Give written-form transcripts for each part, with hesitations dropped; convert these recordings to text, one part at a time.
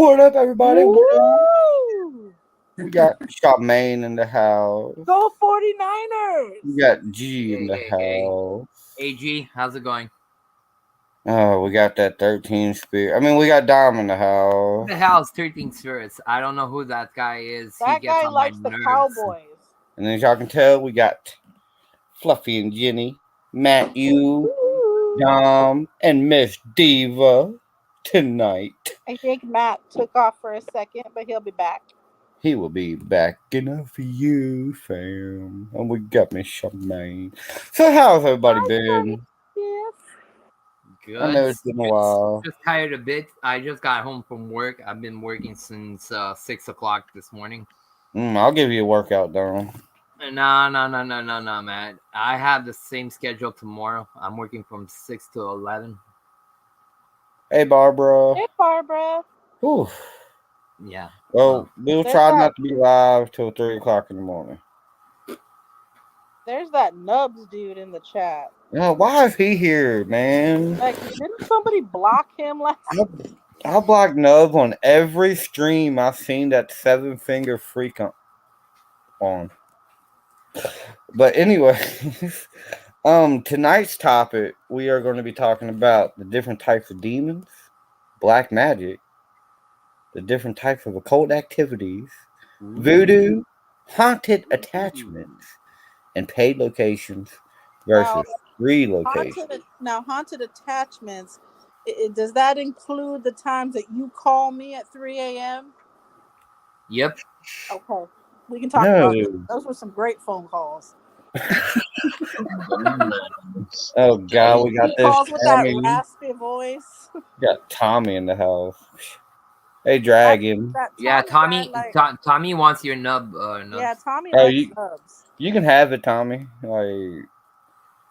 What up, everybody? Woo! We got Charmaine in the house. Go 49ers! We got G in the house. Hey, G, how's it going? Oh, we got that 13 spirit. I mean, we got Dom in the house. Who the hell's 13 Spirits? I don't know who that guy is. That he gets guy on likes my the nerves. Cowboys. And then, as y'all can tell, we got Fluffy and Jenny, Matthew, Dom, and Miss Diva tonight. I think Matt took off for a second, but he'll be back. He will be back enough for you, fam. And we got Miss Charmaine. So, how's everybody been? Yes. Good. I know it's been a while. Just tired a bit. I just got home from work. I've been working since 6 o'clock this morning. I'll give you a workout, Dom. No, man. I have the same schedule tomorrow. I'm working from 6 to 11. Hey, Barbara. Hey, Barbara. Whew. Yeah. Well, we'll try not to be live till 3 o'clock in the morning. There's that Nubs dude in the chat. Yeah, why is he here, man? Like, didn't somebody block him last night? I blocked Nub on every stream I've seen that 7-finger freak on. But anyway, tonight's topic, we are going to be talking about the different types of demons, black magic, the different types of occult activities, voodoo, haunted attachments, and paid locations versus free locations. Haunted attachments, does that include the times that you call me at 3 a.m.? Yep. Okay. We can talk about it. Those were some great phone calls. Oh, God, we got this. Calls with that raspy voice. We got Tommy in the house. Hey, Dragon. Yeah, Tommy. Tommy wants your nub. Yeah, Tommy likes nubs. You can have it, Tommy. Like,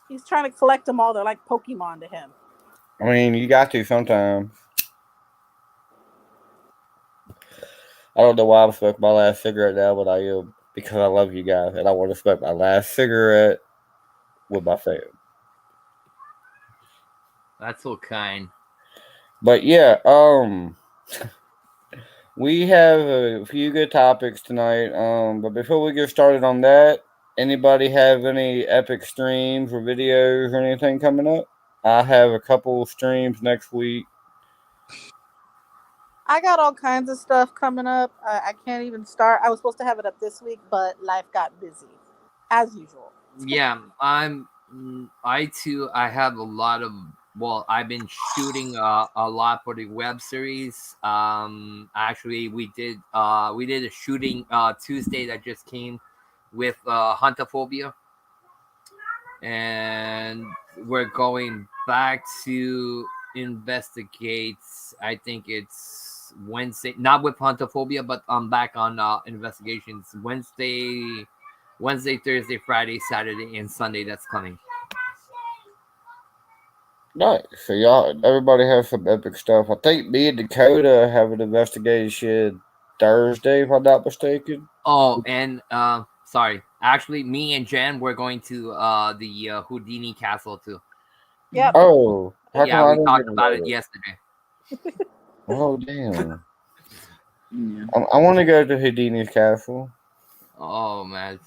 he's trying to collect them all. They're like Pokemon to him. I mean, you got to sometimes. I don't know why I'm smoking my last cigarette now, but I am, because I love you guys and I want to smoke my last cigarette with my fam. That's so kind. But yeah, we have a few good topics tonight. But before we get started on that, anybody have any epic streams or videos or anything coming up? I have a couple streams next week. I got all kinds of stuff coming up. I can't even start. I was supposed to have it up this week, but life got busy, as usual. Yeah, I have a lot of. Well, I've been shooting a lot for the web series. Actually, we did a shooting Tuesday that just came with Huntophobia, and we're going back to investigate. I think it's Wednesday, not with Huntophobia, but I'm back on investigations Wednesday, Thursday, Friday, Saturday, and Sunday. That's coming. Nice. So everybody has some epic stuff. I think me and Dakota have an investigation Thursday, if I'm not mistaken. Oh, and sorry, actually, me and Jen, we're going to the Houdini Castle too. Yeah. Oh, yeah, we talked about it yesterday. Oh, damn. Yeah. I want to go to Houdini's castle. Oh, man.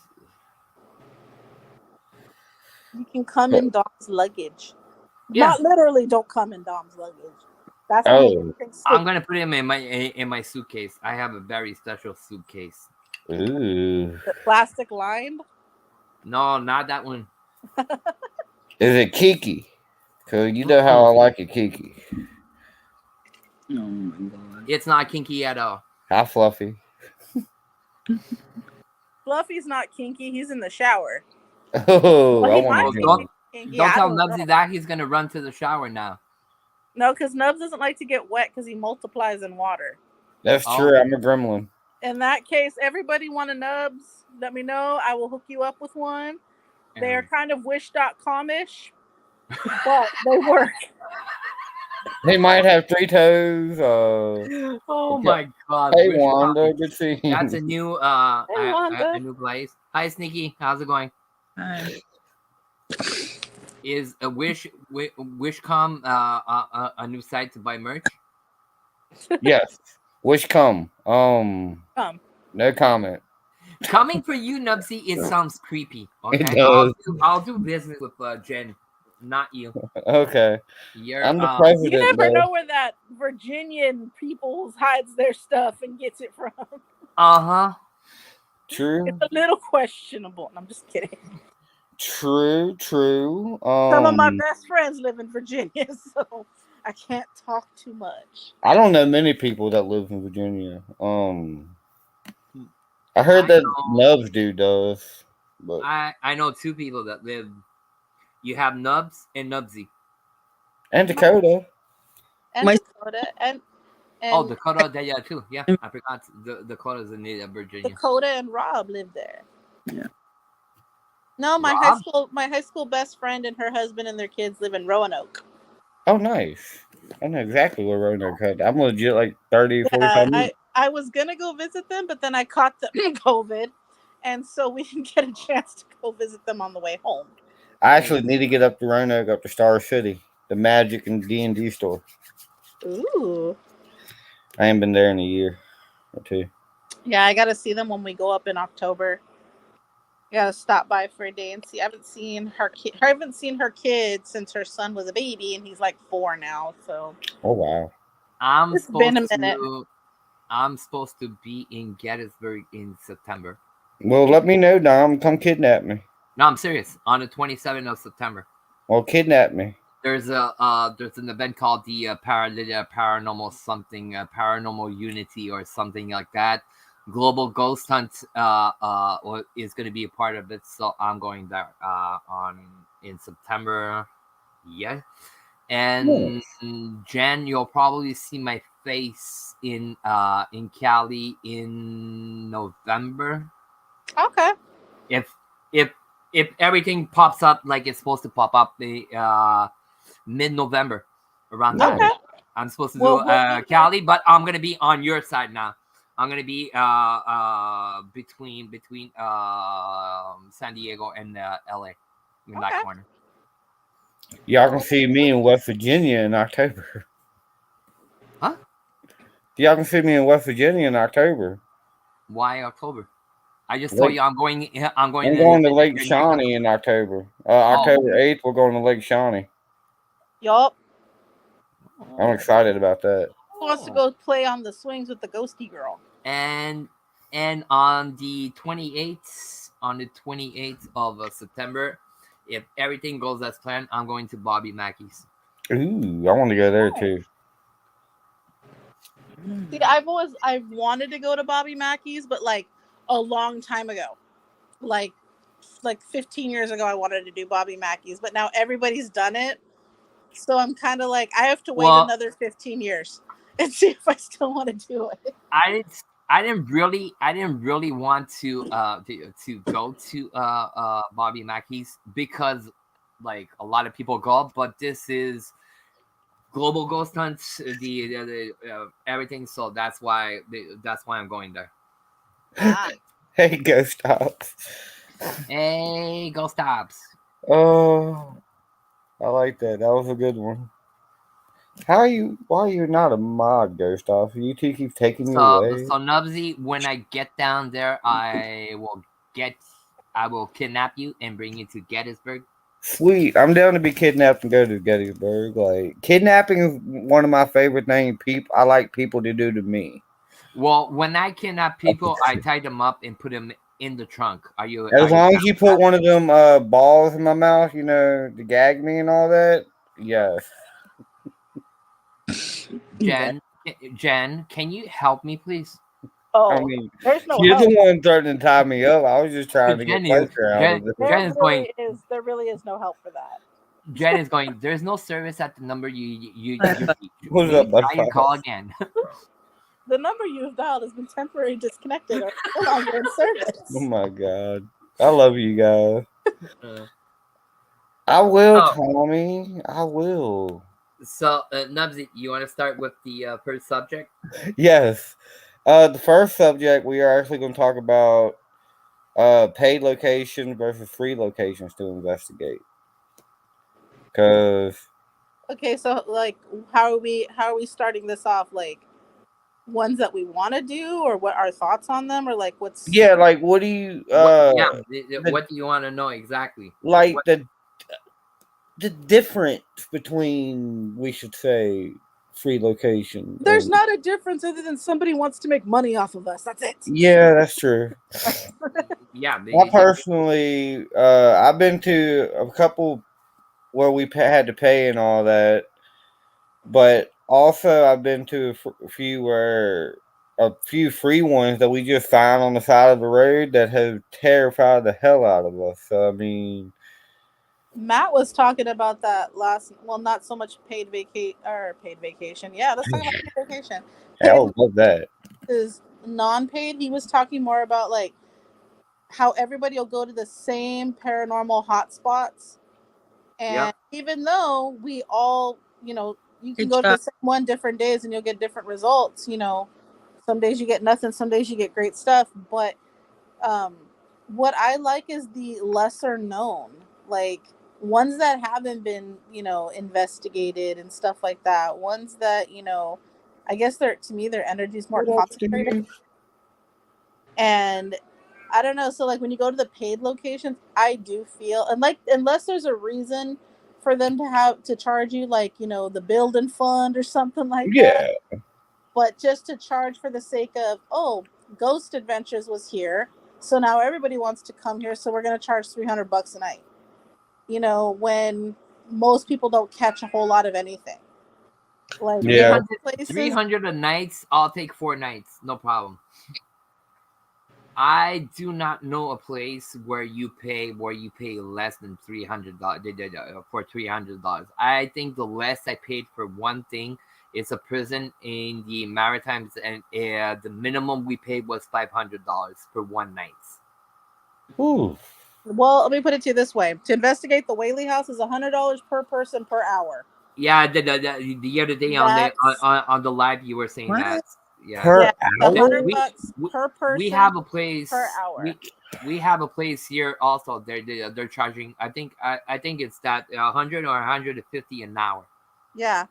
You can come in Dom's luggage. Yeah. Not literally, don't come in Dom's luggage. That's I'm going to put him in my suitcase. I have a very special suitcase. Ooh. The plastic lined? No, not that one. Is it Kiki? Because you know how I like it, Kiki. Oh my god. It's not kinky at all. Hi, Fluffy. Fluffy's not kinky. He's in the shower. Oh, don't tell Nubsy that. He's going to run to the shower now. No, because Nubs doesn't like to get wet because he multiplies in water. That's true. I'm a gremlin. In that case, everybody want a Nubs? Let me know. I will hook you up with one. They're kind of wish.com-ish, but they work. He might have 3 toes. Oh my god! Hey Wanda, good seeing you. That's a new a new place. Hi Sneaky, how's it going? Hi. Is a Wishcom a new site to buy merch? Yes. Which come? Come. No comment. Coming for you, Nubsy, it sounds creepy. It Okay, does. I'll do business with Jen, not you. Okay. You're I'm the You president, never though. know where that Virginian people hides their stuff and gets it from. Uh-huh. True. It's a little questionable. I'm just kidding. True. Some of my best friends live in Virginia, so I can't talk too much. I don't know many people that live in Virginia. I heard that Nubs dude does, but I know two people that live. You have Nubs and Nubsy. and Dakota. And My- Dakota and Oh, Dakota, yeah, too. Yeah, I forgot. Dakota's in Virginia. Dakota and Rob live there. Yeah. No, my Rob? high school best friend and her husband and their kids live in Roanoke. Oh, nice. I know exactly where Roanoke is. I'm legit like 30, 45 minutes. I was gonna go visit them, but then I caught the COVID, and so we didn't get a chance to go visit them on the way home. I actually need to get up to Roanoke, up to Star City, the Magic and D&D store. Ooh. I ain't been there in a year or two. Yeah, I gotta see them when we go up in October. I gotta stop by for a day and see. I haven't seen her kid since her son was a baby, and he's like 4 now. So. Oh wow. It's been a minute. I'm supposed to be in Gettysburg in September. Well, let me know, Dom. Come kidnap me. No, I'm serious. On the 27th of September. Well, kidnap me. There's an event called the Paranormal something, Paranormal Unity or something like that. Global Ghost Hunt is going to be a part of it, so I'm going there in September. Yeah, and Jen, you'll probably see my face in Cali in November. Okay. If everything pops up like it's supposed to pop up, mid-November around that. Okay. I'm supposed to do Cali, but I'm gonna be on your side now. I'm gonna be between San Diego and LA in that corner. Y'all can see me in West Virginia in October. Huh? Y'all can see me in West Virginia in October. Why October? I just told you I'm going to Lake Shawnee in October. October 8th, we're going to Lake Shawnee. Yup. I'm excited about that. Who wants to go play on the swings with the ghosty girl? And on the 28th of September, if everything goes as planned, I'm going to Bobby Mackey's. Ooh, I want to go there too. See, I've wanted to go to Bobby Mackey's, but like a long time ago, like 15 years ago, I wanted to do Bobby Mackey's, but now everybody's done it, so I'm kind of like I have to wait another 15 years and see if I still want to do it. I didn't really want to go to Bobby Mackey's because like a lot of people go, but this is Global Ghost Hunt, the everything, so that's why I'm going there. Hey, Ghost Ops. Hey, Ghost Ops. Oh, I like that. That was a good one. Why are you not a mod, Ghost Ops? You two keep taking me away. So Nubsy, when I get down there, I will kidnap you and bring you to Gettysburg. Sweet. I'm down to be kidnapped and go to Gettysburg. Like, kidnapping is one of my favorite things I like people to do to me. Well, when I kidnap people, I tie them up and put them in the trunk. As long as you put one of them balls in my mouth, to gag me and all that, yes. Jen, can you help me, please? Oh, I mean, there's no you're help. the one threatening to tie me up. I was just trying to get pleasure out of it. There really is no help for that. Jen is going. There's no service at the number you What's up, bud? I call again. The number you've dialed has been temporarily disconnected or no longer in service. Oh my god, I love you guys. I will, Tommy. I will. So, Nubsy, you want to start with the first subject? Yes. The first subject, we are actually going to talk about paid locations versus free locations to investigate. Okay, so like, how are we starting this off? Like, ones that we want to do, or what our thoughts on them, or like what's Yeah, like what do you What do you want to know exactly? like the difference between, we should say, free location there's and not a difference other than somebody wants to make money off of us. That's it. yeah, that's true. Yeah, I personally, I've been to a couple where we had to pay and all that, but also I've been to a few free ones that we just found on the side of the road that have terrified the hell out of us. So I mean, Matt was talking about that last. Well, not so much paid vacation. Yeah, let's talk about paid vacation. I Paid would love that. is non-paid. He was talking more about like how everybody will go to the same paranormal hotspots, and even though we all, you can go to the same one different days and you'll get different results. Some days you get nothing, some days you get great stuff. But what I like is the lesser known, like ones that haven't been, investigated and stuff like that. Ones that, I guess to me, their energy is more concentrated. And I don't know. So like when you go to the paid locations, I do feel, and like unless there's a reason for them to charge you, like the building fund or something like that. But just to charge for the sake of, Ghost Adventures was here, so now everybody wants to come here, so we're gonna charge $300 a night. When most people don't catch a whole lot of anything. Like 300 a night. I'll take 4 nights, no problem. I do not know a place where you pay less than $300 for $300. I think the less I paid for one thing is a prison in the Maritimes, and the minimum we paid was $500 for one night. Ooh. Well, let me put it to you this way: to investigate the Whaley House is $100 per person per hour. Yeah, the other day on the live you were saying that. Yeah, per hour. $100 per person. We have a place per hour. We have a place here also. They're charging. I think it's that 100 or 150 an hour. Yeah,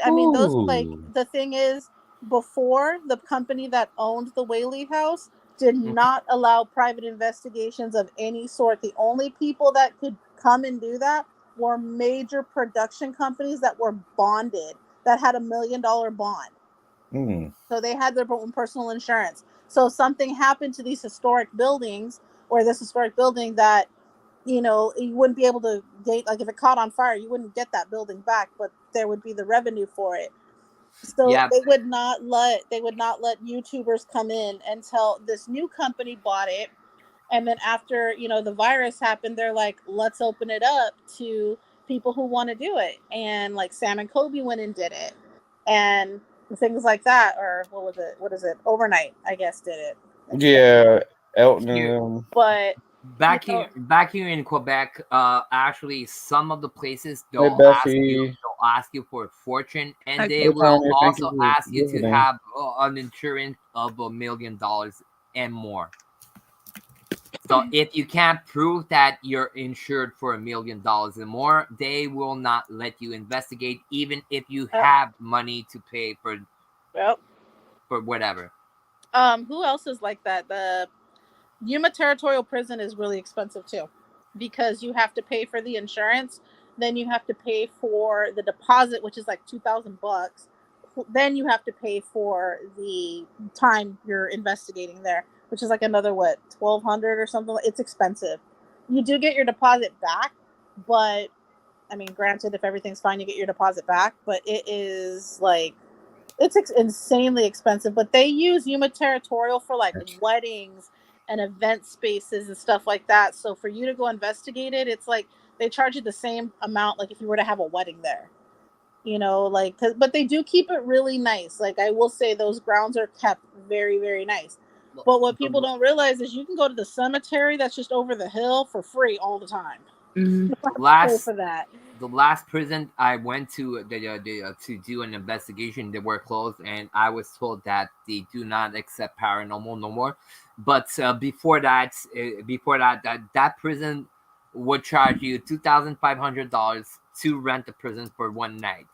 I mean those, like, the thing is, before, the company that owned the Whaley House did not allow private investigations of any sort. The only people that could come and do that were major production companies that were bonded, that had $1 million bond. So they had their own personal insurance. So if something happened to these historic buildings, or this historic building, that you wouldn't be able to get, like if it caught on fire, you wouldn't get that building back, but there would be the revenue for it. So they would not let YouTubers come in until this new company bought it. And then after, the virus happened, they're like, let's open it up to people who want to do it. And like Sam and Kobe went and did it. And things like that. Or what is it? Overnight, I guess, did it. Yeah, Elton. But back here in Quebec, actually, some of the places they'll ask you for a fortune, and they will also ask you to have an insurance of $1 million and more. So if you can't prove that you're insured for $1 million and more, they will not let you investigate, even if you have money to pay for whatever. Who else is like that? The Yuma Territorial Prison is really expensive too, because you have to pay for the insurance, then you have to pay for the deposit, which is like $2,000. Then you have to pay for the time you're investigating there, which is like another $1,200 or something. It's expensive. You do get your deposit back, but I mean, granted, if everything's fine, you get your deposit back. But it is like, it's insanely expensive. But they use Yuma Territorial for like weddings and event spaces and stuff like that. So for you to go investigate it, it's like they charge you the same amount like if you were to have a wedding there. But they do keep it really nice. Like, I will say those grounds are kept very, very nice. But what people don't realize is you can go to the cemetery that's just over the hill for free all the time. The last prison I went to to do an investigation, they were closed, and I was told that they do not accept paranormal no more. But before that prison would charge you $2,500 to rent the prison for one night.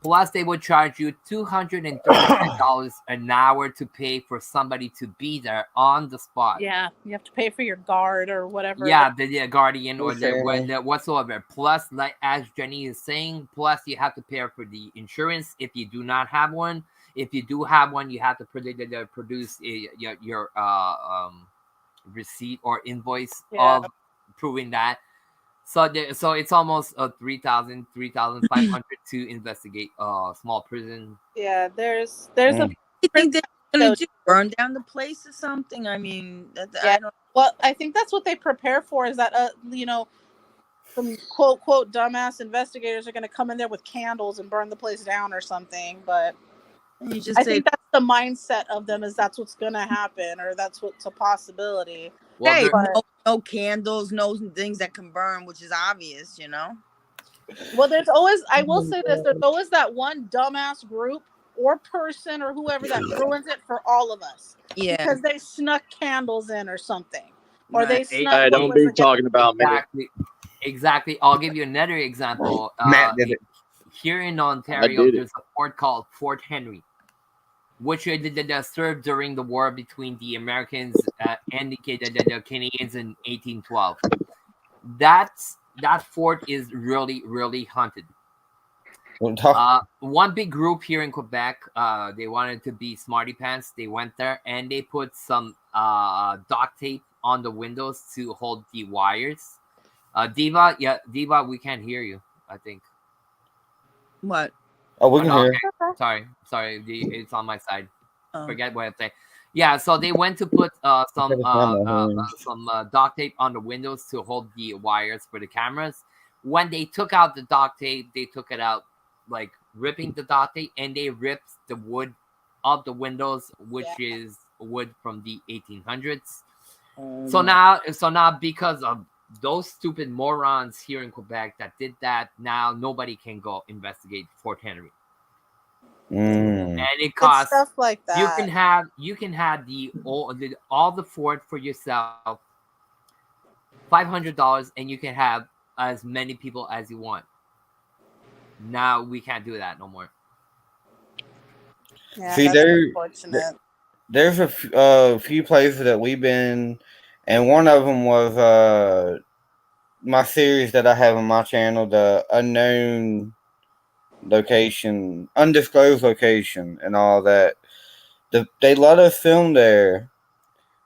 Plus, they would charge you $235 an hour to pay for somebody to be there on the spot. Yeah, you have to pay for your guard or whatever. Yeah, the guardian or Family. the whatsoever. Plus, like as Jenny is saying, plus you have to pay for the insurance if you do not have one. If you do have one, you have to produce your receipt or invoice of proving that. So it's almost 3,500 to investigate small prison. Yeah, there's Mm. a. You think they're gonna do? Burn down the place or something? I mean, I don't. Well, I think that's what they prepare for. Is that you know, some quote dumbass investigators are going to come in there with candles and burn the place down or something. But You just I say, think that's the mindset of them. Is that's what's going to happen, or that's what's a possibility. Well, hey, there- no candles, no things that can burn, which is obvious, you know. Well, there's always. I will say this: there's always that one dumbass group or person or whoever that ruins it for all of us. Yeah. Because they snuck candles in or something, or they Hey, snuck. I what don't was be it? talking about me. Exactly. I'll give you another example. Matt did it. Here in I Ontario, did it. there's a fort called Fort Henry, which served during the war between the Americans and the Canadians in 1812. That fort is really, really haunted. We'll talk. One big group here in Quebec, they wanted to be smarty pants. They went there and they put some duct tape on the windows to hold the wires. Diva, we can't hear you, I think. What? Oh, we can no, hear. okay. Sorry. It's on my side. Oh. Forget what I'm saying. Yeah, so they went to put some duct tape on the windows to hold the wires for the cameras. When they took out the duct tape, they took it out like ripping the duct tape, and they ripped the wood of the windows, which is wood from the 1800s. So now because of those stupid morons here in Quebec that did that, now nobody can go investigate Fort Henry. Mm. And it costs stuff like that. You can have all the fort for yourself, $500, and you can have as many people as you want. Now we can't do that no more. Yeah, See, that's unfortunate. there's a few places that we've been, and one of them was my series that I have on my channel, the unknown location, undisclosed location, and all that. They let us film there,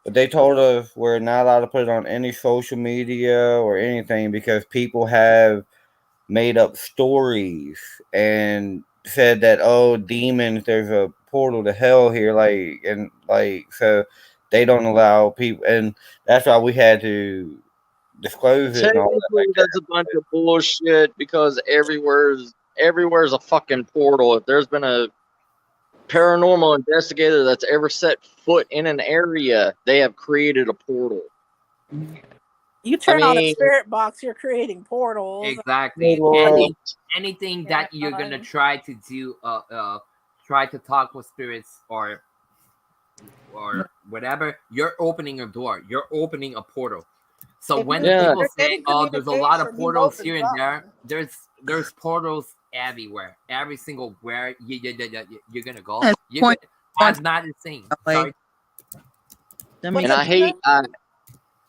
but they told us we're not allowed to put it on any social media or anything because people have made up stories and said that, oh, demons, there's a portal to hell here, so they don't allow people, and that's why we had to disclose it and all that. Technically, that's a bunch of bullshit because everywhere's a fucking portal. If there's been a paranormal investigator that's ever set foot in an area, they have created a portal. You turn on a spirit box, you're creating portals. Exactly. Anything that you're gonna try to do, try to talk with spirits or whatever, you're opening a door. You're opening a portal. So when people say, "Oh, there's a lot of portals here and there," there's portals everywhere. Every single where you're gonna go. I'm not insane. Sorry. And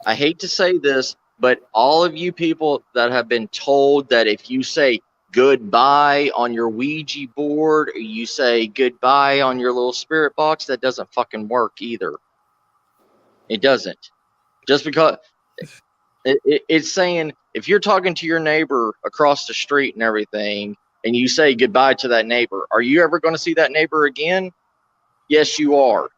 I hate to say this, but all of you people that have been told that if you say goodbye on your Ouija board or you say goodbye on your little spirit box, that doesn't fucking work either. It doesn't. Just because it's saying if you're talking to your neighbor across the street and everything and you say goodbye to that neighbor, are you ever going to see that neighbor again? Yes, you are.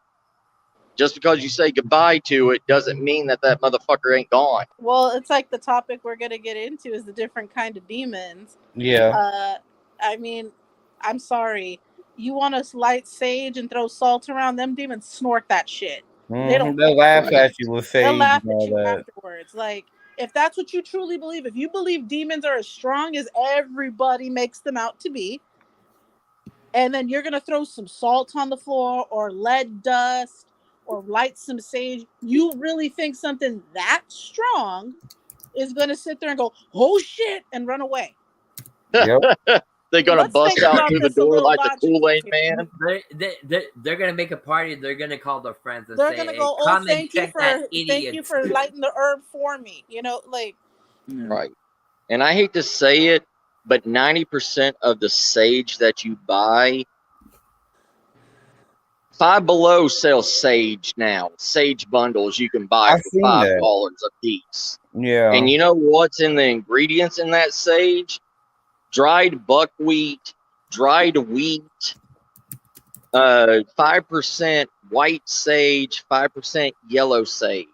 Just because you say goodbye to it doesn't mean that motherfucker ain't gone. Well, it's like the topic we're going to get into is the different kind of demons. Yeah. I mean, I'm sorry. You want to light sage and throw salt around, them demons snort that shit. Mm-hmm. They'll laugh at you with sage. They'll laugh and at all you that. afterwards. Like, if that's what you truly believe, if you believe demons are as strong as everybody makes them out to be, and then you're going to throw some salt on the floor or lead dust or light some sage, you really think something that strong is going to sit there and go, oh shit, and run away? Yep. They're gonna Let's bust think out about through the this a door little like the logically Kool-Aid here. man. They're gonna make a party. They're gonna call their friends and They're say, gonna hey, go, oh, come and check that thank idiot. you for lighting the herb for me. You know, like Right. And I hate to say it, but 90% of the sage that you buy, Five Below sells sage now. Sage bundles you can buy I've for seen $5 that. a piece. Yeah. And you know what's in the ingredients in that sage? Dried buckwheat, dried wheat, 5% white sage, 5% yellow sage.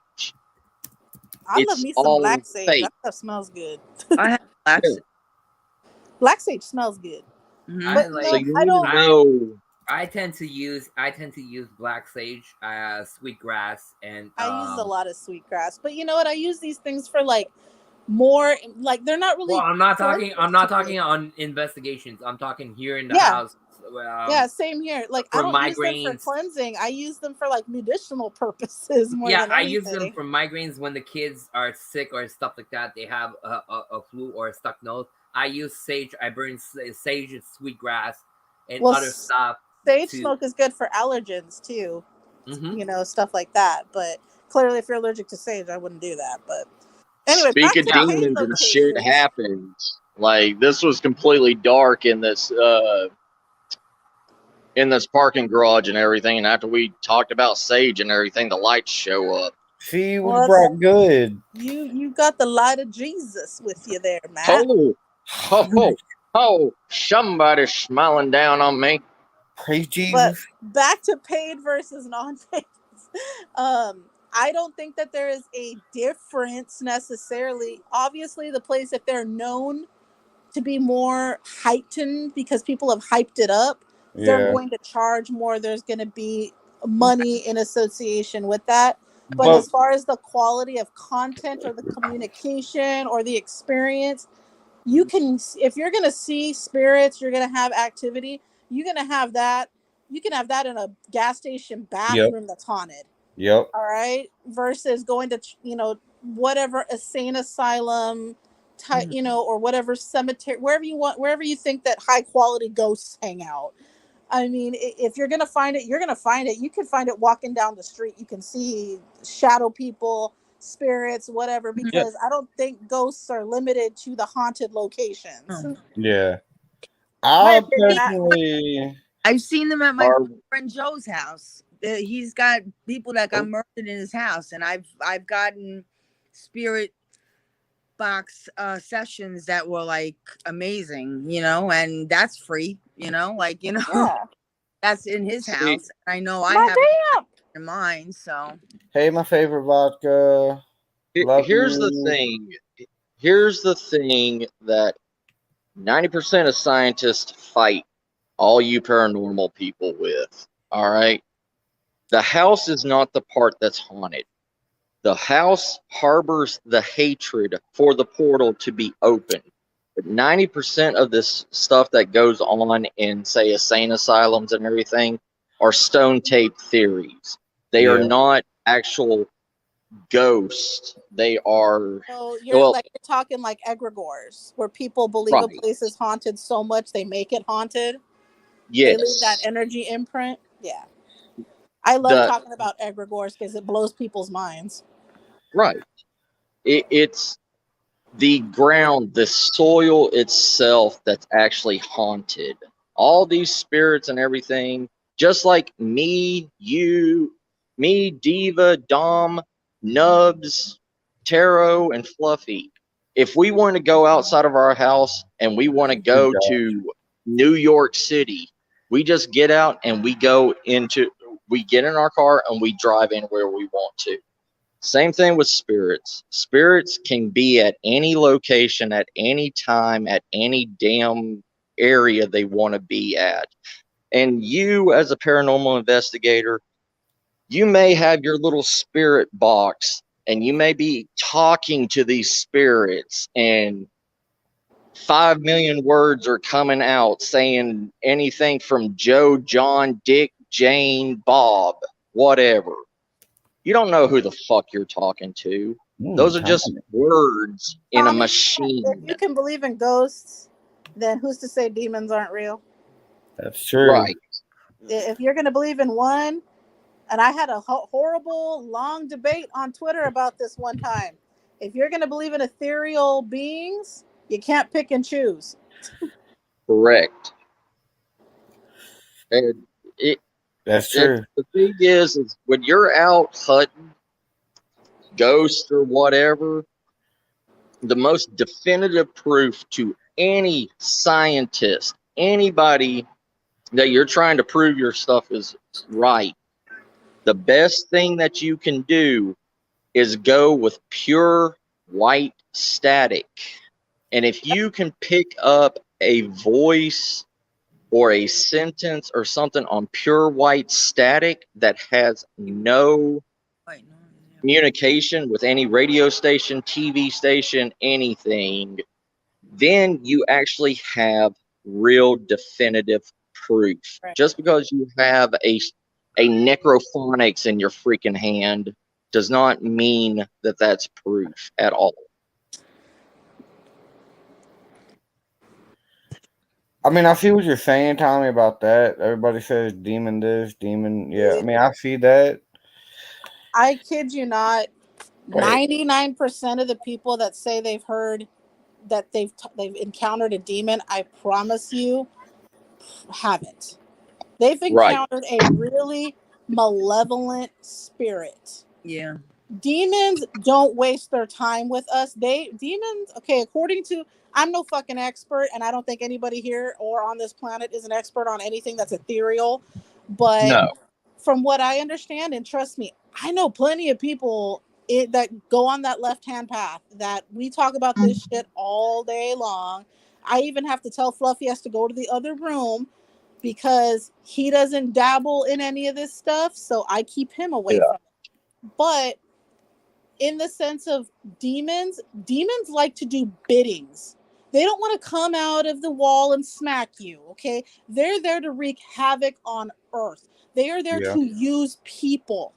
I love It's me some all black sage. fake. That stuff smells good. I have black. Yeah. Black sage smells good. Mhm. But I no, So you I need don't. to know. I tend to use black sage, sweetgrass, and I use a lot of sweetgrass, but you know what? I use these things for like more. Like they're not really. well, I'm not talking to me. on investigations. I'm talking here in the Yeah. house. Yeah, same here. Like I for don't use them for migraines. cleansing. I use them for like medicinal purposes more Yeah, than I anything. use them for migraines when the kids are sick or stuff like that. They have a flu or a stuck nose. I use sage. I burn sage and sweetgrass and other stuff. Sage smoke is good for allergens too. Mm-hmm. You know, stuff like that. But clearly, if you're allergic to sage, I wouldn't do that. But anyway, Speak back of to paid demons and shit locations. happens. Like this was completely dark in this parking garage and everything, and after we talked about sage and everything, the lights show up. See, we Well, brought good. You got the light of Jesus with you there, Matt. Oh, somebody's smiling down on me. Praise Jesus. But back to paid versus non-paid. I don't think that there is a difference necessarily. Obviously, the place, if they're known to be more heightened because people have hyped it up, they're going to charge more. There's going to be money in association with that. But as far as the quality of content or the communication or the experience, you can, if you're going to see spirits, you're going to have activity, you're going to have that. You can have that in a gas station bathroom that's haunted. Yep. All right. Versus going to, you know, whatever insane asylum type, you know, or whatever cemetery, wherever you want, wherever you think that high quality ghosts hang out. I mean, if you're going to find it, you're going to find it. You can find it walking down the street. You can see shadow people, spirits, whatever, because I don't think ghosts are limited to the haunted locations. Yeah. I've seen them at my friend Joe's house. He's got people that got murdered in his house, and I've gotten spirit box sessions that were like amazing, you know, and that's free, you know, like, you know, that's in his house. I know I have it in mine. So hey, my favorite vodka. Here's the thing that 90% of scientists fight all you paranormal people with. All right, the house is not the part that's haunted. The house harbors the hatred for the portal to be open. But 90% of this stuff that goes on in, say, insane asylums and everything are stone tape theories. They are not actual ghosts. They are. So you're talking like egregores, where people believe a place is haunted so much they make it haunted. Yes. They leave that energy imprint. Yeah. I love talking about egregores because it blows people's minds. Right. It's the ground, the soil itself that's actually haunted. All these spirits and everything, just like me, you, me, Diva, Dom, Nubs, Taro, and Fluffy. If we want to go outside of our house and we want to go to New York City, we just get out and we get in our car and we drive anywhere we want to. Same thing with spirits. Spirits can be at any location, at any time, at any damn area they want to be at. And you, as a paranormal investigator, you may have your little spirit box and you may be talking to these spirits and 5 million words are coming out saying anything from Joe, John, Dick, Jane, Bob, whatever. You don't know who the fuck you're talking to. Those are just words in a machine. If you can believe in ghosts, then who's to say demons aren't real? That's true. Right. If you're going to believe in one, and I had a horrible, long debate on Twitter about this one time. If you're going to believe in ethereal beings, you can't pick and choose. Correct. And That's true. The thing is when you're out hunting ghosts or whatever, the most definitive proof to any scientist, anybody that you're trying to prove your stuff is right, the best thing that you can do is go with pure white static. And if you can pick up a voice or a sentence or something on pure white static that has no communication with any radio station, TV station, anything, then you actually have real definitive proof. Right. Just because you have a necrophonics in your freaking hand does not mean that that's proof at all. I mean, I see what you're saying, Tommy, about that. Everybody says demon this, demon. Yeah, I mean, I see that. I kid you not, 99% of the people that say they've heard that they've encountered a demon, I promise you, haven't. They've encountered a really malevolent spirit. Yeah. Demons don't waste their time with us. Demons, okay, according to, I'm no fucking expert, and I don't think anybody here or on this planet is an expert on anything that's ethereal, but from what I understand, and trust me, I know plenty of people that go on that left-hand path, that we talk about this shit all day long. I even have to tell Fluffy has to go to the other room because he doesn't dabble in any of this stuff, so I keep him away from it. But in the sense of demons like to do biddings. They don't want to come out of the wall and smack you, okay? They're there to wreak havoc on Earth. They are there to use people.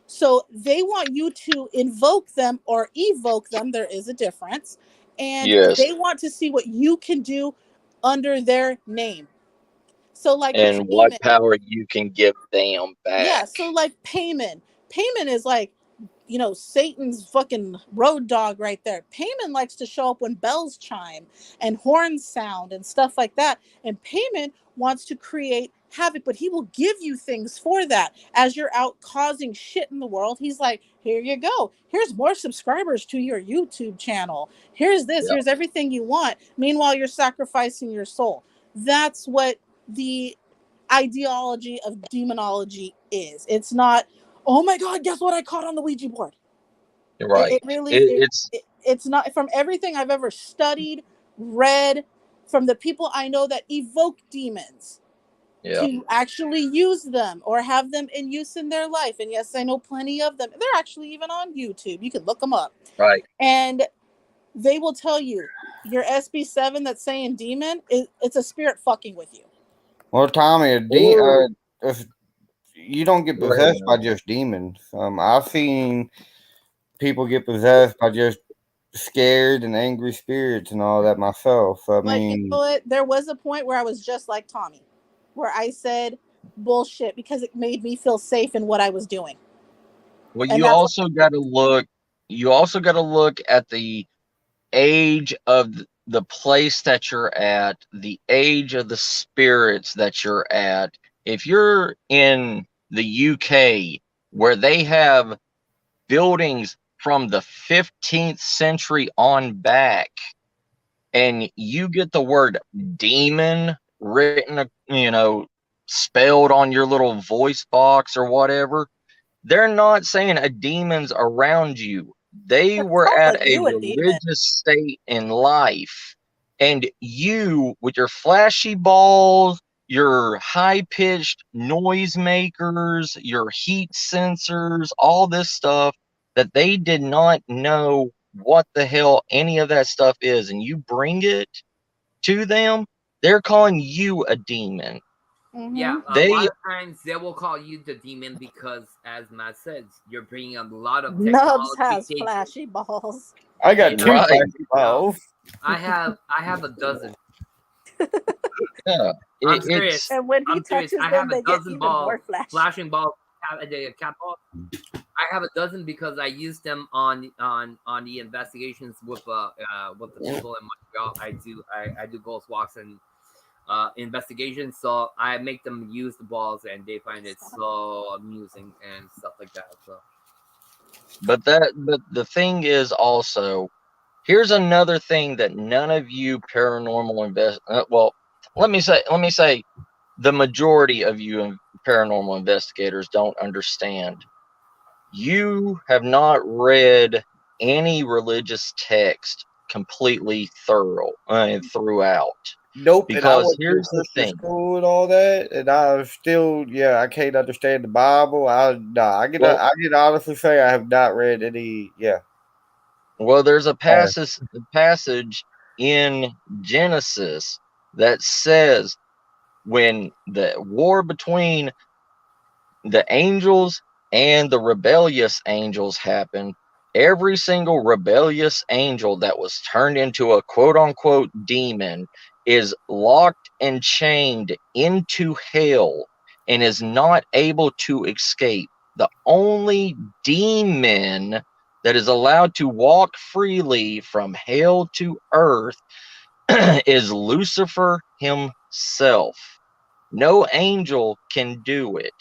So they want you to invoke them or evoke them. There is a difference. And they want to see what you can do under their name. So like, and what power you can give them back. Yeah, so like Payman is like, you know, Satan's fucking road dog right there. Payman likes to show up when bells chime and horns sound and stuff like that. And Payman wants to create havoc, but he will give you things for that. As you're out causing shit in the world, he's like, here you go. Here's more subscribers to your YouTube channel. Here's this. Here's everything you want. Meanwhile, you're sacrificing your soul. That's what the ideology of demonology is. It's not, oh my God, guess what I caught on the Ouija board? Right. It really, it's not. From everything I've ever studied, read, from the people I know that evoke demons to actually use them or have them in use in their life. And yes, I know plenty of them. They're actually even on YouTube. You can look them up. Right. And they will tell you, your SB7 that's saying demon, it's a spirit fucking with you. Well, Tommy, you don't get possessed by just demons. I've seen people get possessed by just scared and angry spirits and all that myself. I mean, you know what? There was a point where I was just like Tommy, where I said bullshit because it made me feel safe in what I was doing. Well, you also got to look at the age of the place that you're at, the age of the spirits that you're at. If you're in the UK where they have buildings from the 15th century on back, and you get the word demon written, you know, spelled on your little voice box or whatever, they're not saying a demon's around you. They were at a religious state in life, and you, with your flashy balls, your high-pitched noise makers, your heat sensors, all this stuff that they did not know what the hell any of that stuff is, and you bring it to them, they're calling you a demon. Mm-hmm. Yeah, a lot of times they will call you the demon because, as Matt says, you're bringing a lot of technology. Nubs has flashy balls. I got two flashy balls. I have a dozen. Yeah, I'm serious. And when he I'm serious. touches I them, have a they get dozen even balls, more flash. flashing balls, cat balls. I have a dozen because I use them on the investigations with the people in Montreal. I do ghost walks and investigations, so I make them use the balls, and they find it so amusing and stuff like that. So, but the thing is also, here's another thing that none of you paranormal well, let me say the majority of you paranormal investigators don't understand. You have not read any religious text completely throughout. Nope, and I Because went to here's the Christian thing. school and all that, and I was still, I can't understand the Bible. I can honestly say I have not read any. Yeah. Well, there's a passage in Genesis that says when the war between the angels and the rebellious angels happened, every single rebellious angel that was turned into a quote unquote demon is locked and chained into hell and is not able to escape. The only demon that is allowed to walk freely from hell to earth is Lucifer himself. No angel can do it.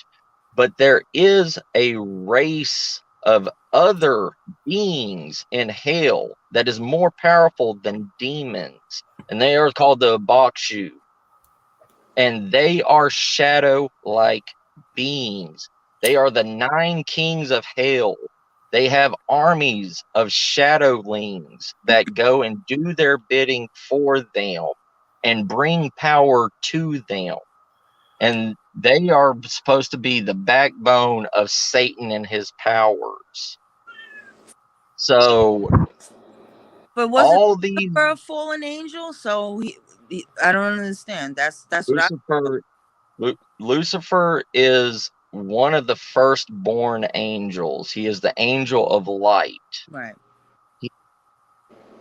But there is a race of other beings in hell that is more powerful than demons, and they are called the Bakshu. And they are shadow-like beings. They are the 9 kings of hell. They have armies of shadowlings that go and do their bidding for them and bring power to them. And they are supposed to be the backbone of Satan and his powers. So, but wasn't all these a fallen angel? So I don't understand. That's Lucifer is one of the firstborn angels. He is the angel of light. Right.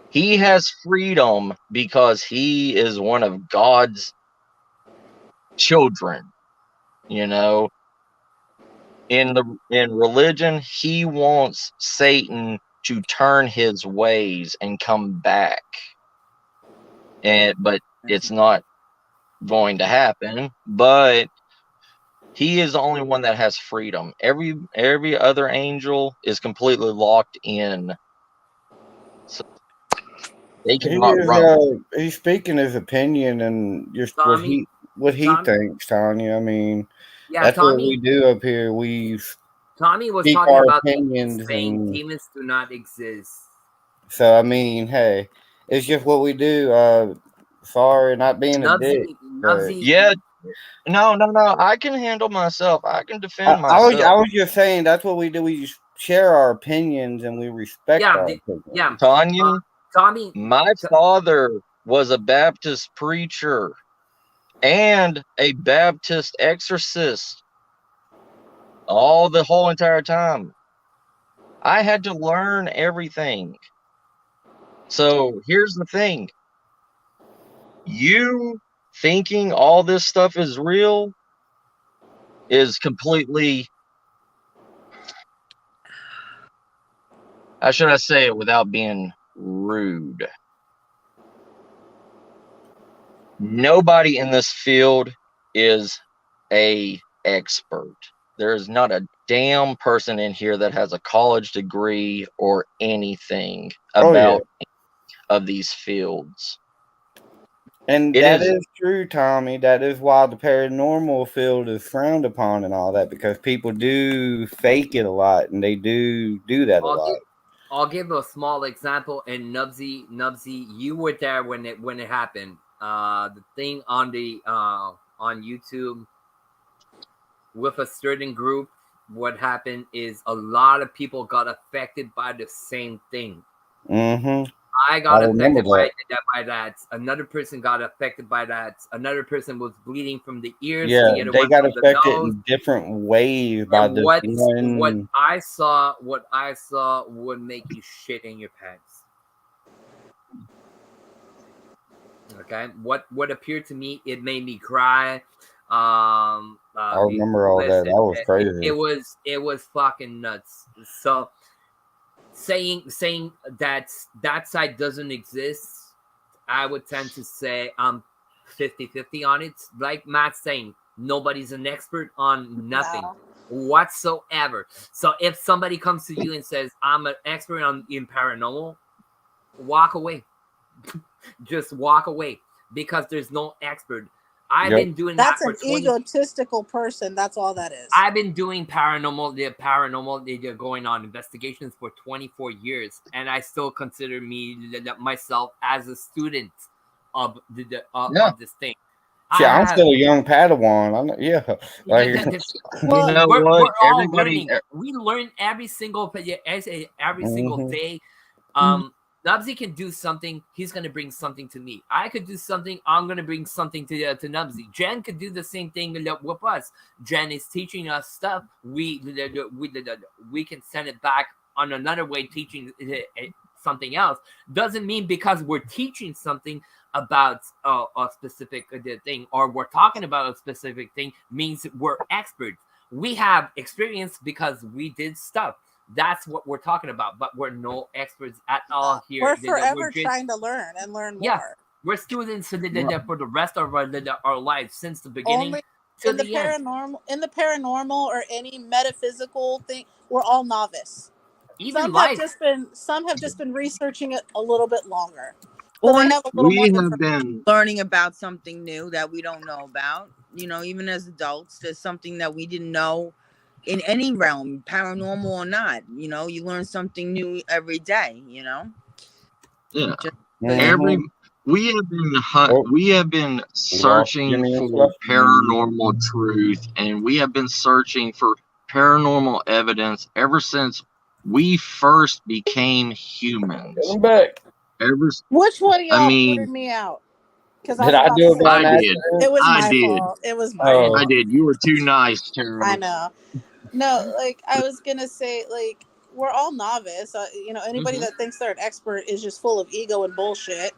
He has freedom because he is one of God's children. In religion, he wants Satan to turn his ways and come back. But it's not going to happen. But he is the only one that has freedom. Every other angel is completely locked in. So they cannot run. He's speaking his opinion and just Tommy, what he thinks, Tonya. I mean, that's Tommy, what we do up here. Tommy was talking about demons, saying demons do not exist. So I mean, hey, it's just what we do. Sorry, not being a dick. Yeah. No. I can handle myself. I can defend myself. I was just saying that's what we do. We just share our opinions and we respect our opinions. Yeah. Tonya, Tommy, my father was a Baptist preacher and a Baptist exorcist. The whole entire time. I had to learn everything. So here's the thing. You thinking all this stuff is real is completely, how should I say it without being rude? Nobody in this field is a expert. There's not a damn person in here that has a college degree or anything about of these fields. And that is true, Tommy. That is why the paranormal field is frowned upon and all that, because people do fake it a lot and they do that a lot. I'll give a small example. And Nubsy, you were there when it happened. The thing on the on YouTube with a certain group, what happened is a lot of people got affected by the same thing. Mm-hmm. I got affected by that. Another person got affected by that. Another person was bleeding from the ears. Yeah, they got affected in different ways by this one. What I saw would make you shit in your pants. Okay, what appeared to me, it made me cry. I remember all that. That was crazy. It was fucking nuts. So saying that side doesn't exist, I would tend to say I'm 50-50 on it. Like Matt's saying, nobody's an expert on nothing whatsoever. So if somebody comes to you and says, I'm an expert in paranormal, walk away. Just walk away, because there's no expert. I've been doing that's that an egotistical person. That's all that is. I've been doing paranormal. They're going on investigations for 24 years, and I still consider myself as a student of of this thing. See, I'm still a young Padawan. We're all learning. We learn every single day. Nubsy can do something, he's going to bring something to me. I could do something, I'm going to bring something to Nubsy. Jen could do the same thing with us. Jen is teaching us stuff. We can send it back on another way, teaching something else. Doesn't mean because we're teaching something about a specific thing, or we're talking about a specific thing, means we're experts. We have experience because we did stuff. That's what we're talking about, but we're no experts at all here. We're forever trying to learn and learn more. Yeah, we're students for the rest of our lives, since the beginning to the end. In the paranormal or any metaphysical thing, we're all novice. Even some have just been researching it a little bit longer. So we have been learning about something new that we don't know about. You know, even as adults, there's something that we didn't know. In any realm, paranormal or not, you know, you learn something new every day, you know. Yeah. We have been searching for paranormal truth, and we have been searching for paranormal evidence ever since we first became humans. Which one of y'all voted me out? Did I do it? I did. It was my fault. It was my fault. I did. You were too nice, Tara. I know. No, like I was gonna say, like we're all novice. You know, anybody that thinks they're an expert is just full of ego and bullshit.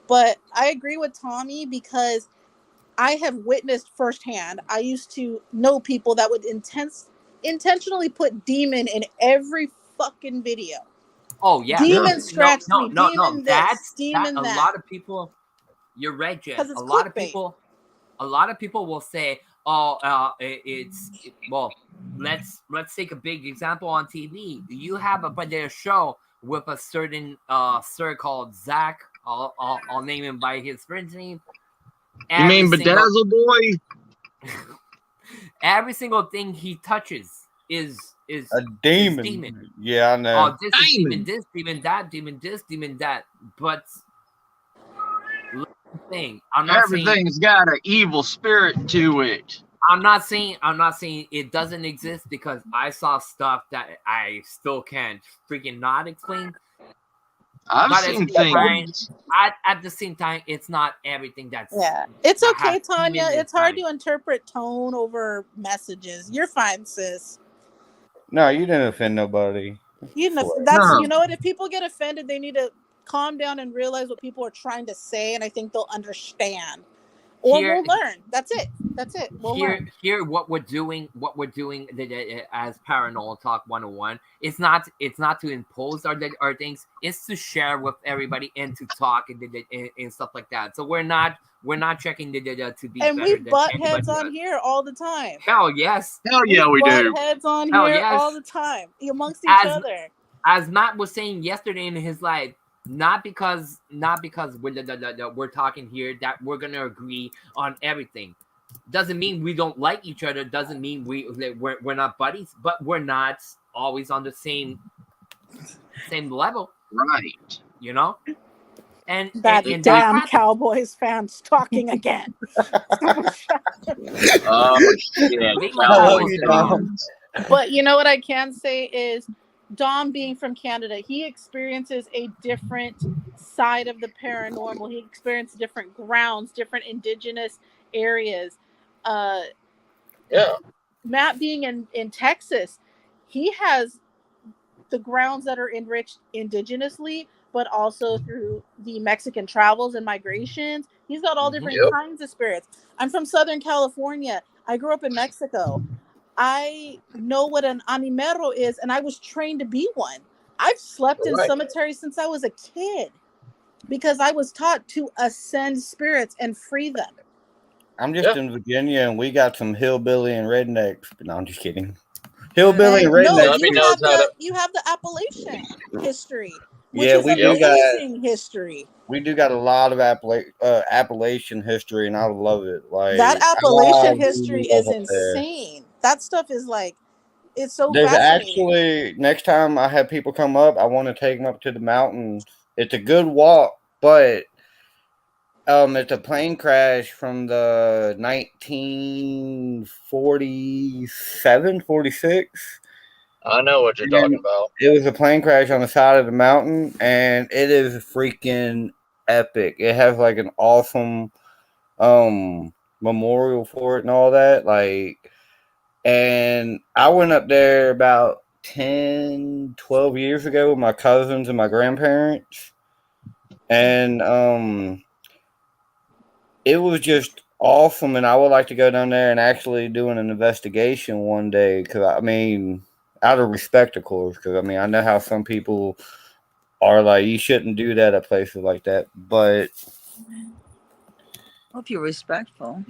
But I agree with Tommy, because I have witnessed firsthand. I used to know people that would intentionally put demon in every fucking video. Oh yeah, demon scratch me. No. Demon this, demon that. A lot of people. You're right, Jen. A lot of people will say, well, let's take a big example on TV. You have a show with a certain sir called Zach. I'll name him by his friend's name. You mean Bedazzle Boy? Every single thing he touches is a demon. Yeah, I know. Oh, this demon, this demon, that demon, this demon, that. But thing, everything's got an evil spirit to it. I'm not saying it doesn't exist, because I saw stuff that I still can't freaking not explain. I've seen things. At the same time, it's not everything that's... Yeah. It's okay, Tonya. It's hard to interpret tone over messages. You're fine, sis. No, you didn't offend nobody. You know what? If people get offended, they need to calm down and realize what people are trying to say, and I think they'll understand. Or we'll learn. That's it. We'll learn. Here, what we're doing as Paranormal Talk 101, it's not to impose our things. It's to share with everybody and to talk and stuff like that. So we're not checking to be. And we butt heads on here all the time. Hell yes. Hell yeah, we do. Butt heads on here all the time amongst each other. As Matt was saying yesterday in his live. Not because we're talking here that we're gonna agree on everything. Doesn't mean we don't like each other. Doesn't mean we're not buddies. But we're not always on the same level, right? You know. And damn Cowboys fans talking again. Oh shit! But you know what I can say is, Dom, being from Canada, he experiences a different side of the paranormal. He experienced different grounds, different indigenous areas. Matt, being in Texas, he has the grounds that are enriched indigenously, but also through the Mexican travels and migrations. He's got all different kinds of spirits. I'm from Southern California. I grew up in Mexico. I know what an animero is, and I was trained to be one. I've slept in cemeteries since I was a kid because I was taught to ascend spirits and free them. I'm just in Virginia, and we got some hillbilly and rednecks. No, I'm just kidding. Hillbilly and rednecks. No, you have the Appalachian history, which is amazing history. We do got a lot of Appalachian history, and I love it. Like that Appalachian history is insane. That stuff is like, it's so There's fascinating. Actually, next time I have people come up, I want to take them up to the mountains. It's a good walk, but it's a plane crash from the 1947, 46. I know what you're talking about. It was a plane crash on the side of the mountain, and it is freaking epic. It has like an awesome memorial for it and all that. Like, and I went up there about 10, 12 years ago with my cousins and my grandparents. And it was just awesome. And I would like to go down there and actually do an investigation one day. Because, I mean, out of respect, of course. Because, I mean, I know how some people are like, you shouldn't do that at places like that. But hope you're respectful.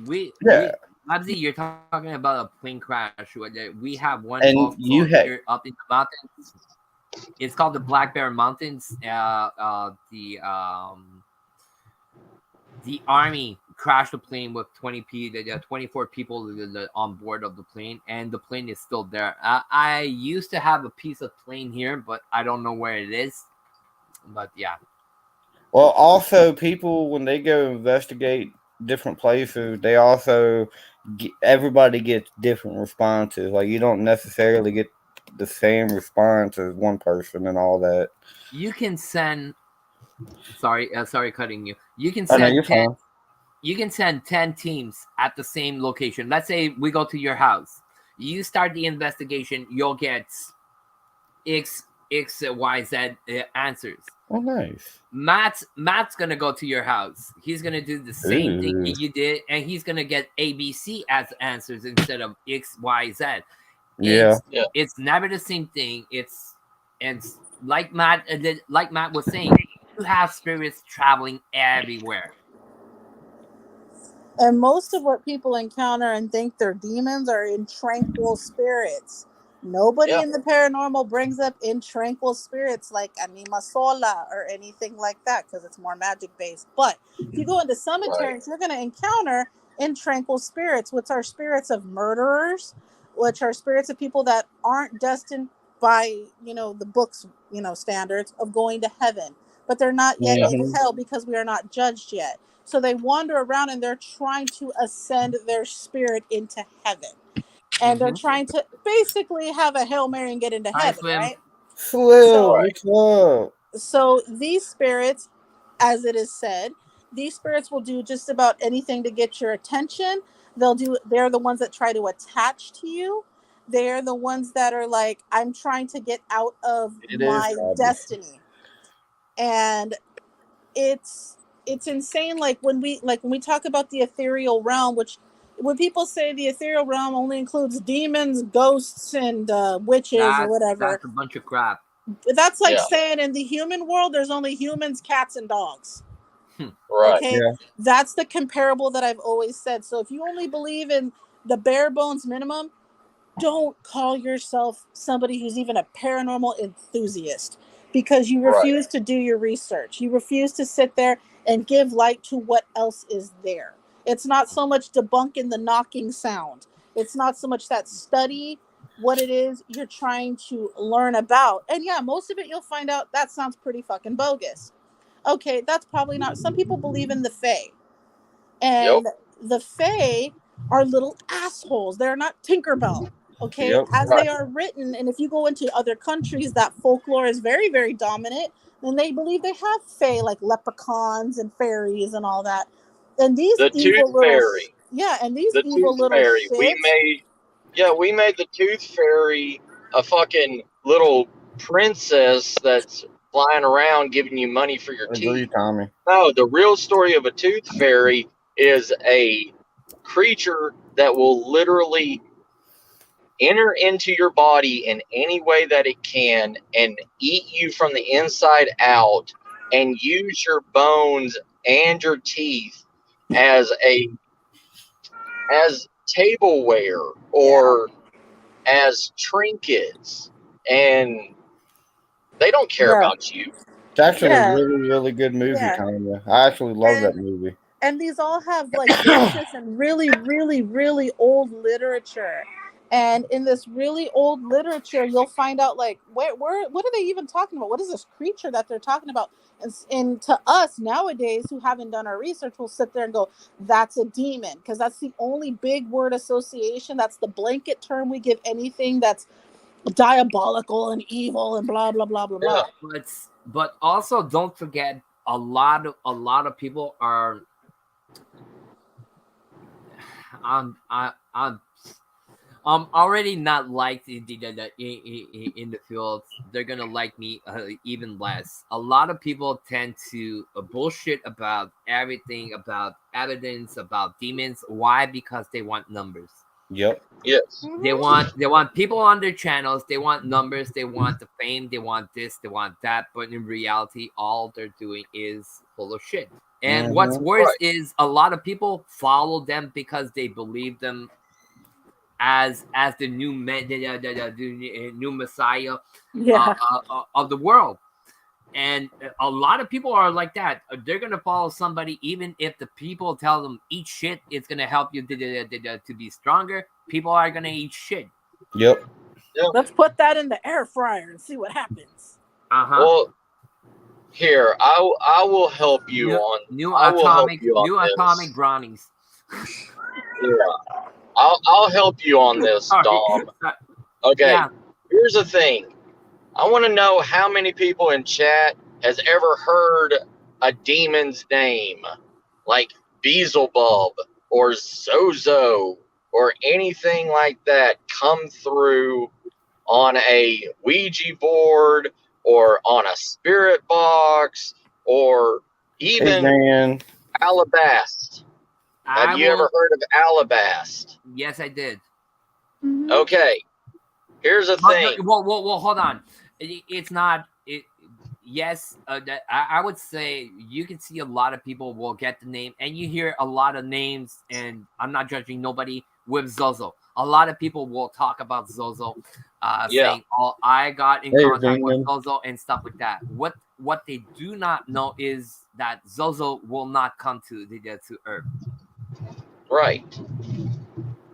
Obviously, you're talking about a plane crash. We have one and you here up in the mountains. It's called the Black Bear Mountains. The Army crashed the plane with 24 people on board of the plane, and the plane is still there. I used to have a piece of plane here, but I don't know where it is. But yeah. Well, also, people, when they go investigate different places, they also everybody gets different responses. Like, you don't necessarily get the same response as one person and all that. You can send sorry cutting you. You can send 10, you can send 10 teams at the same location. Let's say we go to your house. You start the investigation, you'll get X, Y, Z answers. Oh, nice. Matt's gonna go to your house. He's gonna do the same thing you did, and he's gonna get ABC as answers instead of X, Y, Z. It's never the same thing. And like Matt was saying, you have spirits traveling everywhere. And most of what people encounter and think they're demons are in tranquil spirits. Nobody in the paranormal brings up in tranquil spirits like Anima Sola or anything like that because it's more magic based. But if you go into cemeteries, you're going to encounter in tranquil spirits, which are spirits of murderers, which are spirits of people that aren't destined by, the book's, standards of going to heaven. But they're not yet in hell because we are not judged yet. So they wander around and they're trying to ascend their spirit into heaven. And they're trying to basically have a Hail Mary and get into heaven, right? So these spirits, as it is said, these spirits will do just about anything to get your attention. They're the ones that try to attach to you. They're the ones that are like, I'm trying to get out of my destiny. And it's insane. Like when we talk about the ethereal realm, which when people say the ethereal realm only includes demons, ghosts, and witches or whatever, that's a bunch of crap. That's like saying in the human world, there's only humans, cats, and dogs. Right. Okay. Yeah. That's the comparable that I've always said. So if you only believe in the bare bones minimum, don't call yourself somebody who's even a paranormal enthusiast because you refuse to do your research. You refuse to sit there and give light to what else is there. It's not so much debunking the knocking sound. It's not so much that study what it is you're trying to learn about. And yeah, most of it you'll find out that sounds pretty fucking bogus. Okay, that's probably not. Some people believe in the Fae. And the Fae are little assholes. They're not Tinkerbell. Okay, as they are written. And if you go into other countries, that folklore is very, very dominant. And they believe they have Fae, like leprechauns and fairies and all that. And these evil little fairy. And these evil little fairy. Shits, we made the tooth fairy a fucking little princess that's flying around giving you money for your Agree, teeth. Tommy. No, the real story of a tooth fairy is a creature that will literally enter into your body in any way that it can and eat you from the inside out and use your bones and your teeth as tableware or as trinkets, and they don't care about you. It's actually a really, really good movie, Tonya. I actually love that movie. And these all have like basis in really, really, really old literature. And in this really old literature, you'll find out like what are they even talking about? What is this creature that they're talking about? And to us nowadays who haven't done our research, we'll sit there and go, that's a demon, because that's the only big word association. That's the blanket term we give anything that's diabolical and evil and blah blah blah blah blah. But also don't forget a lot of people are I'm already not liked in the field. They're gonna like me even less. A lot of people tend to bullshit about everything, about evidence, about demons. Why? Because they want numbers. Yep. Yes. They want people on their channels. They want numbers. They want the fame. They want this. They want that. But in reality, all they're doing is full of shit. And what's worse is a lot of people follow them because they believe them as the new new messiah of the world. And a lot of people are like that. They're gonna follow somebody even if the people tell them eat shit. It's gonna help you to be stronger. People are gonna eat shit. Yep. Let's put that in the air fryer and see what happens. Well, here I will help you on new atomic brownies. Yeah. I'll help you on this, Dom. Okay, here's the thing. I want to know how many people in chat has ever heard a demon's name, like Beelzebub or Zozo or anything like that, come through on a Ouija board or on a spirit box or even Alabast. Have you ever heard of Alabast? Yes, I did. Okay. Here's the thing. Well, hold on. It's not. Yes, I would say you can see a lot of people will get the name, and you hear a lot of names, and I'm not judging nobody with Zozo. A lot of people will talk about Zozo, saying, "Oh, I got in contact with Zozo" and stuff like that. What they do not know is that Zozo will not come to Earth. Right.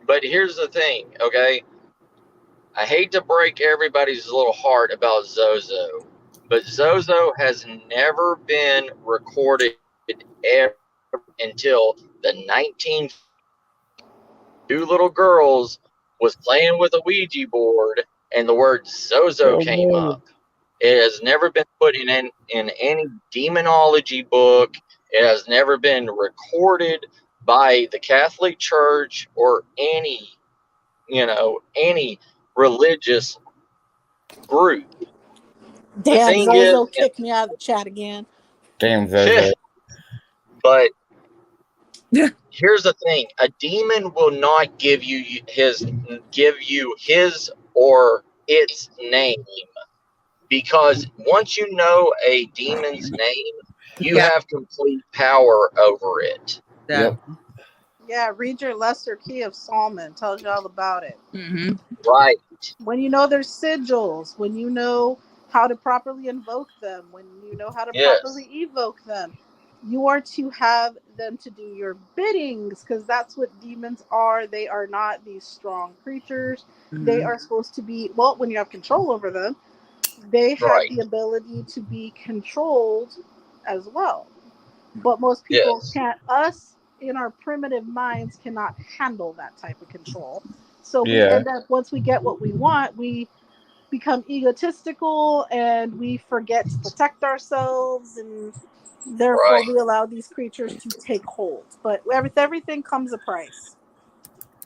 But here's the thing, okay? I hate to break everybody's little heart about Zozo, but Zozo has never been recorded ever until the 1950s. Two little girls was playing with a Ouija board and the word Zozo came up. It has never been put in any demonology book. It has never been recorded by the Catholic Church or any religious group. Damn, Zozo kicked me out of the chat again. Damn, Zozo. But here's the thing: a demon will not give you his or its name, because once you know a demon's name, you have complete power over it. Yep. Yeah, read your lesser key of Solomon. Tells you all about it. Right. When you know their sigils, when you know how to properly invoke them, when you know how to properly evoke them, you are to have them to do your biddings, because that's what demons are. They are not these strong creatures. They are supposed to be, well, when you have control over them, they have the ability to be controlled as well. But most people can't. Us, in our primitive minds, cannot handle that type of control. So we end up, once we get what we want, we become egotistical and we forget to protect ourselves, and therefore we allow these creatures to take hold. But everything comes a price.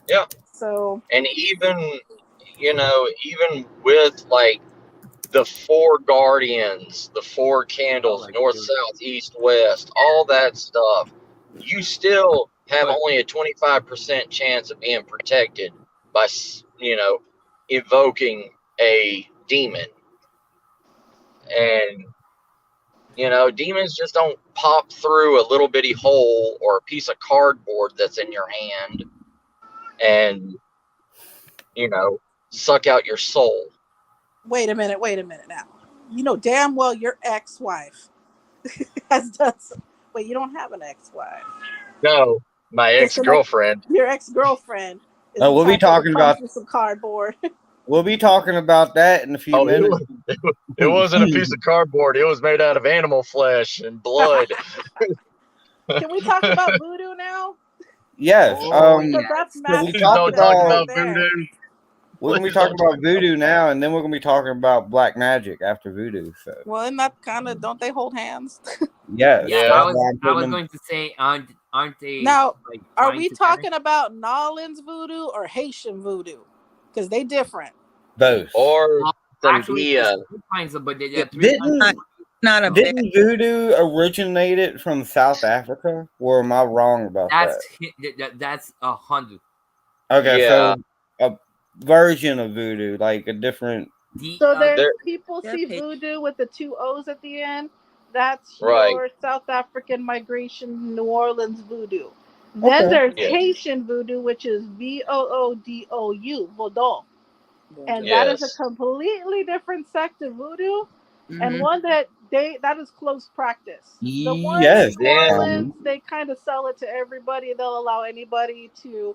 Yeah. So, and even with like the 4 guardians, the 4 candles, north, south, east, west, all that stuff, you still have only a 25% chance of being protected by, evoking a demon. And, demons just don't pop through a little bitty hole or a piece of cardboard that's in your hand and, suck out your soul. Wait a minute now. You know damn well your ex-wife has done some. Wait, you don't have an ex-wife? No, my ex-girlfriend. Your ex-girlfriend is we'll be talking about some cardboard. We'll be talking about that in a few minutes. It wasn't a piece of cardboard. It was made out of animal flesh and blood. Can we talk about voodoo now? Yes. That's we don't talk about voodoo. We're going to be talking about voodoo now, and then we're going to be talking about black magic after voodoo. So. Well, isn't that kind of, don't they hold hands? Yes. Yeah, I was going to say, aren't they? Now, are we talking about Nolans voodoo or Haitian voodoo? Because they different. Both. Or actually, kinds of, but didn't voodoo originated from South Africa? Or am I wrong about that? That's 100. Okay, so a version of voodoo, like a different. So there's people see voodoo with the 2 O's at the end. That's your South African migration New Orleans voodoo. Then there's Haitian voodoo, which is VOODOU, Vodou. And that is a completely different sect of voodoo, and one that is close practice. The one in New Orleans, they kind of sell it to everybody. They'll allow anybody to,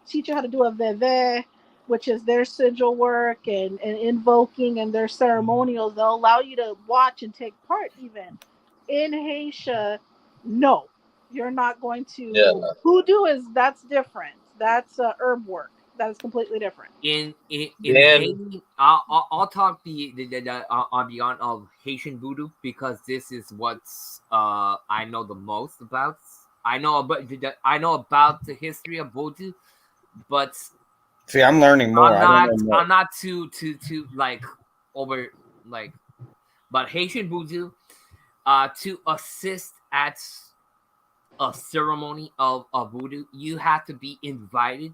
teach you how to do a veve, which is their sigil work and invoking and their ceremonials. They'll allow you to watch and take part even. In Haitian, no, you're not going to. Hoodoo that's different. That's herb work. That is completely different. In Haiti, I'll talk on beyond of Haitian voodoo because this is what's I know the most about. I know about the history of voodoo, but see, I'm learning more. I'm not too but Haitian voodoo, to assist at a ceremony of voodoo, you have to be invited.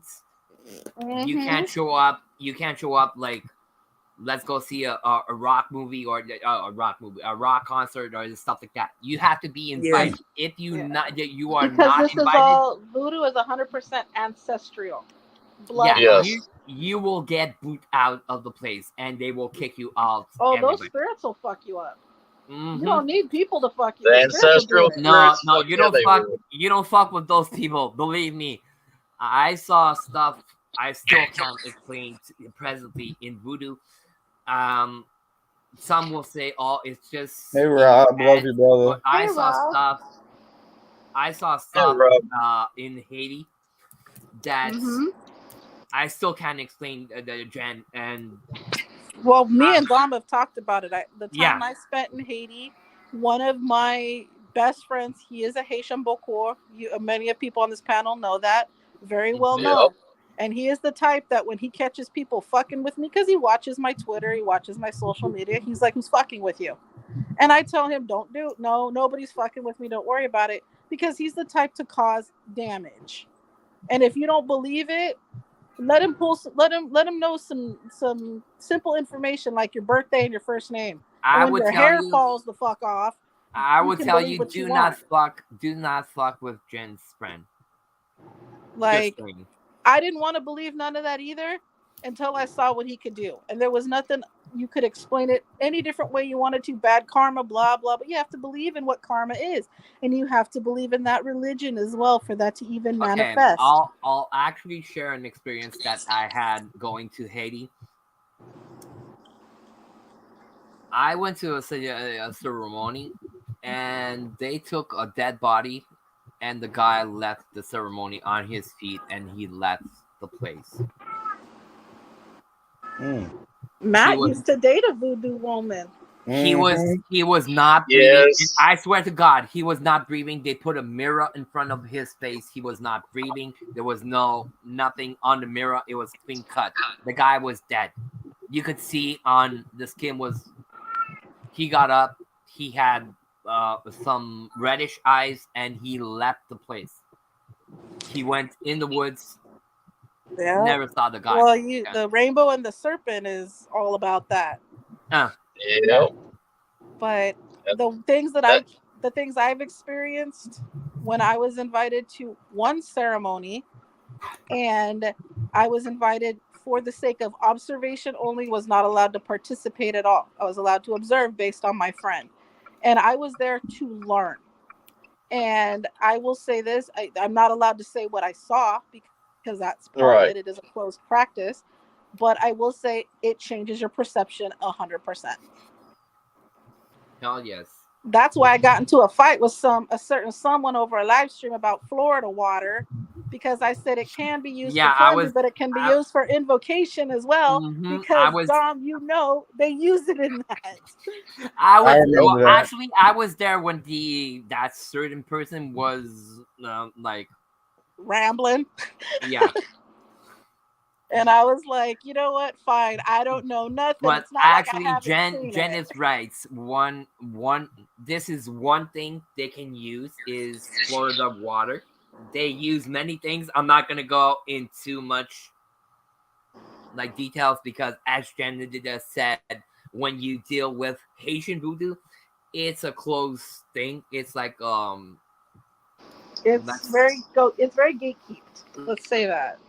Mm-hmm. You can't show up like, let's go see a rock movie or a rock concert or stuff like that. You have to be invited. If you are not invited, voodoo is 100% ancestral. Blood. You will get booted out of the place and they will kick you out. Oh, those spirits will fuck you up. Mm-hmm. You don't need people to fuck you. The ancestral no, you don't fuck. You don't fuck with those people. Believe me, I saw stuff I still can't explain presently in voodoo. Some will say, "Oh, it's just." Hey, Rob, love you, brother. I saw stuff in Haiti that I still can't explain. Jen and well, me and Dom have talked about it. The time I spent in Haiti, one of my best friends, he is a Haitian Bokor. Many of people on this panel know that very well known. And he is the type that when he catches people fucking with me, because he watches my Twitter, he watches my social media, he's like, who's fucking with you? And I tell him, nobody's fucking with me. Don't worry about it. Because he's the type to cause damage. And if you don't believe it, let him know some simple information like your birthday and your first name. And when your hair falls the fuck off, I would tell you, do not fuck with Jen's friend. Like, I didn't want to believe none of that either until I saw what he could do. And there was nothing, you could explain it any different way you wanted to, bad karma, blah, blah, but you have to believe in what karma is. And you have to believe in that religion as well for that to even manifest. I'll actually share an experience that I had going to Haiti. I went to a ceremony and they took a dead body and the guy left the ceremony on his feet and he left the place. Matt used to date a voodoo woman. He was not breathing. Yes. I swear to God, he was not breathing. They put a mirror in front of his face. He was not breathing. There was nothing on the mirror. It was clean cut. The guy was dead. you could see on the skin was, he got up, he had some reddish eyes, and he left the place. He went in the woods. Yeah. Never saw the guy. Well, the rainbow and the serpent is all about that. Yeah. But the things I've experienced when I was invited to one ceremony, and I was invited for the sake of observation only, was not allowed to participate at all. I was allowed to observe based on my friend, and I was there to learn. And I will say this, I'm not allowed to say what I saw because that's part of it. It is a closed practice, but I will say it changes your perception 100%. Hell yes. That's why I got into a fight with a certain someone over a live stream about Florida water, because I said it can be used for cleansing, but it can be used for invocation as well. Because Dom, they use it in that. I was there when that certain person was like rambling. Yeah. And I was like, you know what? Fine. I don't know nothing. But it's not actually, like Jen is right. This is one thing they can use is Florida water. They use many things. I'm not gonna go into much like details because, as Jen just said, when you deal with Haitian voodoo, it's a closed thing. It's like it's very gatekeeped. Let's say that.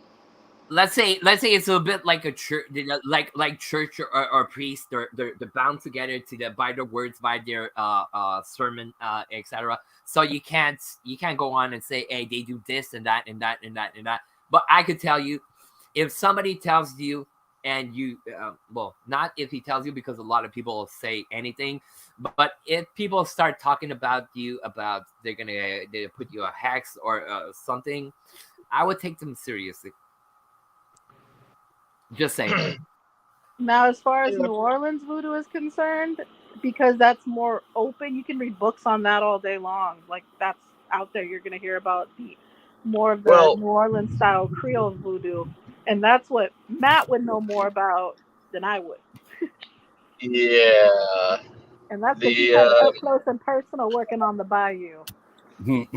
Let's say it's a bit like a church, like church or priest. They're bound together by their words, by their sermon, etc. So you can't go on and say, hey, they do this and that and that and that and that. But I could tell you, if somebody tells you, and you, well, not if he tells you, because a lot of people will say anything, but if people start talking about you, about they're gonna put you a hex or something, I would take them seriously. Just saying. Now, as far as New Orleans voodoo is concerned, because that's more open, you can read books on that all day long. Like, that's out there. You're going to hear about more of the New Orleans style Creole voodoo, and that's what Matt would know more about than I would. Yeah. And that's what he's had up close and personal working on the bayou. Most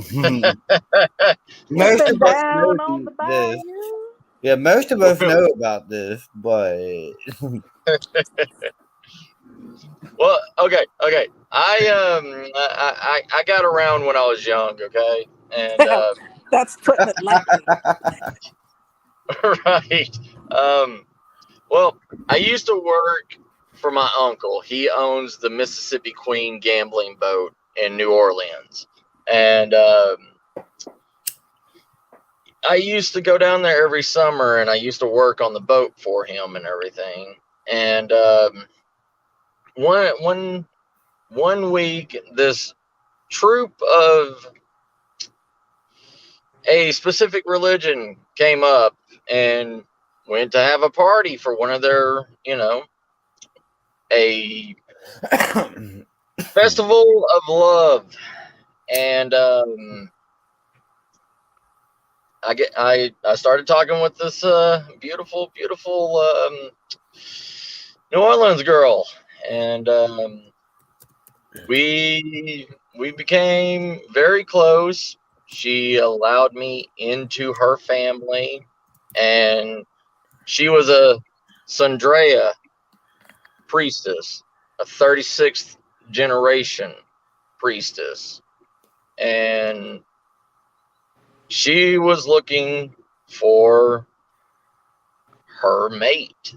of us know on the bayou. Yeah, most of us know about this, but well, okay. I got around when I was young, okay, and that's putting it lightly. Right. Well, I used to work for my uncle. He owns the Mississippi Queen gambling boat in New Orleans, and I used to go down there every summer, and I used to work on the boat for him and everything. And one week, this troop of a specific religion came up and went to have a party for one of their, a festival of love. And I started talking with this beautiful New Orleans girl, and we became very close. She allowed me into her family, and she was a Sandrea priestess, a 36th generation priestess, and she was looking for her mate,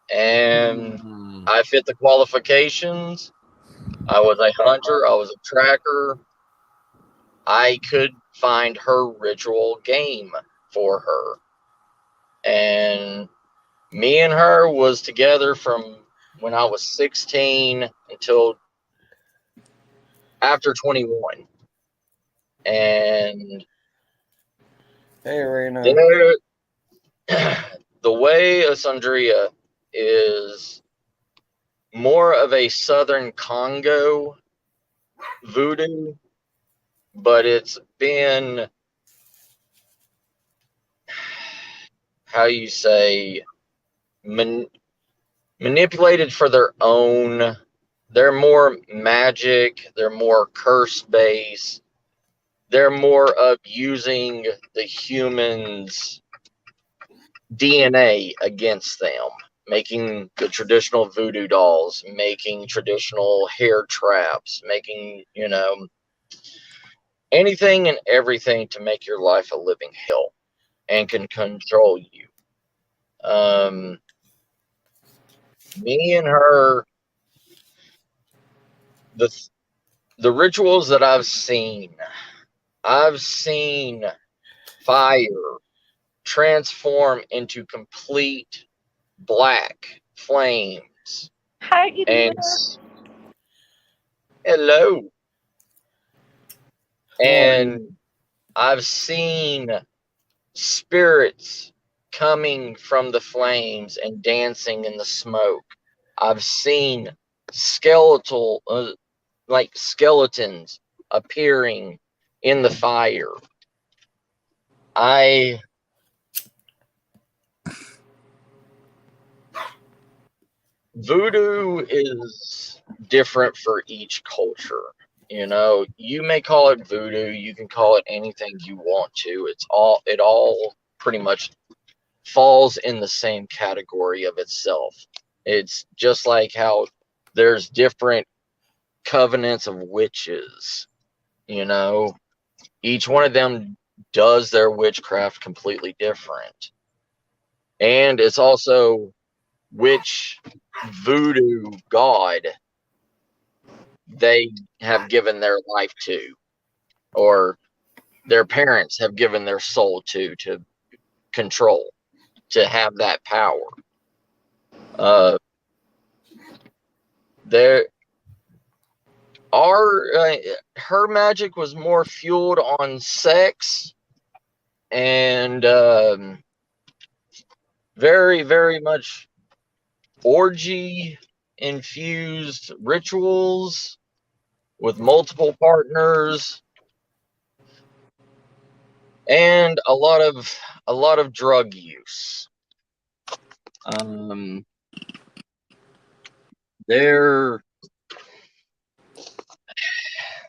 and I fit the qualifications. I was a hunter. I was a tracker. I could find her ritual game for her. And me and her was together from when I was 16 until after 21. And hey, Raina. The way of Sandria is more of a Southern Congo voodoo, but it's been, how you say, manipulated for their own. They're more magic. They're more curse-based. They're more of using the humans' DNA against them, making the traditional voodoo dolls, making traditional hair traps, making, anything and everything to make your life a living hell and can control you. Me and her, the rituals that I've seen fire transform into complete black flames. Hi, and hello. And I've seen spirits coming from the flames and dancing in the smoke. I've seen skeletal, like skeletons appearing in the fire. Voodoo is different for each culture. You may call it voodoo, you can call it anything you want to. It all pretty much falls in the same category of itself. It's just like how there's different covenants of witches. Each one of them does their witchcraft completely different. And it's also which voodoo god they have given their life to, or their parents have given their soul to control, to have that power. Her magic was more fueled on sex and very, very much orgy infused rituals with multiple partners and a lot of drug use.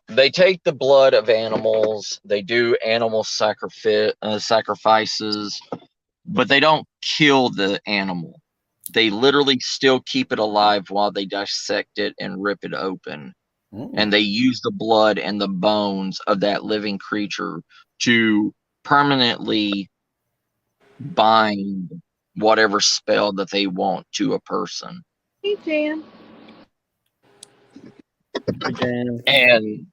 They take the blood of animals, they do animal sacrifices, but they don't kill the animal. They literally still keep it alive while they dissect it and rip it open. And they use the blood and the bones of that living creature to permanently bind whatever spell that they want to a person. Hey, Jan. And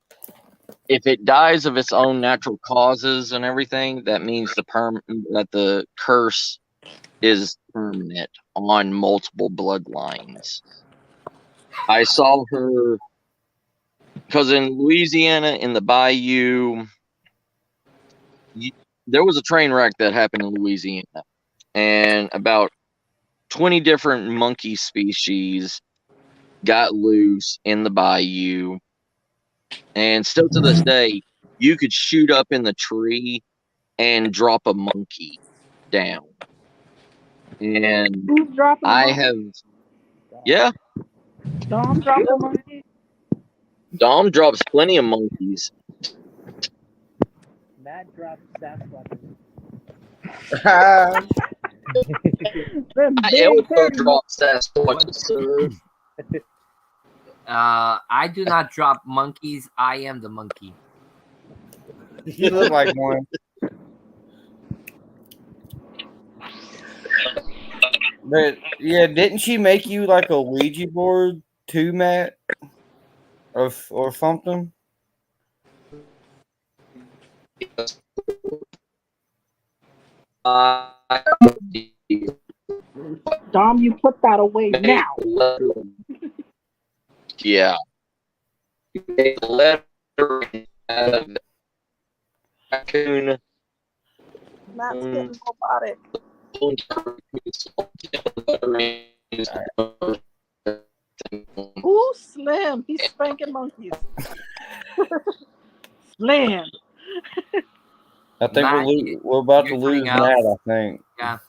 if it dies of its own natural causes and everything, that means that the curse is permanent on multiple bloodlines. I saw her because in Louisiana, in the bayou, there was a train wreck that happened in Louisiana, and about 20 different monkey species got loose in the bayou. And still to this day, you could shoot up in the tree and drop a monkey down. And yeah. Dom dropped a monkey. Dom drops plenty of monkeys. Matt drops Sasquatch. I also drop Sasquatch. I do not drop monkeys. I am the monkey. You look like one. But yeah, didn't she make you like a Ouija board too, Matt? Or something? Dom, you put that away now. Yeah. Letter raccoon. Matt's getting robotic. Ooh, Slim. He's spanking monkeys. Slim. I think we're about to lose Matt, I think. Yeah.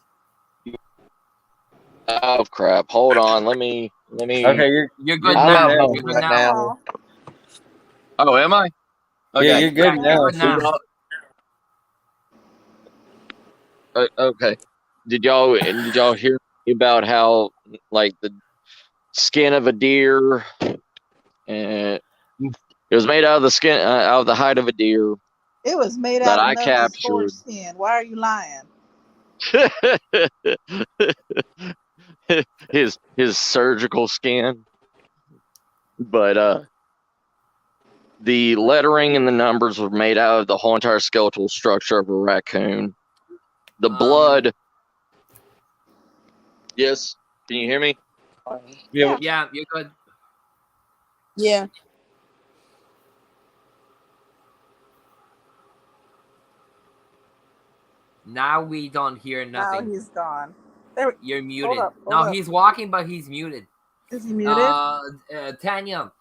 Oh crap! Hold on. Let me. Okay, You're good I'm now. at home You're good right now. now. Oh, am I? Okay. Yeah, you're good now. You're good now. Okay. Did y'all hear about how like the skin of a deer, and it was made out of the skin out of the hide of a deer It was made that out of I Nelly's captured. horse skin. Why are you lying? his surgical skin, but the lettering and the numbers were made out of the whole entire skeletal structure of a raccoon. The blood. Yes, can you hear me? Yeah, you're good. Yeah. Now we don't hear nothing. Now he's gone. You're muted. Hold No, up. he's walking, but he's muted. Is he muted? Tanya,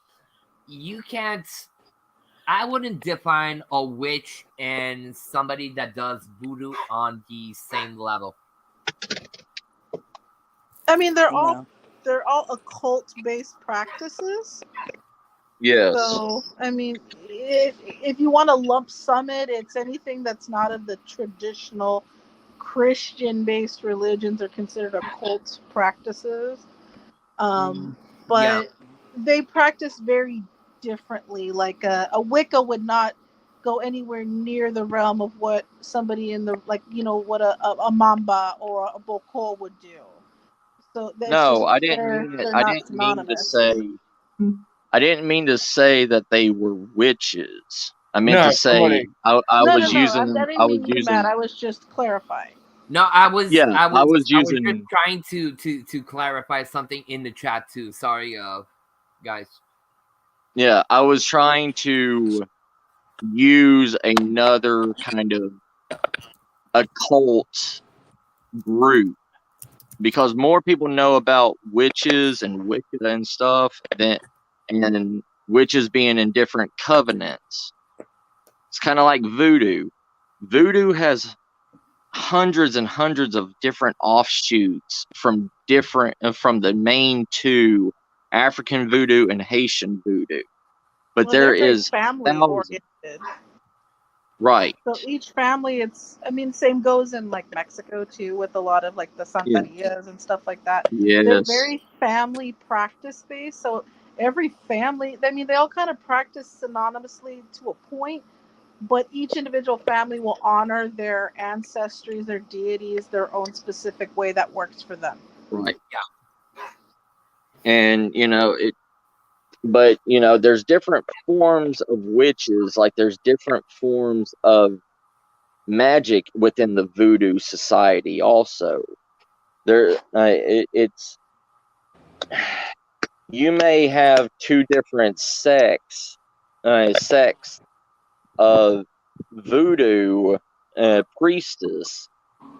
you can't. I wouldn't define a witch and somebody that does voodoo on the same level. I mean, they're all occult-based practices. Yes. So, I mean, if you want to lump sum it, it's anything that's not of the traditional Christian-based religions are considered occult practices. But they practice very differently. Like a Wicca would not go anywhere near the realm of what somebody in the what a Mamba or a Boko would do. So no, I didn't mean to say. I didn't mean to say that they were witches. I meant to say I was using. I was using. I was just clarifying. No, I was using. just trying to clarify something in the chat too. Sorry, guys. Yeah, I was trying to use another kind of occult group because more people know about witches and Wicca and stuff and witches being in different covenants. It's kind of like voodoo. Voodoo has hundreds and hundreds of different offshoots from the main two, African voodoo and Haitian voodoo. But there is family oriented. Right. So each family, same goes in like Mexico too, with a lot of like the Santerias and stuff like that. Yes. They're very family practice based. So every family, they all kind of practice synonymously to a point, but each individual family will honor their ancestries, their deities, their own specific way that works for them. Right. Yeah. And but there's different forms of witches, like there's different forms of magic within the voodoo society also. It's you may have two different sects of voodoo priestess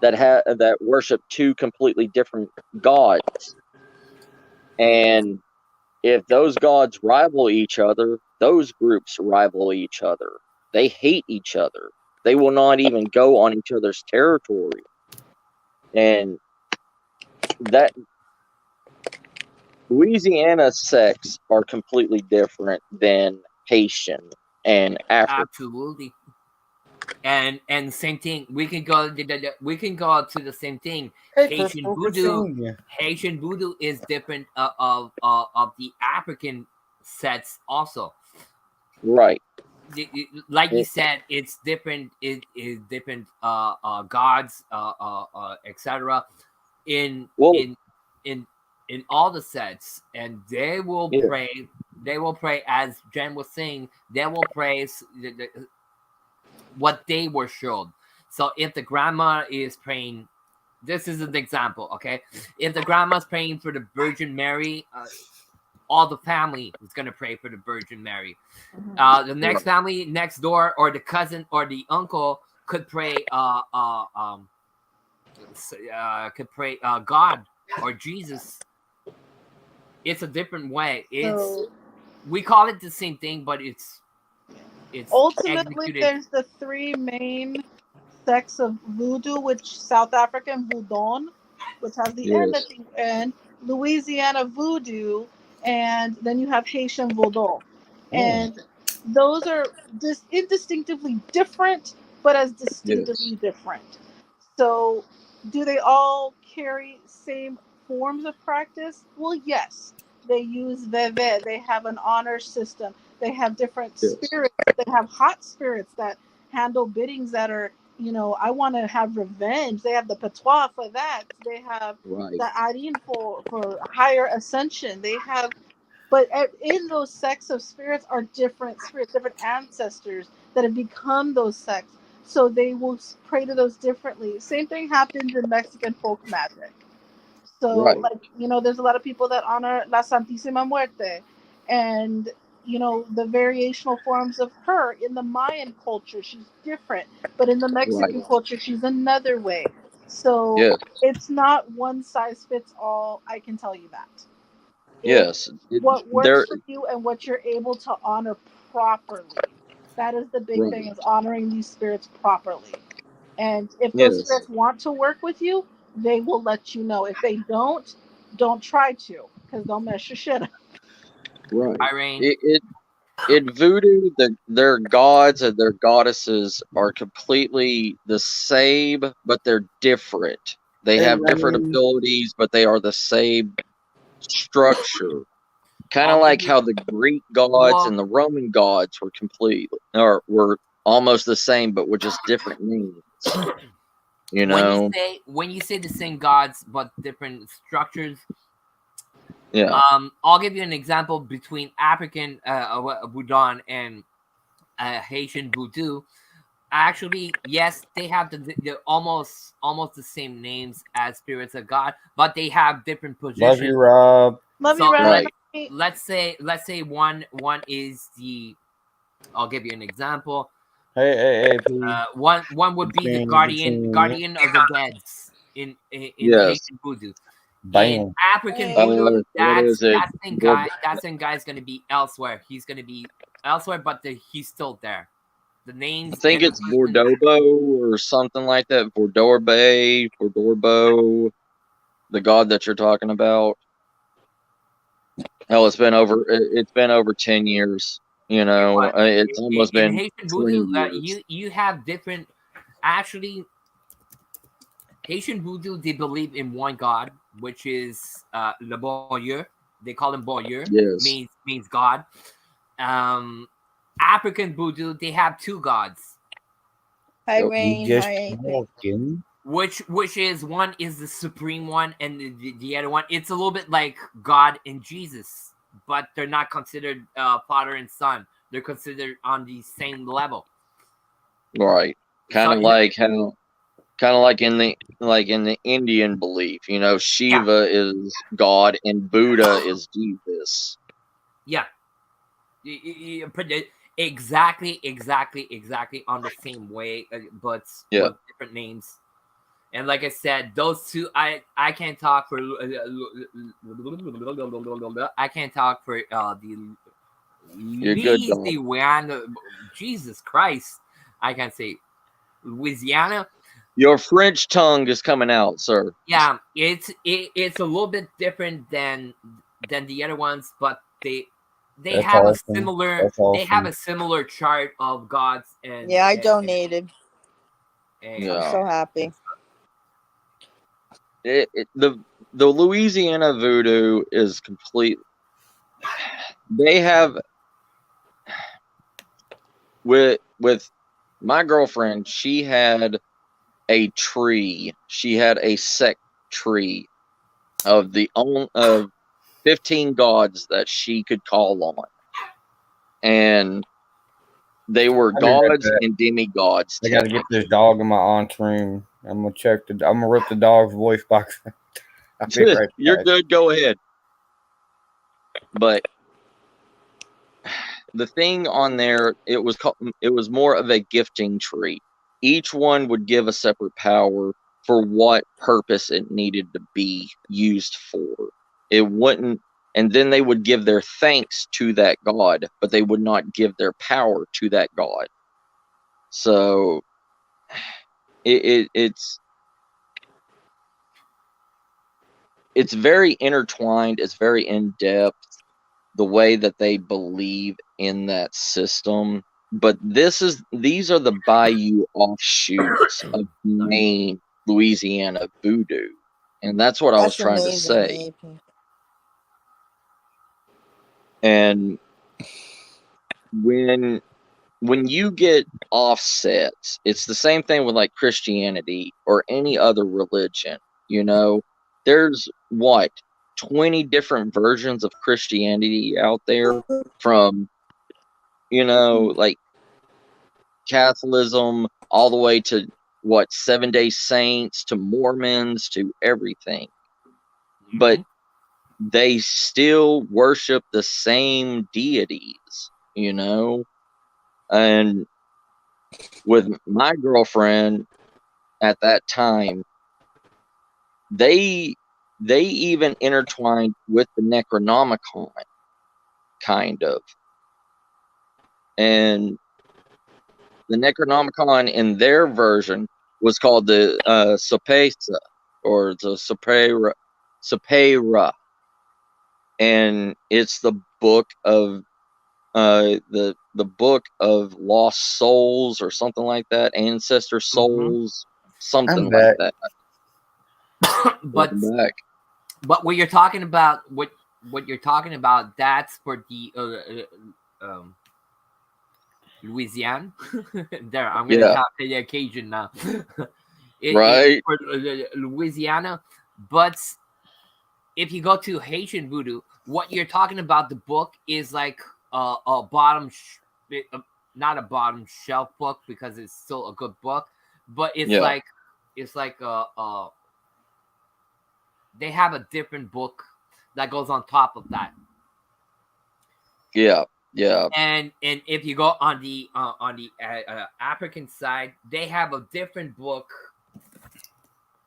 that worship two completely different gods, and if those gods rival each other, those groups rival each other. They hate each other. They will not even go on each other's territory. And that Louisiana sects are completely different than Haitian and African. Absolutely. And same thing. We can go to the same thing. Haitian voodoo is different of the African sets also. Right. Like you said, it's different. It is different gods, etc. In all the sets, and they will pray. They will pray, as Jen was saying. They will pray what they were shown. So if the grandma is praying, this is an example, okay? If the grandma's praying for the Virgin Mary, all the family is going to pray for the Virgin Mary. The next family next door, or the cousin or the uncle could pray God or Jesus. It's a different way. We call it the same thing, but it's ultimately there's the three main sects of voodoo, which South African voodoo, which has the N at the end, Louisiana voodoo, and then you have Haitian vaudou. And those are just indistinctively different, but as distinctively different. So, do they all carry same forms of practice? Well, yes. They use veve. They have an honor system. They have different spirits. They have hot spirits that handle biddings that are, I want to have revenge. They have the patois for that. They have the arin for higher ascension. They have, but in those sects of spirits are different spirits, different ancestors that have become those sects. So they will pray to those differently. Same thing happens in Mexican folk magic. So, there's a lot of people that honor La Santísima Muerte, and the variational forms of her in the Mayan culture, she's different, but in the Mexican culture, she's another way. So it's not one size fits all. I can tell you that. What works for you and what you're able to honor properly. That is the big thing, is honoring these spirits properly. And if those spirits want to work with you, they will let you know. If they don't try to, because they'll mess your shit up. Right. In voodoo, their gods and their goddesses are completely the same, but they're different. They have different abilities, but they are the same structure. Kind of like how the Greek gods and the Roman gods were almost the same, but with just different names. When you say the same gods but different structures, Yeah. I'll give you an example between African voodoo and Haitian voodoo. Actually, yes, they have the almost the same names as spirits of God, but they have different positions. Love you, Rob. Let's say one is the. I'll give you an example. Hey, one would be the guardian of the deads in Haitian voodoo. In African voodoo, that same guy is going to be elsewhere. He's going to be elsewhere, but he's still there. The names. I think it's Bordeaux or something like that. Bordeaux, the god that you're talking about. Hell, it's been over 10 years. It's almost been Haitian voodoo. You have different. Actually, Haitian voodoo, they believe in one god, which is le bon Dieu. They call him bon Dieu. Means God. African voodoo, they have two gods. Hi, Rain. Which is one is the supreme one, and the other one, it's a little bit like God and Jesus, but they're not considered father and son. They're considered on the same level. Right. Kind of like in the Indian belief, Shiva is God and Buddha is Jesus. Yeah. Exactly on the same way, but with different names. And like I said, those two, I can't talk for the Louisiana. Jesus Christ, I can't say Louisiana. Your French tongue is coming out, sir. Yeah, it's a little bit different than the other ones, but they have a similar chart of gods. And I donated. I'm so happy. The Louisiana voodoo is complete. They have with my girlfriend. She had a tree. She had a sect tree of 15 gods that she could call on, and they were gods and demigods. I gotta get this dog in my aunt's room. I'm gonna rip the dog's voice box. You're good. Go ahead. But the thing on there, it was more of a gifting tree. Each one would give a separate power for what purpose it needed to be used for. It wouldn't, and then they would give their thanks to that god, but they would not give their power to that god. So it's it's very intertwined. It's very in depth, the way that they believe in that system. But these are the Bayou offshoots of main Louisiana voodoo, and that's what I was trying to say. And when you get offsets, it's the same thing with like Christianity or any other religion. You know, there's 20 different versions of Christianity out there, from, you know, like Catholicism all the way to 7-Day Saints to Mormons to everything. But they still worship the same deities, you know? And with my girlfriend at that time, they even intertwined with the Necronomicon, kind of. And the Necronomicon in their version was called the Sapesa, or the Sapera. And it's the book of the book of lost souls, or something like that, ancestor souls, something like that. But what you're talking about, what you're talking about, that's for the Louisiana. There, I'm gonna talk to the occasion now. Right, for Louisiana. But if you go to Haitian voodoo, what you're talking about, the book is like a bottom, not a bottom shelf book, because it's still a good book, but it's like they have a different book that goes on top of that. Yeah. And if you go on the African side, they have a different book,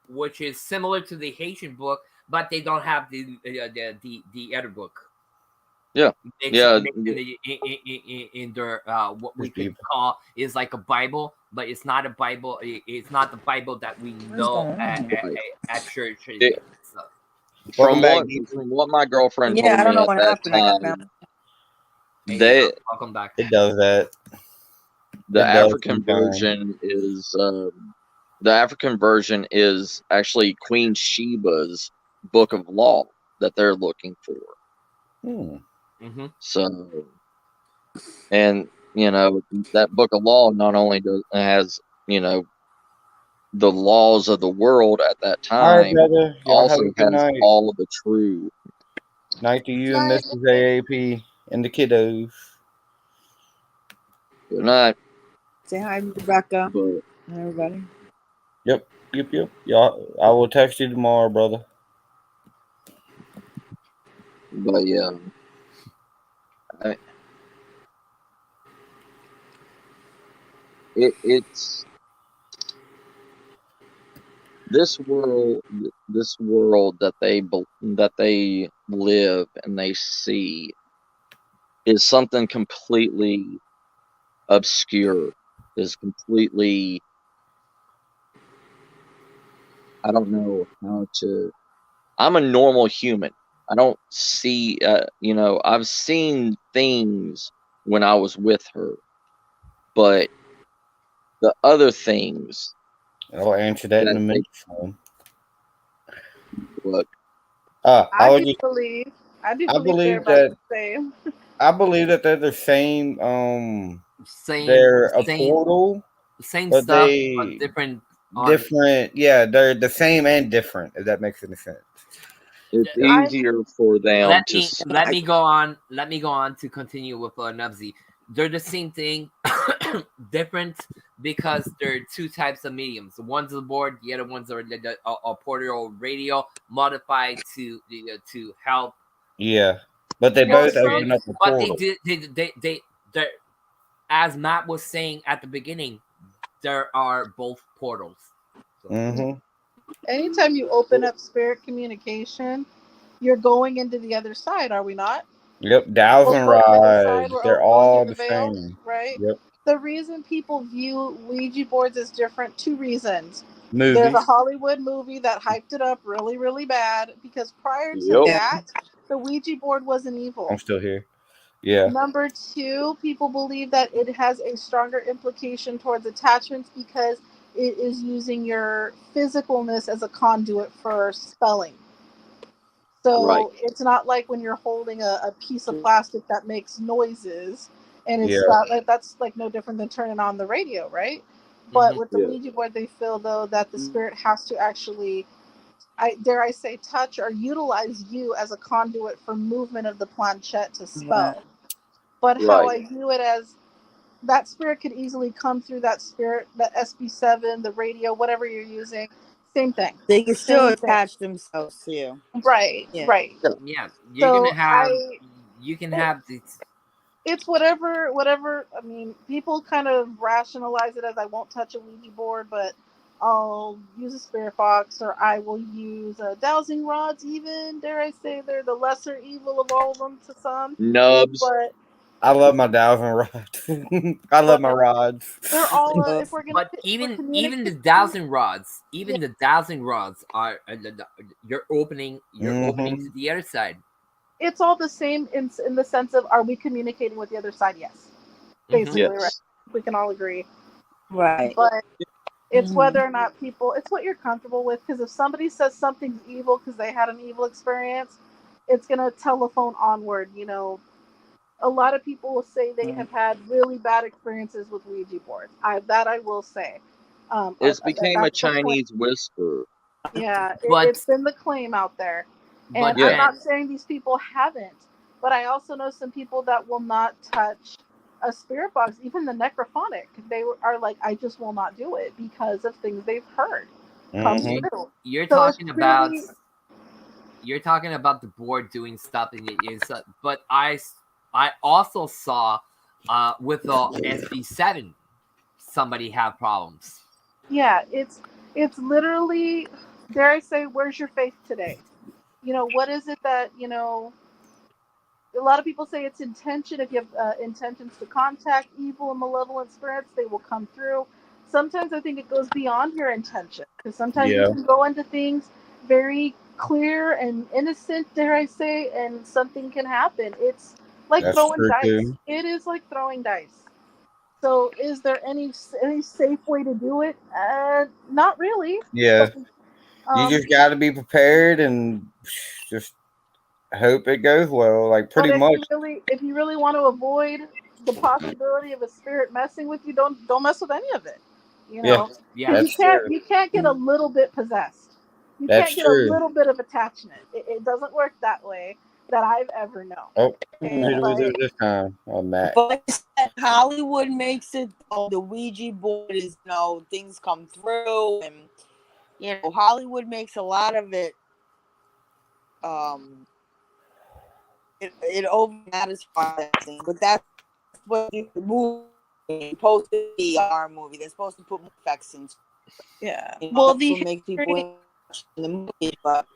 which is similar to the Haitian book, but they don't have the other book. Yeah. In their what we could call is like a Bible, but it's not a Bible. It's not the Bible that we know at church. From what my girlfriend told me at that time, welcome back. It does that. The African version is actually Queen Sheba's Book of Law that they're looking for. So, and you know, that Book of Law not only has, you know, the laws of the world at that time, also has all of the true. Night to you and Mrs. AAP and the kiddos. Good night. Say hi, Rebecca. And everybody. Yep. Y'all, I will text you tomorrow, brother. But yeah, it's this world that they live and they see is something completely obscure, is completely, I don't know how to. I'm a normal human. I don't see, you know, I've seen things when I was with her, but the other things. I'll answer that in a minute. Look, I do believe they're the same. I believe that they're the same. They're a portal. Same but stuff, but different. Different, yeah. They're the same and different. If that makes any sense. It's easier for them to. Let me go on to continue with Nubsy. They're the same thing, different, because there are two types of mediums. One's a board, the other ones are a portable radio modified to help. Yeah, but they both open up the portal. But they as Matt was saying at the beginning, there are both portals. So. Anytime you open up spirit communication, you're going into the other side, are we not? Yep, Dowsing rods. They're all the same. Right? Yep. The reason people view Ouija boards as different, two reasons. There's a Hollywood movie that hyped it up really, really bad because prior to that, the Ouija board wasn't evil. I'm still here. Yeah. Number 2, people believe that it has a stronger implication towards attachments because it is using your physicalness as a conduit for spelling. So it's not like when you're holding a piece of plastic that makes noises, and it's that's like no different than turning on the radio, right? But with the Ouija board, they feel though that the spirit has to actually, dare I say, touch or utilize you as a conduit for movement of the planchette to spell. But how I view it as that spirit could easily come through that spirit, that SB7, the radio, whatever you're using. Same thing. They can still attach themselves to you. Right, right. Yeah, you're gonna have. You can have this. It's whatever. I mean, people kind of rationalize it as I won't touch a Ouija board, but I'll use a spirit box, or I will use dowsing rods. Even dare I say, they're the lesser evil of all of them to some. Nubs. But I love my dowsing rods. I love my rods. They're all. If we're gonna, but even the dowsing rods, the dowsing rods are you're opening to the other side. It's all the same in the sense of, are we communicating with the other side? Yes, basically, right? We can all agree, right? But it's whether or not people. It's what you're comfortable with. Because if somebody says something's evil because they had an evil experience, it's gonna telephone onward. You know. A lot of people will say they have had really bad experiences with Ouija boards. I will say. It's became a Chinese whisper. Yeah, it's been the claim out there. And I'm not saying these people haven't, but I also know some people that will not touch a spirit box, even the necrophonic. They are like, I just will not do it because of things they've heard come through. You're talking about the board doing stuff in it, but I also saw with the SB7 somebody have problems. Yeah, it's literally, dare I say, where's your faith today? You know, what is it that, you know, a lot of people say it's intention. If you have intentions to contact evil and malevolent spirits, they will come through. Sometimes I think it goes beyond your intention, because sometimes you can go into things very clear and innocent, dare I say, and something can happen. It's like throwing dice. It is like throwing dice. So is there any safe way to do it? Not really. Yeah. You just got to be prepared and just hope it goes well. Like pretty much. If you really want to avoid the possibility of a spirit messing with you, don't mess with any of it. You know, you can't get a little bit possessed. You can't get a little bit of attachment. It doesn't work that way that I've ever known. Oh, this time on that. But Hollywood makes it. The Ouija board is, you know, things come through, and you know, Hollywood makes a lot of it. It over matters for that thing, but that's what the movie is supposed to be. Our movie, they're supposed to put more effects into. Yeah, you know, well, that's what makes people in the movie. But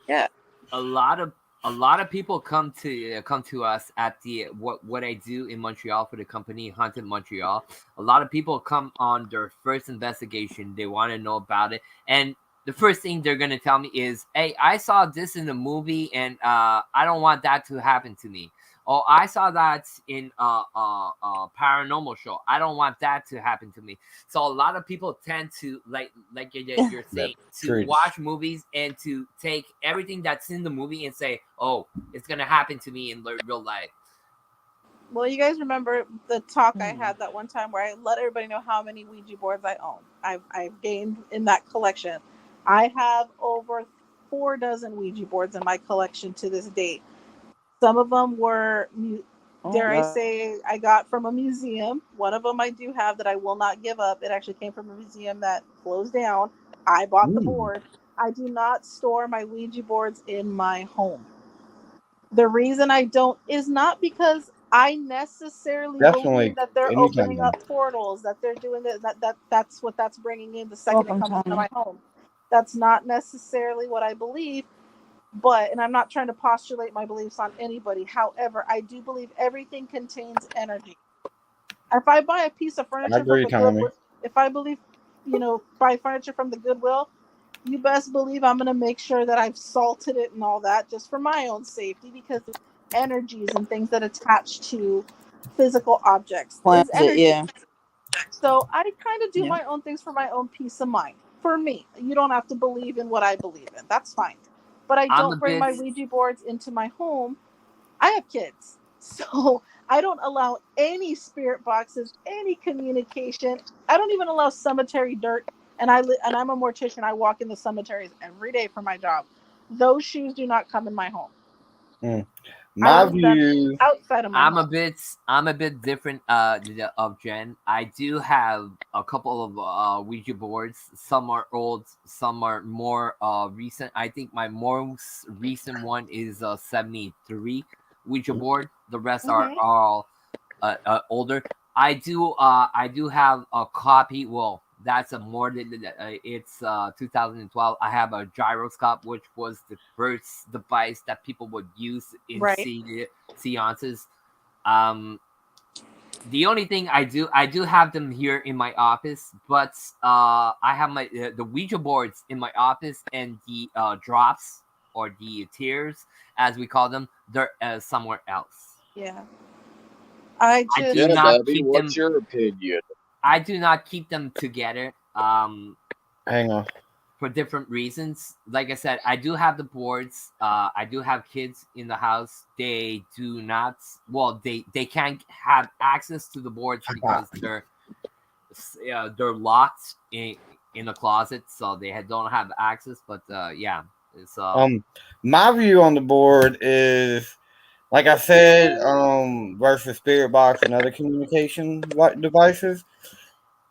a lot of people come to us at the what I do in Montreal for the company Haunted Montreal. A lot of people come on their first investigation. They want to know about it, and the first thing they're going to tell me is, hey, I saw this in the movie and I don't want that to happen to me. Oh, I saw that in a paranormal show. I don't want that to happen to me. So a lot of people tend to, like you're saying, to watch movies and to take everything that's in the movie and say, oh, it's going to happen to me in real life. Well, you guys remember the talk I had that one time where I let everybody know how many Ouija boards I own. I've gained in that collection. I have over 4 dozen Ouija boards in my collection to this date. Some of them were, I say, I got from a museum. One of them I do have that I will not give up. It actually came from a museum that closed down. I bought the board. I do not store my Ouija boards in my home. The reason I don't is not because I necessarily believe that they're opening up portals, that they're doing that's what that's bringing in the second it comes into my home. That's not necessarily what I believe, and I'm not trying to postulate my beliefs on anybody. However, I do believe everything contains energy. If I buy a piece of furniture from the Goodwill, if I believe, buy furniture from the Goodwill, you best believe I'm going to make sure that I've salted it and all that just for my own safety, because energies and things that attach to physical objects is energy. Yeah. So I kind of do my own things for my own peace of mind. For me, you don't have to believe in what I believe in. That's fine. But I don't bring my Ouija boards into my home. I have kids, so I don't allow any spirit boxes, any communication. I don't even allow cemetery dirt. And I'm a mortician. I walk in the cemeteries every day for my job. Those shoes do not come in my home. My view outside of my I'm home. a bit different of Jen. I do have a couple of Ouija boards. Some are old, some are more recent. I think my most recent one is a 73 Ouija board. The rest are all older. I do have a copy. Well, that's a more than it's 2012. I have a gyroscope, which was the first device that people would use in seances. The only thing I do have them here in my office, but I have my the Ouija boards in my office, and the drops or the tears, as we call them, they're somewhere else. Yeah. I do not keep what's them. Your opinion? I do not keep them together. Hang on. For different reasons. Like I said, I do have the boards. I do have kids in the house. They do not. Well, they can't have access to the boards because they're locked in the closet, so they don't have access. But yeah, it's my view on the board is, like I said, versus spirit box and other communication devices.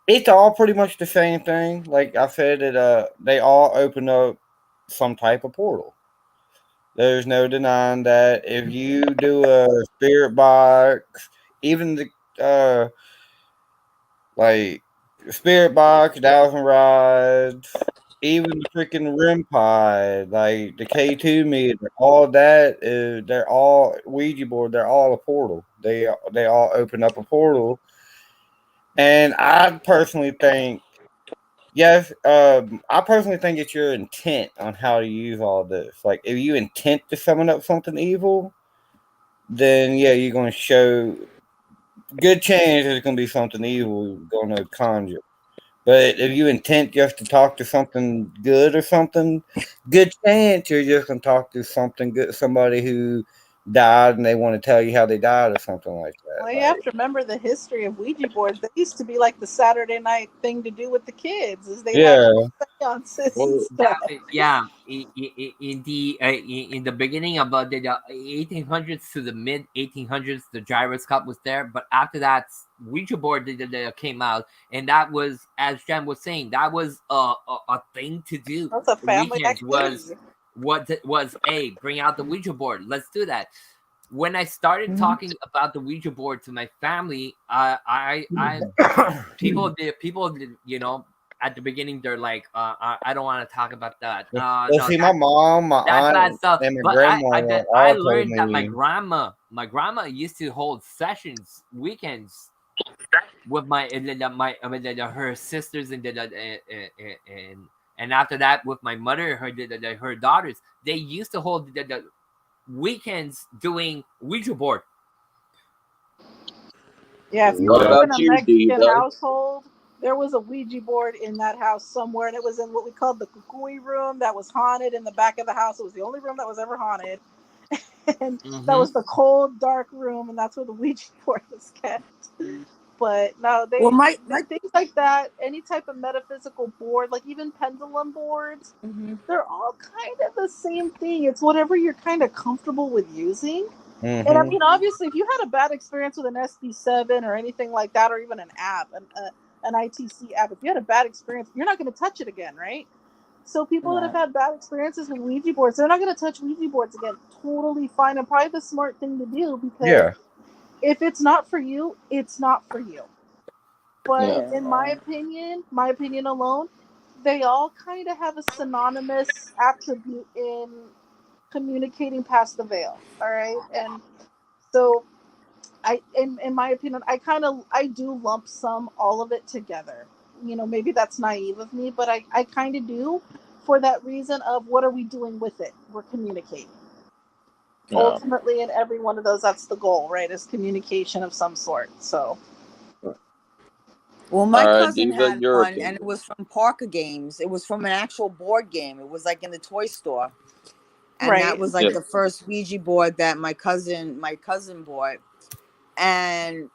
It's all pretty much the same thing. Like I said, they all open up some type of portal. There's no denying that. If you do a spirit box, even the like spirit box, thousand rods, even the freaking REM pod, like the K2 meter, all that is, they're all Ouija board. They're all a portal. They all open up a portal. And I personally think, yes, I personally think it's your intent on how to use all this. Like, if you intend to summon up something evil, then yeah, you're going to show good chance there's going to be something evil going to conjure. But if you intend just to talk to something good or something, good chance you're just going to talk to something good, somebody who died and they want to tell you how they died or something like that. Well, you have to remember the history of Ouija boards. They used to be like the Saturday night thing to do with the kids, is they have seances and stuff. Yeah, in the beginning of the 1800s to the mid 1800s, the gyroscope was there, but after that, Ouija board came out, and that was, as Jen was saying, that was a thing to do. That's a family activity. Was bring out the Ouija board. Let's do that. When I started talking about the Ouija board to my family, people did, you know, at the beginning they're like, I don't want to talk about that. No, see, my mom, my aunt, and my grandma. I learned that my grandma used to hold sessions weekends with her sisters and after that with my mother, her daughters. They used to hold the weekends doing Ouija board. Yeah, if you live in a Mexican household, there was a Ouija board in that house somewhere, and it was in what we called the Kukui room that was haunted in the back of the house. It was the only room that was ever haunted. And that was the cold, dark room, and that's where the Ouija board was kept. But no, things like that, any type of metaphysical board, like even pendulum boards, they're all kind of the same thing. It's whatever you're kind of comfortable with using. And I mean, obviously, if you had a bad experience with an SP7 or anything like that, or even an app, an ITC app, if you had a bad experience, you're not going to touch it again, right? So people that have had bad experiences with Ouija boards, they're not going to touch Ouija boards again. Totally fine, and probably the smart thing to do, because if it's not for you, it's not for you. But in my opinion alone, they all kind of have a synonymous attribute in communicating past the veil. All right. And so in my opinion, I do lump all of it together. You know, maybe that's naive of me, but I kind of do, for that reason of what are we doing with it? We're communicating. Yeah. Ultimately, in every one of those, that's the goal, right? Is communication of some sort. So. Well, my cousin Diva, had your one, opinion. and it was from Parker Games. It was from an actual board game. It was like in the toy store, and that was like the first Ouija board that my cousin bought, and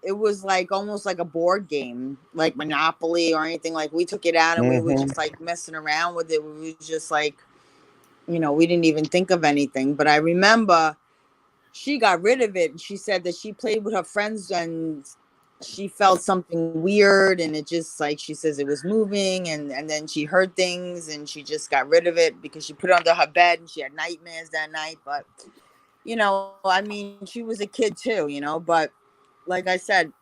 it was like almost like a board game, like Monopoly or anything. Like we took it out and we were just like messing around with it. We were just like, we didn't even think of anything. But I remember she got rid of it, and she said that she played with her friends and she felt something weird, and it just, like she says, it was moving, and then she heard things and she just got rid of it because she put it under her bed and she had nightmares that night. But I mean, she was a kid too, but like I said,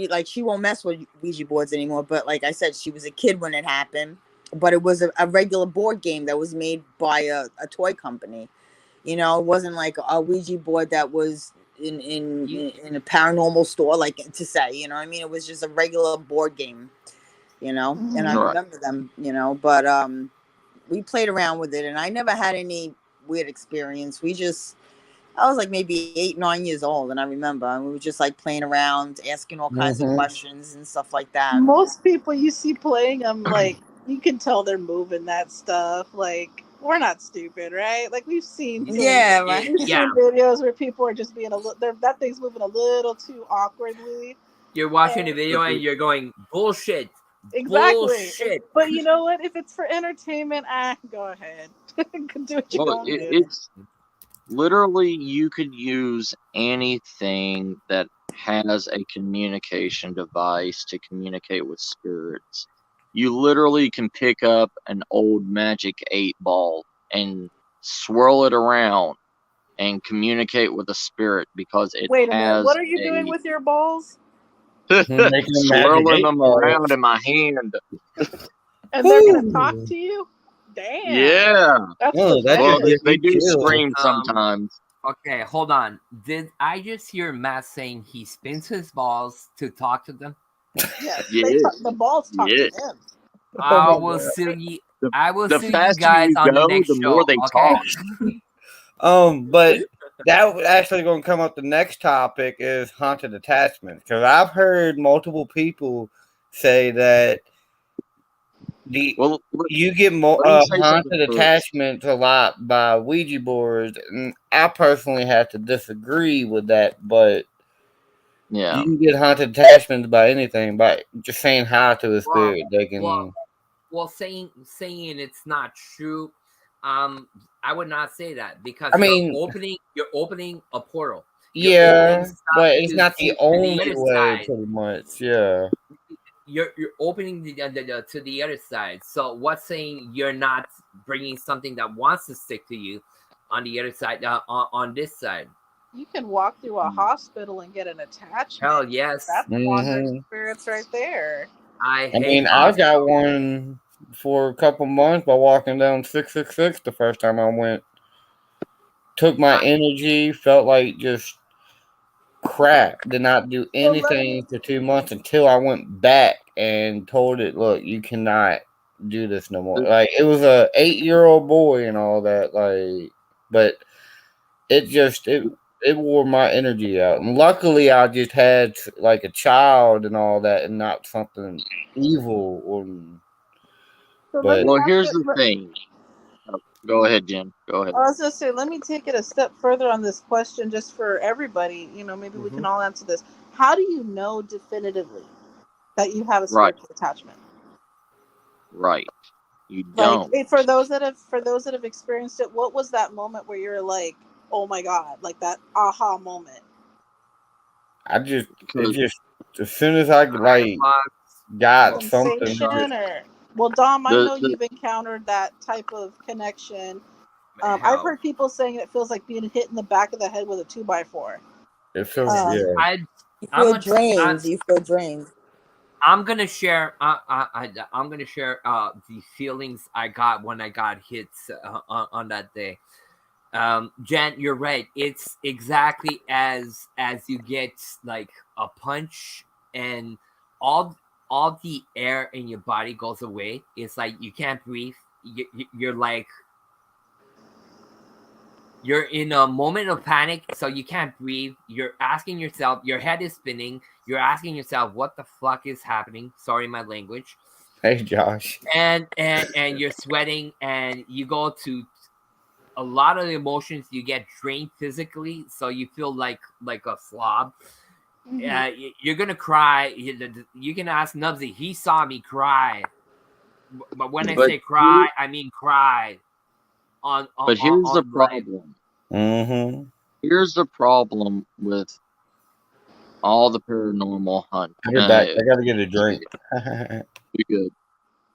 like she won't mess with Ouija boards anymore, but like I said, she was a kid when it happened. But it was a regular board game that was made by a toy company. It wasn't like a Ouija board that was in a paranormal store, like to say, I mean, it was just a regular board game, and I remember them, but we played around with it, and I never had any weird experience. I was like maybe 8, 9 years old, and I remember, and we were just like playing around, asking all kinds of questions and stuff like that. Most people you see playing them, like, you can tell they're moving that stuff. Like, we're not stupid, right? Like, we've seen seen videos where people are just being that thing's moving a little too awkwardly. You're watching the video and you're going, bullshit. Exactly. Bullshit. But you know what? If it's for entertainment, go ahead. Do what you're going to do. It's literally, you could use anything that has a communication device to communicate with spirits. You literally can pick up an old magic 8-ball and swirl it around and communicate with a spirit because it Wait a minute. What are you doing with your balls? Swirling them around in my hand. And they're going to talk to you? Damn. Yeah. That's they do scream sometimes. Okay, hold on. Did I just hear Matt saying he spins his balls to talk to them? Yes. The balls talk to him. I will see you guys on the next show. The more they talk. But that was actually going to come up. The next topic is haunted attachments, because I've heard multiple people say that you get more haunted attachments a lot by Ouija boards, and I personally have to disagree with that. But you can get haunted attachments by anything, by just saying hi to a spirit. They can. Well, saying it's not true. I would not say that, because you're opening a portal. But it's not the only way, pretty much. Yeah. You're opening to the other side. So what's saying you're not bringing something that wants to stick to you on the other side, on this side? You can walk through a hospital and get an attachment. Hell yes. That's wandering spirits right there. I got one for a couple months by walking down 666 the first time I went. Took my energy, felt like just crap. Did not do anything for 2 months until I went back and told it, look, you cannot do this no more. Like, it was a 8-year-old boy and all that, like, but it wore my energy out. And luckily I just had like a child and all that, and not something evil. Here's the thing. Go ahead, Jen. Go ahead. I was going to say, let me take it a step further on this question, just for everybody. Maybe we can all answer this. How do you know definitively that you have a spiritual attachment? Right. You don't. Like, for those that have experienced it, what was that moment where you're like, oh my God, like that aha moment? As soon as I got something. Well, Dom, I know you've encountered that type of connection. I've heard people saying it feels like being hit in the back of the head with a 2x4. It feels You feel drained. I'm gonna share. I'm gonna share the feelings I got when I got hit on that day. Jen, you're right. It's exactly as you get like a punch and all the air in your body goes away. It's like you can't breathe. you're like, you're in a moment of panic, so you can't breathe. You're asking yourself, your head is spinning. You're asking yourself, what the fuck is happening? Sorry, my language. Hey, Josh. And you're sweating, and you go to a lot of emotions. You get drained physically, so you feel like a slob. You're gonna cry. You can ask Nubsy. He saw me cry, but when I say cry, I mean cry. But here's the problem. Mm-hmm. Here's the problem with all the paranormal hunt. I gotta get a drink. Be good.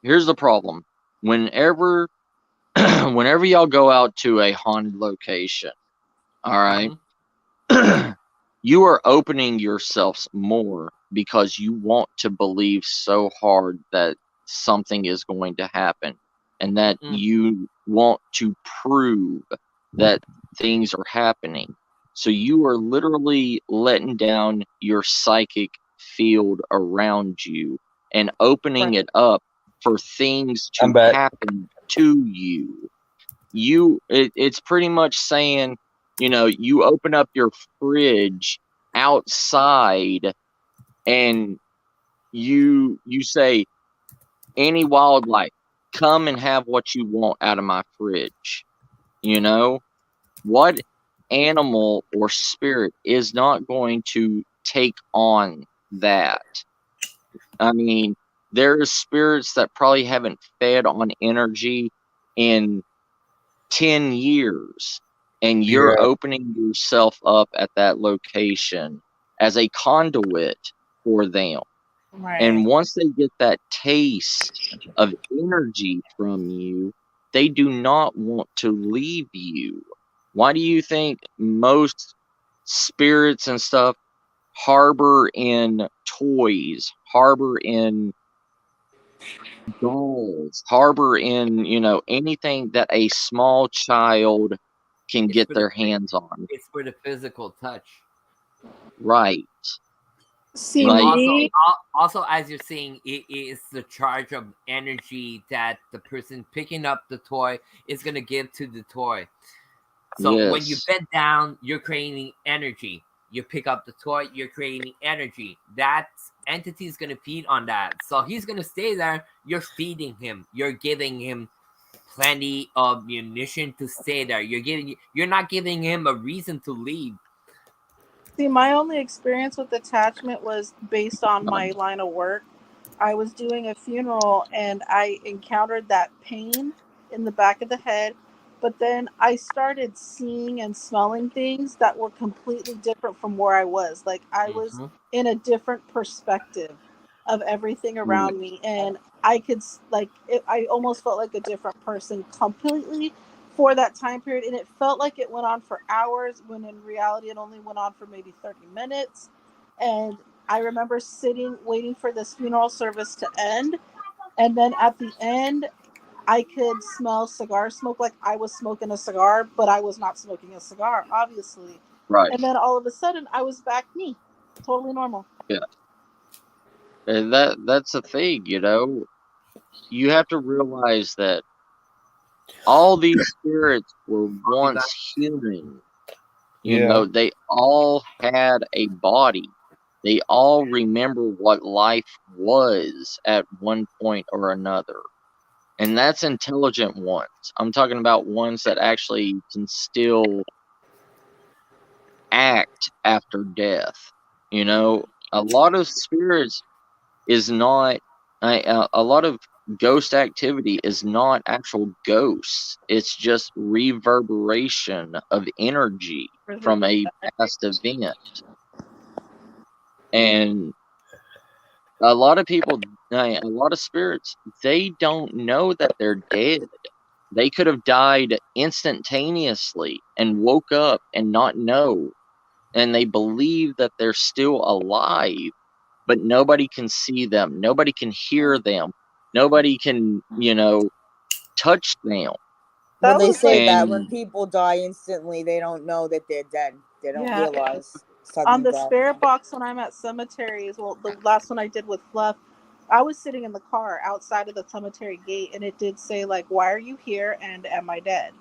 Here's the problem. Whenever y'all go out to a haunted location, all right, you are opening yourselves more because you want to believe so hard that something is going to happen, and that you want to prove that things are happening. So you are literally letting down your psychic field around you and opening it up for things to happen to you. It's pretty much saying, you know, you open up your fridge outside and you say, any wildlife, come and have what you want out of my fridge. You know, what animal or spirit is not going to take on that? I mean, there's spirits that probably haven't fed on energy in 10 years, and you're opening yourself up at that location as a conduit for them. Right. And once they get that taste of energy from you, they do not want to leave you. Why do you think most spirits and stuff harbor in toys, harbor in dolls, harbor in, you know, anything that a small child can get their hands on? It's for the physical touch. Right. See, also, as you're saying, it is the charge of energy that the person picking up the toy is going to give to the toy. So when you bend down, you're creating energy. You pick up the toy, you're creating energy. That entity is going to feed on that. So he's going to stay there. You're feeding him. You're giving him plenty of munition to stay there. You're not giving him a reason to leave. See, my only experience with attachment was based on my line of work. I was doing a funeral and I encountered that pain in the back of the head, but then I started seeing and smelling things that were completely different from where I was. Like I was in a different perspective of everything around me, and I could I almost felt like a different person completely for that time period, and it felt like it went on for hours when in reality it only went on for maybe 30 minutes. And I remember sitting waiting for this funeral service to end, and then at the end I could smell cigar smoke, like I was smoking a cigar, but I was not smoking a cigar, obviously. Right. And then all of a sudden I was back me, totally normal. Yeah. And that's the thing, you know. You have to realize that all these spirits were once human. You know, they all had a body. They all remember what life was at one point or another. And that's intelligent ones. I'm talking about ones that actually can still act after death. You know, a lot of spirits is not, a lot of ghost activity is not actual ghosts. It's just reverberation of energy from a past event. And a lot of people, a lot of spirits, they don't know that they're dead. They could have died instantaneously and woke up and not know. And they believe that they're still alive, but nobody can see them. Nobody can hear them. Nobody can, you know, touch them. Well, they say that when people die instantly, they don't know that they're dead. They don't realize. On the spirit box when I'm at cemeteries, well, the last one I did with Fluff, I was sitting in the car outside of the cemetery gate, and it did say like, "Why are you here?" and "Am I dead?"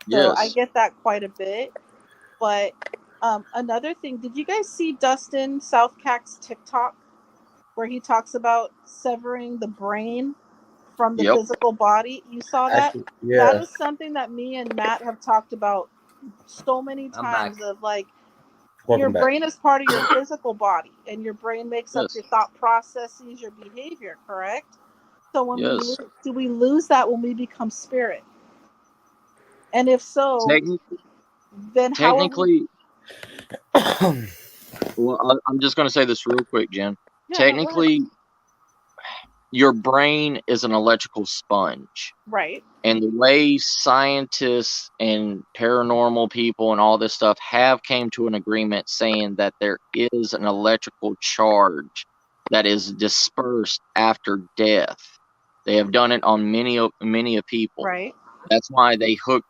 So I Yes. get that quite a bit. But another thing, did you guys see Dustin Southcack's TikTok where he talks about severing the brain from the Yep. physical body? You saw that? Actually, yeah. That is something that me and Matt have talked about so many times. Of like, your brain is part of your physical body, and your brain makes up your thought processes, your behavior. Correct? So when do we lose that when we become spirit? And if so, then technically, well, I'm just going to say this real quick, Jen. Yeah, technically, your brain is an electrical sponge. Right. And the way scientists and paranormal people and all this stuff have came to an agreement saying that there is an electrical charge that is dispersed after death. They have done it on many of people. Right. That's why they hook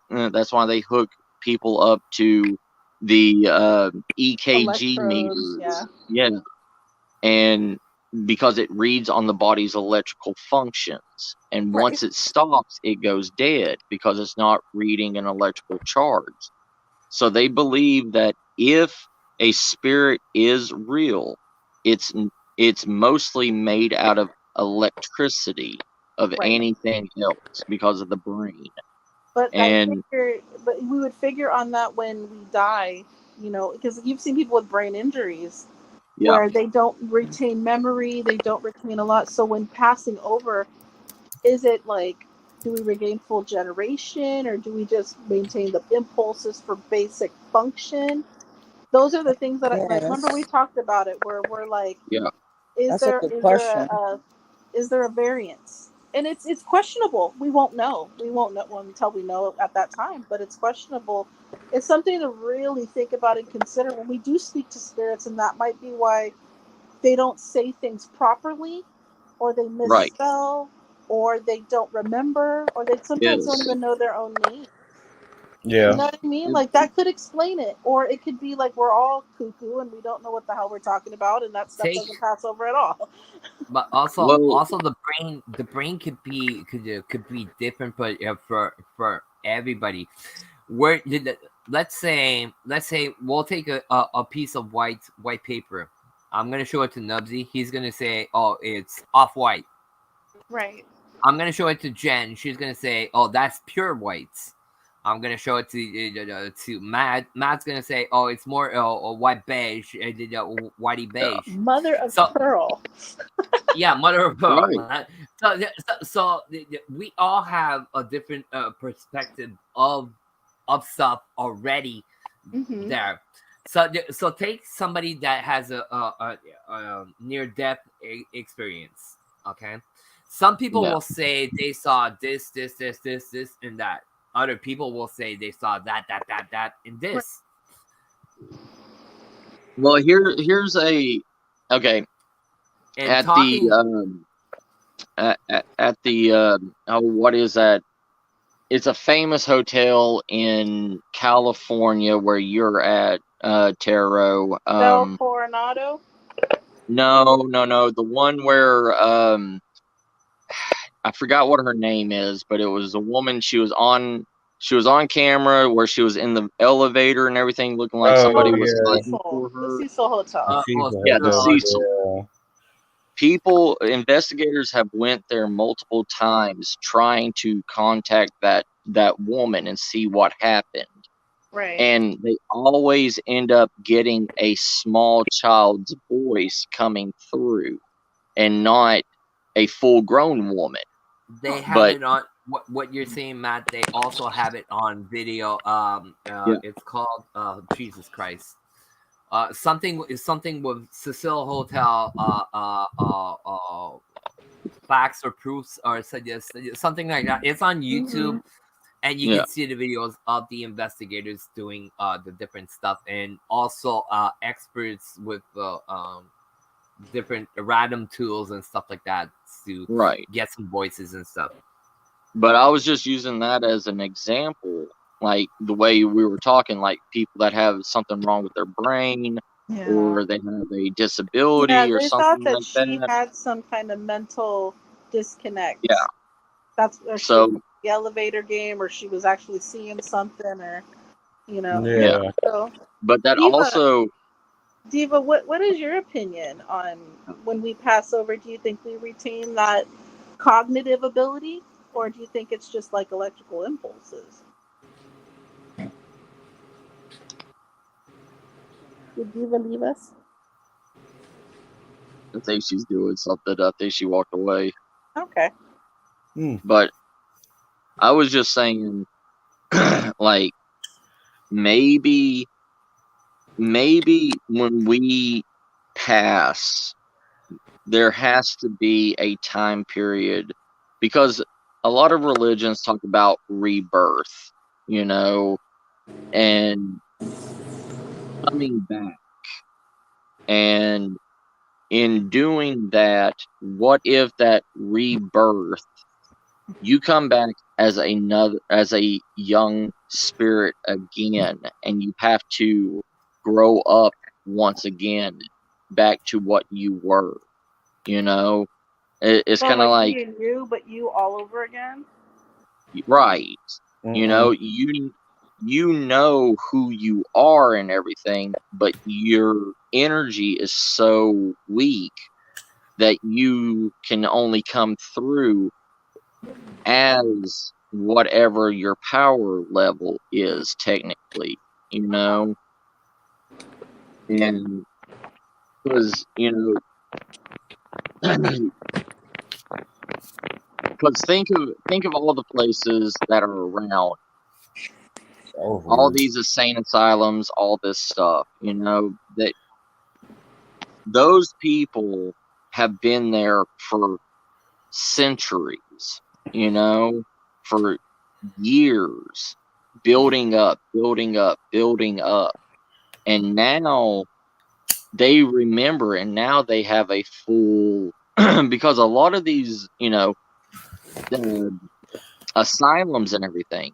people up to the EKG meters. Yeah. And because it reads on the body's electrical functions. And once it stops, it goes dead because it's not reading an electrical charge. So they believe that if a spirit is real, it's mostly made out of electricity of anything else because of the brain. But but we would figure on that when we die, you know, because you've seen people with brain injuries where they don't retain memory, they don't retain a lot. So when passing over, is it like, do we regain full generation, or do we just maintain the impulses for basic function? Those are the things that I remember we talked about it, where we're like, is there a variance? And it's questionable. We won't know until we know at that time, but it's questionable. It's something to really think about and consider when we do speak to spirits, and that might be why they don't say things properly, or they misspell, or they don't remember, or they sometimes don't even know their own name. Yeah. You know what I mean? Like, that could explain it. Or it could be like we're all cuckoo and we don't know what the hell we're talking about, and that stuff doesn't pass over at all. But also the brain could be different, but for everybody. Where did let's say we'll take a piece of white paper. I'm gonna show it to Nubsy. He's gonna say, "Oh, it's off-white." Right. I'm gonna show it to Jen. She's gonna say, "Oh, that's pure whites." I'm gonna show it to Matt. Matt's gonna say, "Oh, it's more white beige, whitey beige." Mother of pearl. Yeah, mother of pearl. Right. So we all have a different perspective of stuff already there. So take somebody that has a near-death experience. Okay, some people will say they saw this, and that. Other people will say they saw that, and this. Well, here's a okay. And at the what is that? It's a famous hotel in California where you're at, Taro. Del Coronado? No. The one where I forgot what her name is, but it was a woman. She was on camera where she was in the elevator and everything, looking like somebody was fighting for her. The Cecil Hotel. The Cecil. Investigators have went there multiple times trying to contact that woman and see what happened. Right. And they always end up getting a small child's voice coming through and not a full-grown woman. They have it on what you're saying, Matt. They also have it on video. It's called Jesus Christ. Something with Cecil Hotel. Facts or proofs or something like that. It's on YouTube, and you can see the videos of the investigators doing the different stuff, and also experts with different random tools and stuff like that to get some voices and stuff. But I was just using that as an example, like the way we were talking, like people that have something wrong with their brain, or they have a disability or they something thought that like she that. had some kind of mental disconnect. Yeah. That's or she was in the elevator game, or she was actually seeing something, or Yeah. So, but that Diva, what is your opinion on when we pass over? Do you think we retain that cognitive ability, or do you think it's just like electrical impulses? Did Diva leave us? I think she's doing something. I think she walked away. Okay. But I was just saying, like, maybe when we pass, there has to be a time period, because a lot of religions talk about rebirth, and coming back. And in doing that, what if that rebirth, you come back as a young spirit again, and you have to grow up once again back to what you were. It's So kind of like being you, but you all over again. Right. You know who you are and everything, but your energy is so weak that you can only come through as whatever your power level is, technically, and because because think of all the places that are around, all these insane asylums, all this stuff, that those people have been there for centuries, for years, building up, and now they remember, and now they have a full because a lot of these, the asylums and everything,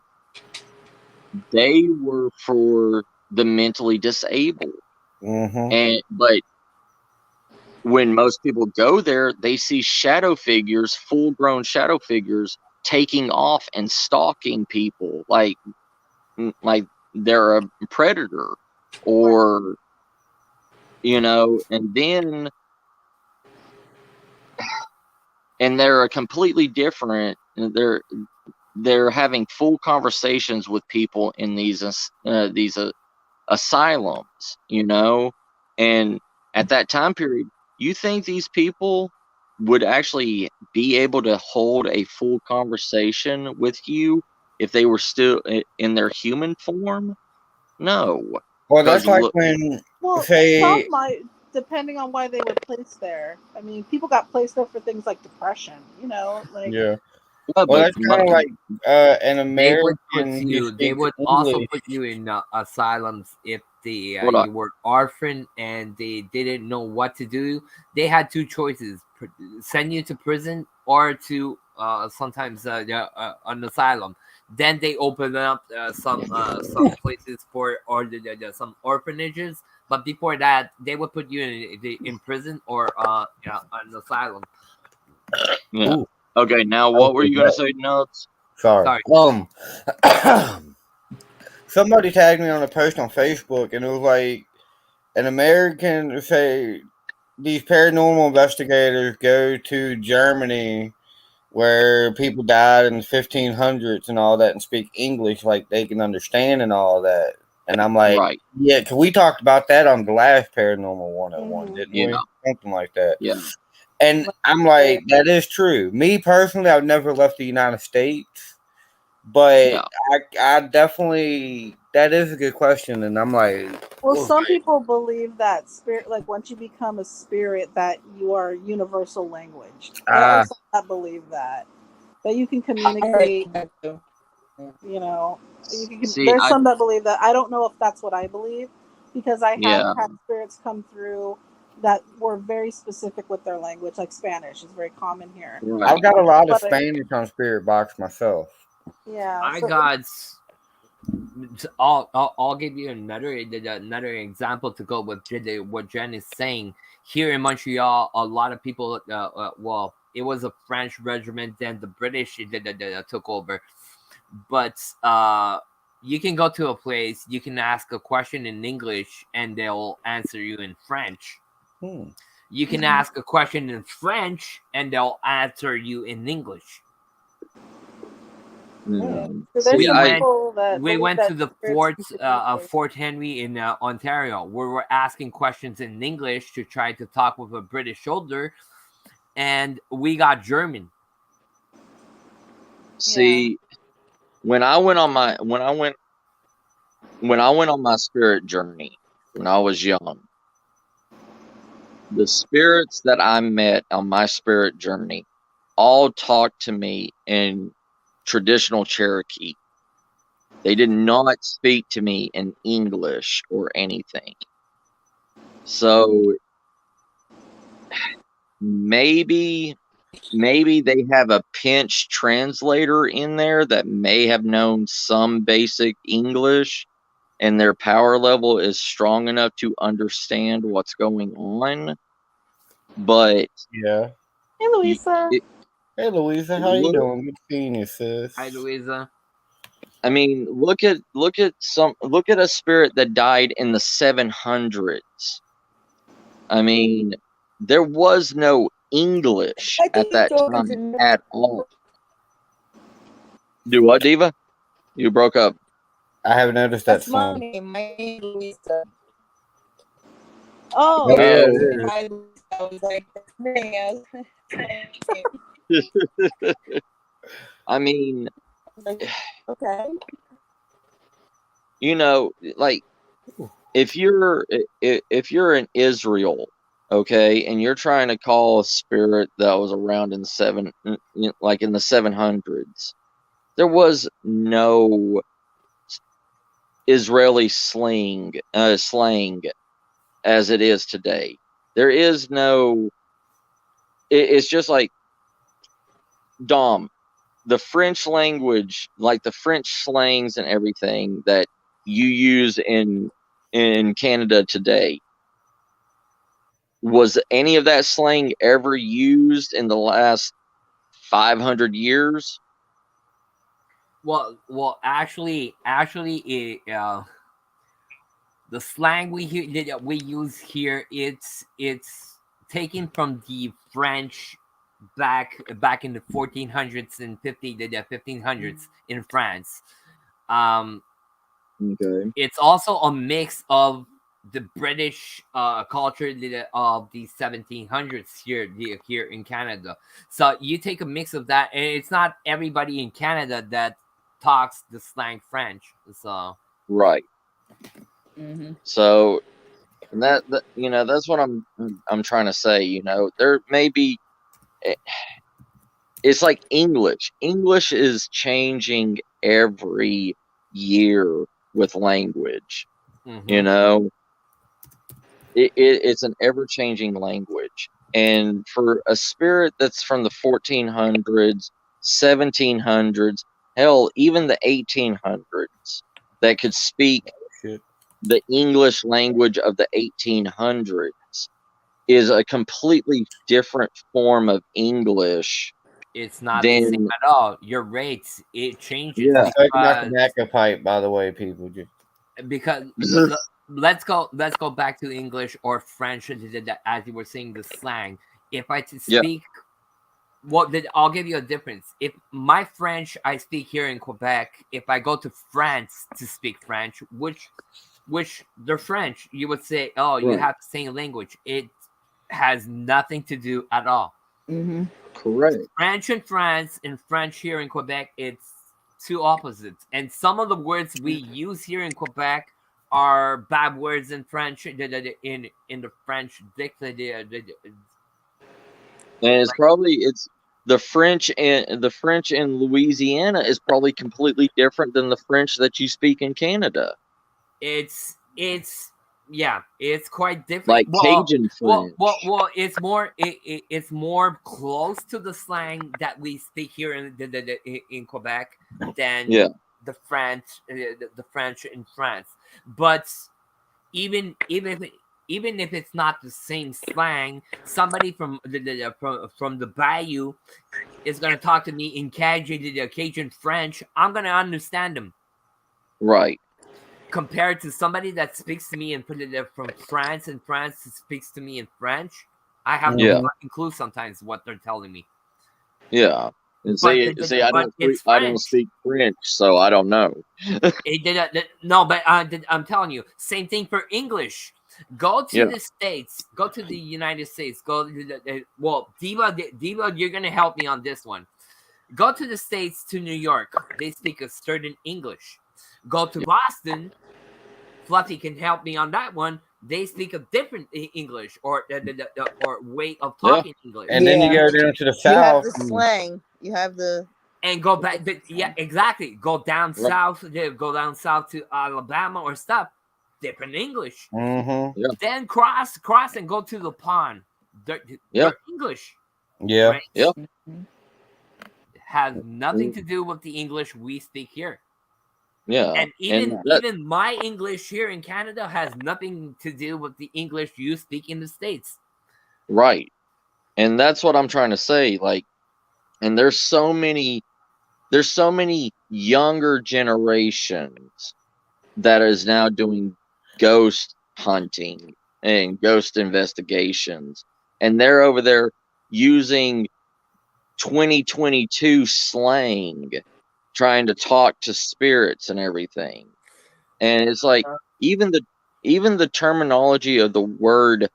they were for the mentally disabled. But when most people go there, they see shadow figures, full-grown shadow figures, taking off and stalking people like they're a predator, or and they're a completely different. They're having full conversations with people in these asylums, and at that time period, you think these people would actually be able to hold a full conversation with you if they were still in their human form? No. Well, that's like when some might, depending on why they were placed there. I mean, people got placed there for things like depression, yeah. Well, that's kind of like an American. They would also put you in asylums if you were orphaned and they didn't know what to do. They had two choices: send you to prison or to sometimes an asylum. Then they opened up some places for some orphanages. But before that, they would put you in prison or an asylum. Yeah. Ooh. Okay, now what were you gonna say, Nuts? Sorry. Somebody tagged me on a post on Facebook, and it was like an American say these paranormal investigators go to Germany where people died in the 1500s and all that, and speak English like they can understand and all that. And I'm like, yeah, because we talked about that on the last Paranormal 101, didn't we? Something like that. Yeah. And I'm like, that is true. Me personally, I've never left the United States, but I definitely, that is a good question. And I'm like, well, some people believe that spirit, like once you become a spirit, that you are universal language. There are some that believe that you can communicate. There's some that believe that. I don't know if that's what I believe, because I have had spirits come through that were very specific with their language, like Spanish is very common here. Right. I've got a lot of Spanish on Spirit Box myself. Yeah, I got I'll give you another example to go with what Jen is saying. Here in Montreal, a lot of people, well, it was a French regiment, then the British took over. But you can go to a place, you can ask a question in English, and they'll answer you in French. You can ask a question in French, and they'll answer you in English. So we went to the Fort Henry in Ontario, where we're asking questions in English to try to talk with a British soldier, and we got German. See, when I went on my spirit journey when I was young, the spirits that I met on my spirit journey all talked to me in traditional Cherokee. They did not speak to me in English or anything. So maybe they have a pinch translator in there that may have known some basic English, and their power level is strong enough to understand what's going on. But yeah. Hey, Louisa. Hey, Louisa, how you doing? Good seeing you, sis. Hi, Louisa. I mean, look at a spirit that died in the 700s. I mean, there was no English at that time at all. Do what, Diva? You broke up. I haven't noticed that. That's my name. My name is Louisa. Oh, yeah. Hi, Louisa. I was like, that's I mean, okay. You know, like if you're in Israel, okay, and you're trying to call a spirit that was around in the 700s, there was no Israeli slang as it is today. There is no. It's just like Dom, the French language, like the French slangs and everything that you use in Canada today. Was any of that slang ever used in the last 500 years? Well, actually, the slang we use here, it's taken from the French back in the 1400s and 1500s in France. Okay. It's also a mix of the British culture of the 1700s here in Canada. So you take a mix of that, and it's not everybody in Canada that talks the slang French. So right. So that that's what I'm trying to say. There may be. It's like English. English is changing every year with language. It's an ever-changing language. And for a spirit that's from the 1400s, 1700s, hell, even the 1800s, that could speak the English language of the 1800s, is a completely different form of English. It's not the same at all. Your rates, it changes. Yeah, talking about the backup pipe, by the way, people. Because let's go back to English or French, as you were saying, the slang. If I speak, I'll give you a difference. If my French I speak here in Quebec, if I go to France to speak French, which they're French, you would say, oh, you have the same language. It has nothing to do at all. Correct. French in France and French here in Quebec, it's two opposites. And some of the words we use here in Quebec are bad words in French, in the French dictionary. And it's the French in Louisiana is probably completely different than the French that you speak in Canada. It's quite different. Like Cajun French. Well, it's more close to the slang that we speak here in Quebec than the French in France. But even if it's not the same slang, somebody from the Bayou is gonna talk to me in Cajun French. I'm gonna understand them. Right. Compared to somebody that speaks to me and from France, and France speaks to me in French, I have no fucking clue sometimes what they're telling me. Yeah. And see, I don't speak French, so I don't know. No, but I'm telling you, same thing for English. Go to the States. Go to the United States. Go to Diva, you're gonna help me on this one. Go to the States, to New York. They speak a certain English. Go to Boston. Fluffy can help me on that one. They speak a different English or way of talking English. And then you go down to the south. You have the slang. You have the and go back. Yeah, exactly. Go down south. Go down south to Alabama or stuff. Different English. Mm-hmm. Yeah. Then cross and go to the pond. They're English. Yeah. Right? Yeah. Has nothing to do with the English we speak here. Yeah. And even my English here in Canada has nothing to do with the English you speak in the States. Right. And that's what I'm trying to say. Like, and there's so many younger generations that is now doing ghost hunting and ghost investigations. And they're over there using 2022 slang, trying to talk to spirits and everything. And it's like even the terminology of the word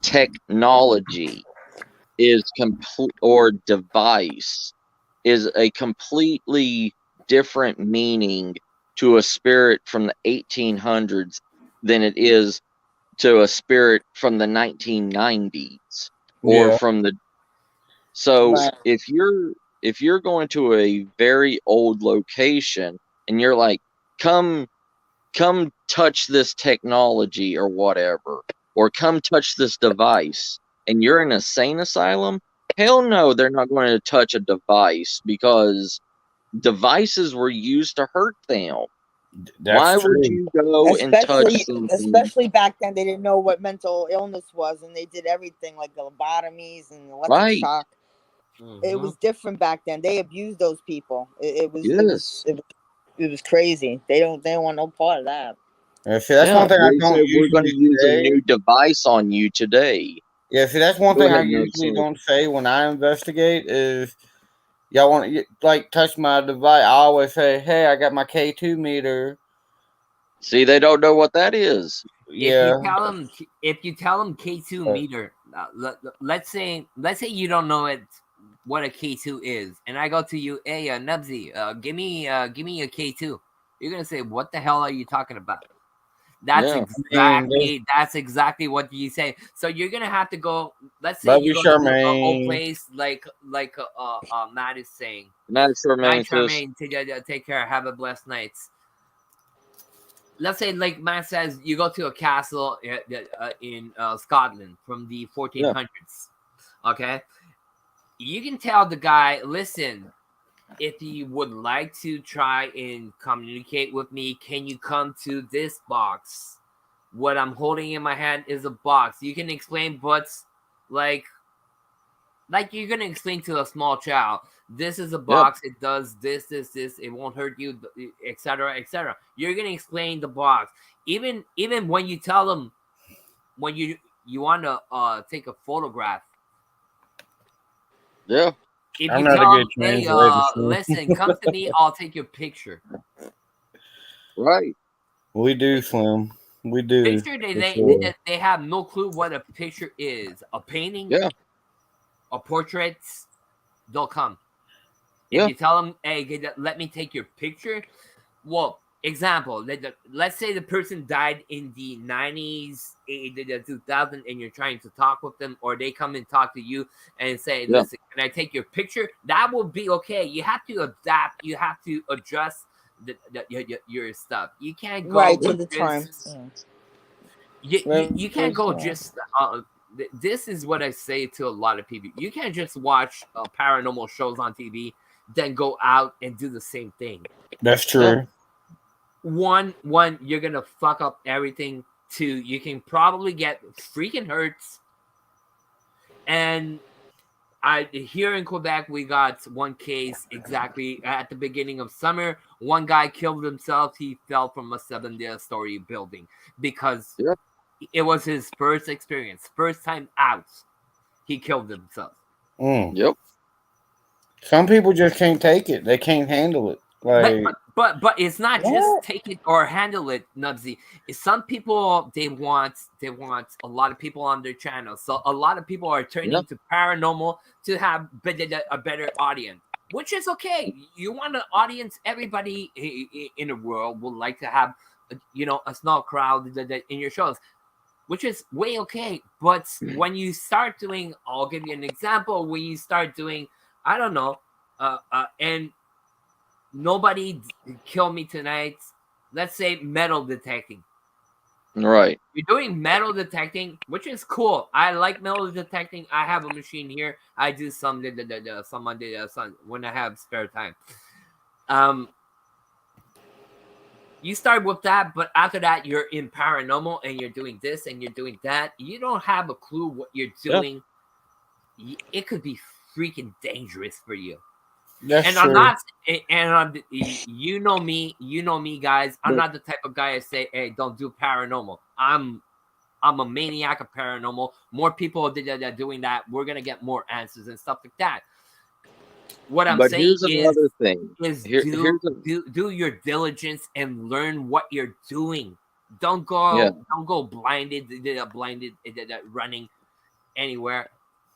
technology is or device is a completely different meaning to a spirit from the 1800s than it is to a spirit from the 1990s or from the. So if you're going to a very old location and you're like, come touch this technology or whatever, or come touch this device, and you're in a insane asylum, hell no, they're not going to touch a device because devices were used to hurt them. Why would you go and touch something? Especially back then, they didn't know what mental illness was, and they did everything like lobotomies and electric shock. Mm-hmm. It was different back then. They abused those people. It was crazy. They don't want no part of that. Yeah, see, that's one thing I don't usually we're going to use a new device on you today. Yeah, see, that's one thing I usually don't say when I investigate is, y'all want to like touch my device. I always say, hey, I got my K2 meter. See, they don't know what that is. Yeah. If you tell them K2 meter, let's say you don't know what a K2 is, and I go to you, hey, Nubsy, give me a K2. You're gonna say, what the hell are you talking about? That's exactly what you say. So you're gonna have to go. Let's say you go to an old place like Matt is saying. Charmaine, take care. Have a blessed night. Let's say, like Matt says, you go to a castle in Scotland from the 1400s. Okay, you can tell the guy, listen, if you would like to try and communicate with me, can you come to this box? What I'm holding in my hand is a box. You can explain what's like you're gonna explain to a small child. This is a box. It does this. It won't hurt you, etc., etc. You're gonna explain the box. Even when you tell them, when you want to take a photograph. Yeah. If you tell them, hey, listen, come to me, I'll take your picture. Right. We do, Slim. We do. Picture, they have no clue what a picture is. A painting, a portrait, they'll come. If you tell them, hey, let me take your picture. Well, example, let's say the person died in the 90s, 2000, and you're trying to talk with them, or they come and talk to you and say, listen, can I take your picture? That will be okay. You have to adapt. You have to adjust your stuff. You can't go to the times. You can't go just. This is what I say to a lot of people. You can't just watch paranormal shows on TV than go out and do the same thing. That's true. One, you're gonna fuck up everything. Two, you can probably get freaking hurts. And here in Quebec, we got one case exactly at the beginning of summer. One guy killed himself. He fell from a 7-story building because it was his first experience, first time out. He killed himself. Yep. Some people just can't take it. They can't handle it. Like, but it's not just take it or handle it, Nubsy. Some people they want a lot of people on their channel. So a lot of people are turning to paranormal to have a better audience, which is okay. You want an audience. Everybody in the world would like to have, a small crowd in your shows, which is way okay. But when you start doing, I'll give you an example. When you start doing, I don't know, and nobody kill me tonight. Let's say metal detecting. Right. You're doing metal detecting, which is cool. I like metal detecting. I have a machine here. I do some when I have spare time. You start with that, but after that, you're in paranormal and you're doing this and you're doing that. You don't have a clue what you're doing. Yeah. It could be freaking dangerous for you. That's and true. I'm not, and you know me, guys. I'm not the type of guy to say, "Hey, don't do paranormal." I'm a maniac of paranormal. More people are doing that. We're gonna get more answers and stuff like that. What I'm saying is do your diligence and learn what you're doing. Don't go blinded running anywhere.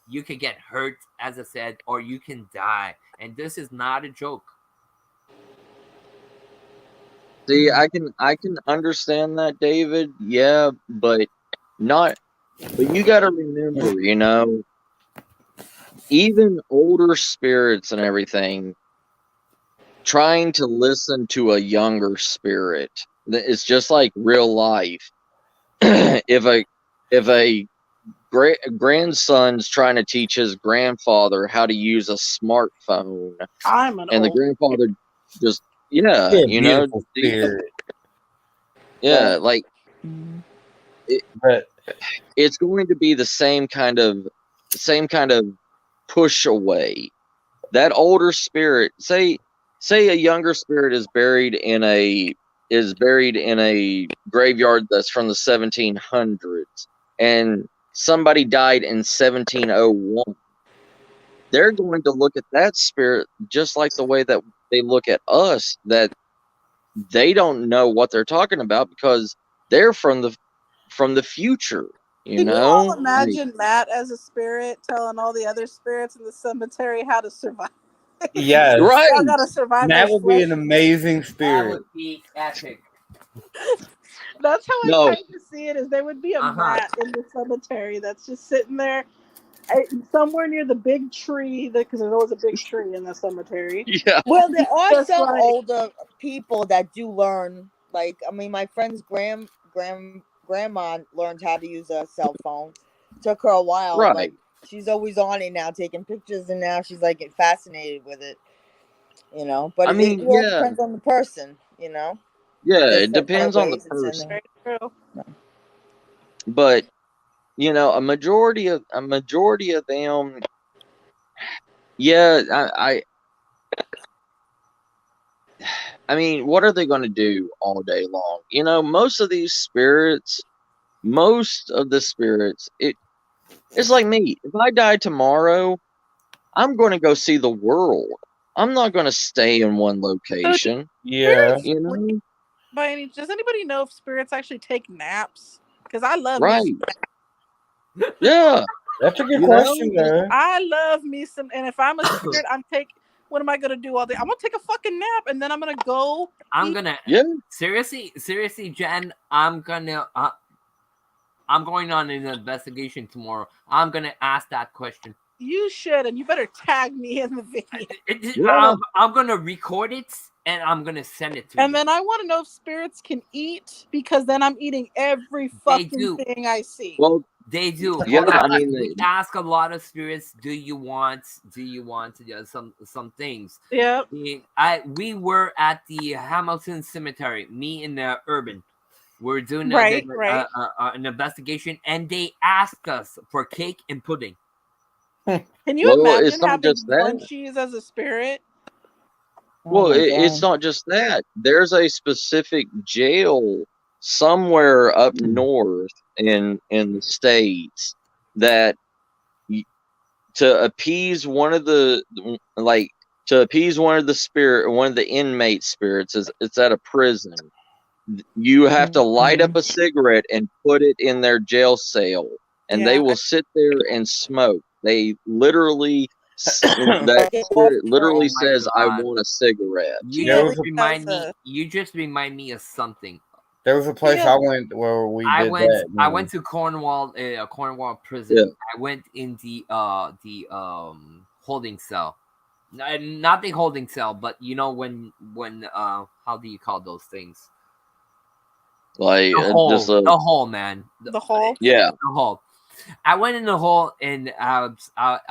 You could get hurt, as I said, or you can die. And this is not a joke. See, I can understand that, David. Yeah, but you got to remember, even older spirits and everything trying to listen to a younger spirit. It's just like real life. If a grandson's trying to teach his grandfather how to use a smartphone, the grandfather just it's going to be the same kind of push away. That older spirit, say a younger spirit is buried in a graveyard that's from the 1700s, and somebody died in 1701. They're going to look at that spirit just like the way that they look at us, that they don't know what they're talking about because they're from the future. Can you all imagine Matt as a spirit telling all the other spirits in the cemetery how to survive? Yes. Right. Y'all gotta survive. That would be an amazing spirit. That would be epic. That's how I kind of see it. Is there would be a Matt in the cemetery that's just sitting there somewhere near the big tree, because there's always a big tree in the cemetery. Yeah. Well, there are some older people that do learn. Like, I mean, my friend's grandma learned how to use a cell phone. Took her a while. Right. Like, she's always on it now, taking pictures, and now she's like fascinated with it. But it all depends on the person. Yeah, it depends on the person. But a majority of them. Yeah, I mean, what are they going to do all day long? Most of the spirits, it's like me. If I die tomorrow, I'm going to go see the world. I'm not going to stay in one location. Yeah. Does anybody know if spirits actually take naps? Because I love Yeah. That's a good question, though. I love me some, and if I'm a spirit, what am I gonna do all day? I'm gonna take a fucking nap, and then I'm gonna go. Seriously, Jen. I'm going on an investigation tomorrow. I'm gonna ask that question. You should, and you better tag me in the video. I'm gonna record it and I'm gonna send it to you. And then I want to know if spirits can eat, because then I'm eating every fucking thing I see. Well, They do. Yeah, Hold on. I mean, We ask a lot of spirits, do you want to do some things? Yep. We were at the Hamilton Cemetery, me and the Urban. We're doing an investigation, and they asked us for cake and pudding. Can you imagine having munchies as a spirit? Well, it's not just that. There's a specific jail somewhere up north in the States that to appease one of the inmate spirits, it's at a prison. You have to light up a cigarette and put it in their jail cell, and they will sit there and smoke. They literally that spirit literally says, "I want a cigarette." You just remind me of something. There was a place I went where I went to Cornwall prison. Yeah. I went in the holding cell. Not the holding cell, but you know when how do you call those things? Like the hole, man. The hole. Yeah, the hole. I went in the hole and I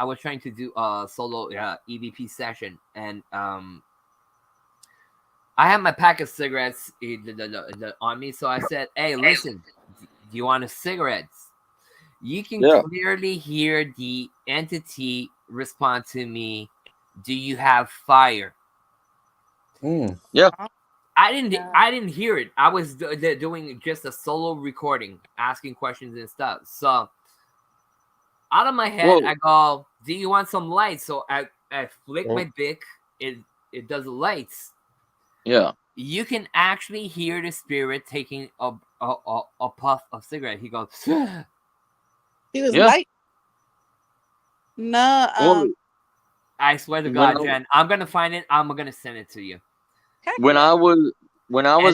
was trying to do a solo EVP session, and I had my pack of cigarettes on me, so I said, "Hey, listen, do you want a cigarette?" You can clearly hear the entity respond to me, "Do you have fire?" Yeah. I didn't hear it. I was doing just a solo recording, asking questions and stuff. So out of my head, I go, "Do you want some lights?" So I flick my Bic. It does the lights. Yeah. You can actually hear the spirit taking a puff of cigarette. He goes. He was light. No. I swear to God, Jen, I'm gonna find it. I'm gonna send it to you. When I was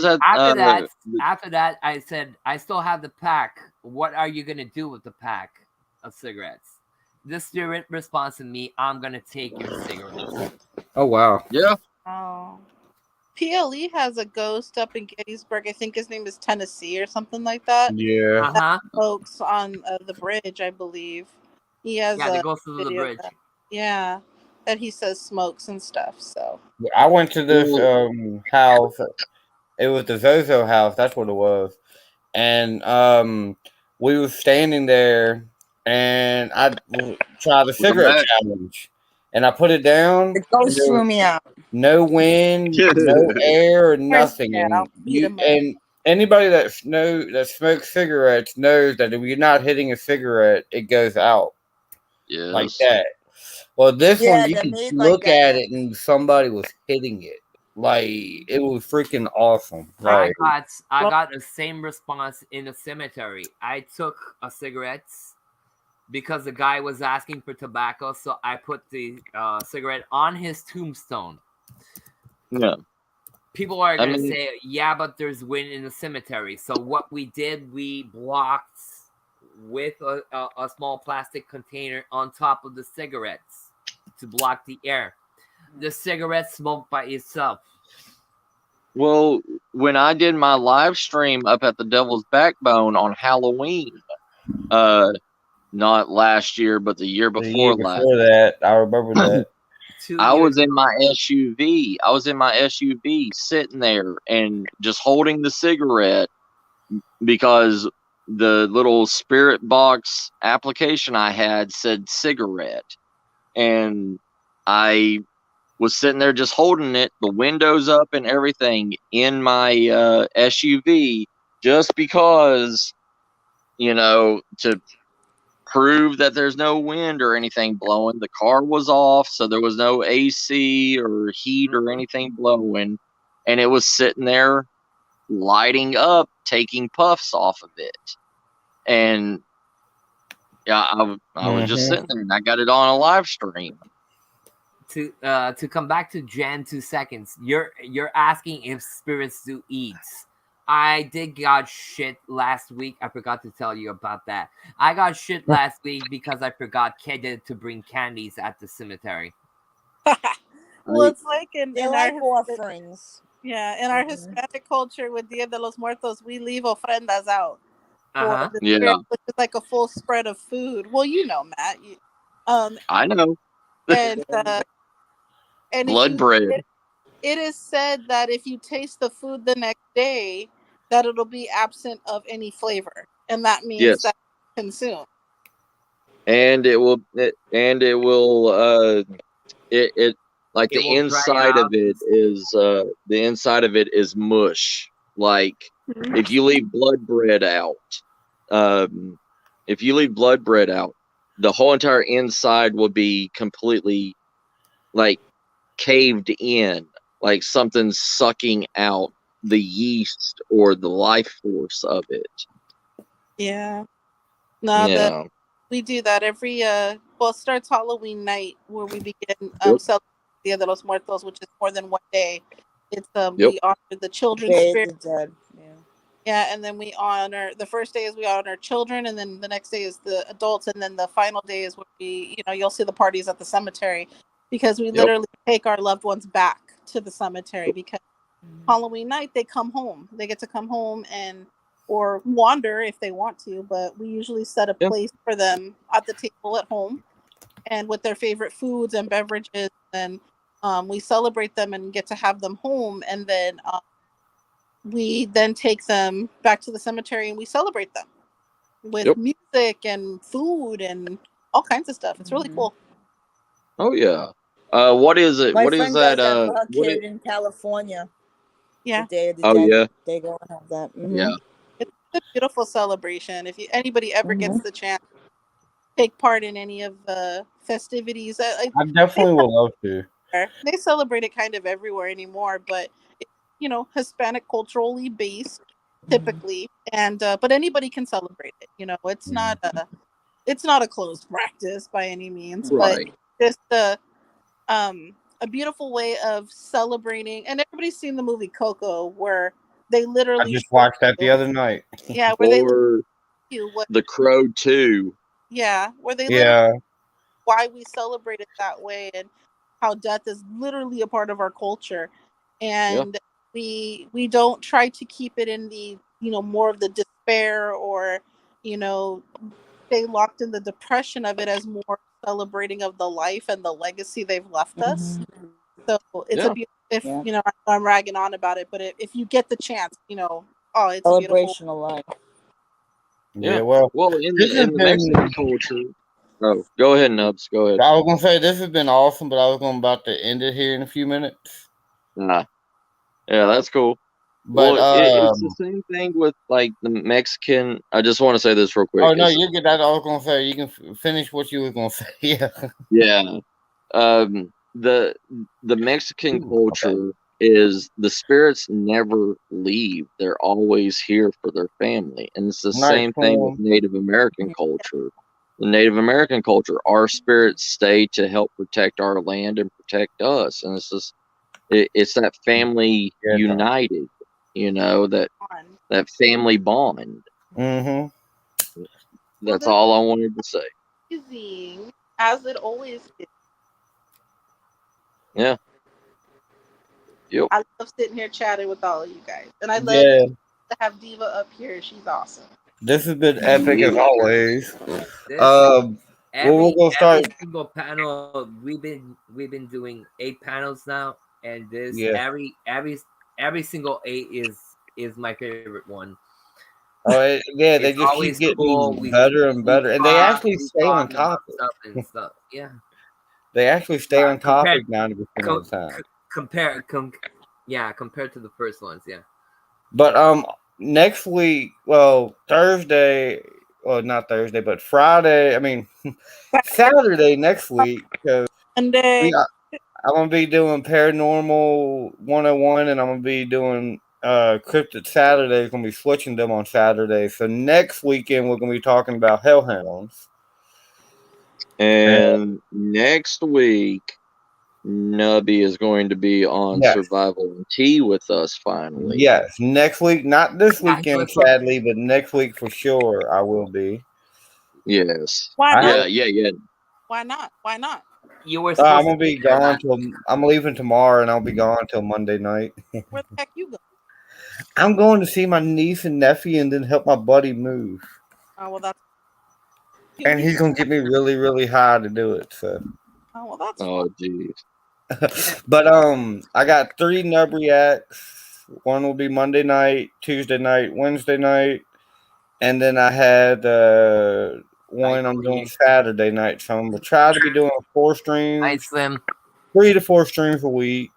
at after that, I said, "I still have the pack. What are you gonna do with the pack of cigarettes?" The spirit responds to me, "I'm gonna take your cigarettes." Oh wow. Yeah. Oh. PLE has a ghost up in Gettysburg. I think his name is Tennessee or something like that. Yeah. Folks on the bridge, I believe. He has the ghost of the bridge. That he says smokes and stuff. So I went to this house. It was the Zozo house. That's what it was. And we were standing there, and I tried the cigarette challenge, and I put it down. The ghost threw me out. No wind, no air, nothing. And anybody that smokes cigarettes knows that if you're not hitting a cigarette, it goes out. Yes. Like that. Well, this one you could look at it and somebody was hitting it. Like it was freaking awesome. Like, I got the same response in the cemetery. I took a cigarette because the guy was asking for tobacco, so I put the cigarette on his tombstone. Yeah. People are gonna say, "Yeah, but there's wind in the cemetery." So what we did, we blocked with a small plastic container on top of the cigarettes to block the air. The cigarette smoked by itself. Well, when I did my live stream up at the Devil's Backbone on Halloween, not last year, but the year before that, I remember that. I was in my SUV. I was in my SUV sitting there and just holding the cigarette because the little spirit box application I had said cigarette. And I was sitting there just holding it, the windows up and everything in my SUV, just because, to prove that there's no wind or anything blowing. The car was off, so there was no AC or heat or anything blowing. And it was sitting there lighting up, taking puffs off of it. And I was just sitting there, and I got it on a live stream. To come back to Jan 2 seconds, you're asking if spirits do eats. I did got shit last week. I forgot to tell you about that. I got shit last week because I forgot Keda to bring candies at the cemetery. Well, it's like in our offerings. Yeah, in our Hispanic culture with Dia de los Muertos, we leave ofrendas out. Uh-huh. the Yeah. spirit, which is like a full spread of food. Well, you know, Matt. I know. And and if Blood bread. it is said that if you taste the food the next day, that it'll be absent of any flavor, and that means Yes. that consume. And it will like It the will dry inside out. of it is mush. Like if you leave blood bread out, the whole entire inside will be completely like caved in, like something's sucking out the yeast or the life force of it. Yeah. No, Yeah. we do that every well, it starts Halloween night where we begin Yep. celebrating Dia de los Muertos, which is more than one day. It's Yep. we honor the children's Day of spirit. the Dead. Yeah, and then we honor the first day is we honor children, and then the next day is the adults, and then the final day is where we, you'll see the parties at the cemetery, because we Yep. literally take our loved ones back to the cemetery, because Halloween night they come home. They get to come home or wander if they want to, but we usually set a Yep. place for them at the table at home, and with their favorite foods and beverages, and we celebrate them and get to have them home, and then we then take them back to the cemetery and we celebrate them with Yep. music and food and all kinds of stuff. It's really cool. Oh yeah. What is it? My What is friend that? does that for her What kid is, in California. Yeah. The Day of the oh Dead. yeah. They go and have that. Yeah. It's a beautiful celebration. If anybody ever gets Mhm. the chance to take part in any of the festivities, I definitely would love to. they celebrate it kind of everywhere anymore, but Hispanic culturally based typically, and but anybody can celebrate it. It's not a closed practice by any means, but Right. just a beautiful way of celebrating. And everybody's seen the movie Coco, where they I literally just watched that the other night. yeah, where they Or you what The Crow 2. where they literally Yeah, why we celebrate it that way, and how death is literally a part of our culture, and we don't try to keep it in the more of the despair, or stay locked in the depression of it, as more celebrating of the life and the legacy they've left us. So it's Yeah. if Yeah. I'm ragging on about it, but if you get the chance, it's a beautiful. Celebration of life. yeah. Yeah. Well, Well, in this has the Mexican been. culture. Oh, go ahead, Nubs. Go ahead. I was gonna say this has been awesome, but I was about to end it here in a few minutes. Nah. Yeah, that's cool. But Well, it's the same thing with like the Mexican. I just want to say this real quick. oh no, you get that. I was gonna say you can finish what you were gonna say. Yeah. Yeah. The Mexican Ooh, culture is the spirits never leave. They're always here for their family. And it's the Nice same thing with poem. Native American culture. The Native American culture, our spirits stay to help protect our land and protect us. And it's that family Yeah, no. united, that family bond. Mm-hmm. That's all I wanted to say. Amazing, as it always is. Yeah. Yep. I love sitting here chatting with all of you guys, and I love Yeah. to have Diva up here. She's awesome. This has been epic as always. This Well, we're gonna start. every single panel we've been doing 8 panels now, and this Yeah. every single 8 is my favorite one. Oh yeah, they It's just keep always getting cool. We better and better, and they actually we stay on talk about topic. stuff and stuff. Yeah. They actually stay on Compared topic 90% of the time. compared to the first ones, yeah. But next week, well, Thursday, well, not Thursday, but Friday. I mean, Saturday next week, because I'm gonna be doing Paranormal 101, and I'm gonna be doing Cryptid Saturday. Gonna be switching them on Saturday. So next weekend we're gonna be talking about Hellhounds. And next week, Nubby is going to be on Survival and Tea with us finally. Yes, next week, not this weekend, sadly, but next week for sure I will be. Yes. Why not? Yeah. Why not? Why not? You were I'm gonna be gone till I'm leaving tomorrow, and I'll be gone till Monday night. Where the heck you go? I'm going to see my niece and nephew and then help my buddy move. Oh well, that's. And he's gonna get me really, really high to do it. So. Oh well, that's. Oh, geez. But I got 3 nub reacts. One will be Monday night, Tuesday night, Wednesday night, and then I had one I'm doing Saturday night. So I'm gonna try to be doing 4 streams. Night Slim. 3 to 4 streams a week.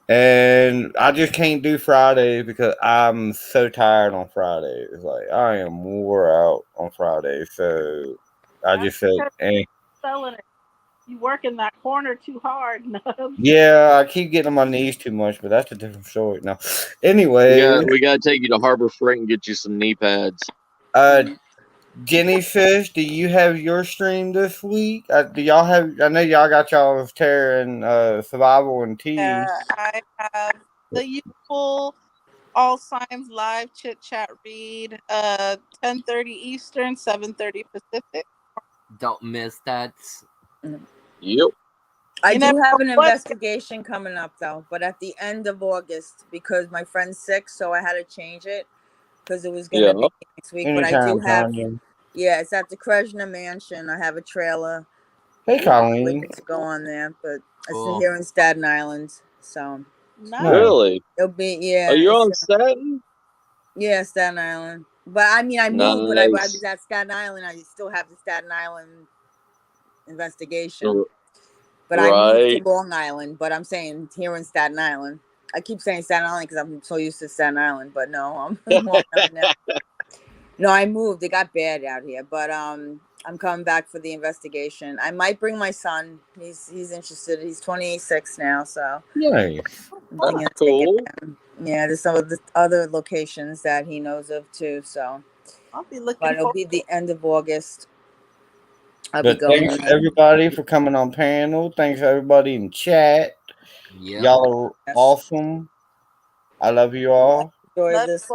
And I just can't do Fridays because I'm so tired on Fridays. Like I am wore out on Fridays. So I just said, selling it. You work in that corner too hard. Yeah, I keep getting on my knees too much, but that's a different story. Now, anyway, we gotta take you to Harbor Freight and get you some knee pads. Jenny Fish, do you have your stream this week? Do y'all have? I know y'all got y'all's Terror and Survival and Tea. Yeah, I have the usual All Signs live chit chat read. 10:30 Eastern, 7:30 Pacific. Don't miss that. Yep. I do have an investigation coming up though, but at the end of August because my friend's sick, so I had to change it because it was gonna be next week. Anytime, but I do have, Tonya. yeah, it's at the Kreshna Mansion. I have a trailer. Hey, Colleen. To go on there, but it's here in Staten Island, so. Nice. Really? It'll be Are you on Staten? Yeah, Staten Island. But I mean, I moved, but I was at Staten Island. I still have the Staten Island investigation. But I moved to Long Island. But I'm saying here in Staten Island. I keep saying Staten Island because I'm so used to Staten Island. But no, I'm in Long Island now. No, I moved. It got bad out here. But I'm coming back for the investigation. I might bring my son. He's interested. He's 26 now, so. Nice. That's cool. Yeah, there's some of the other locations that he knows of too. So I'll be looking. But it'll be the end of August. Thanks everybody for coming on panel. Thanks everybody in chat. Yep. Y'all are awesome. I love you all. Enjoy this.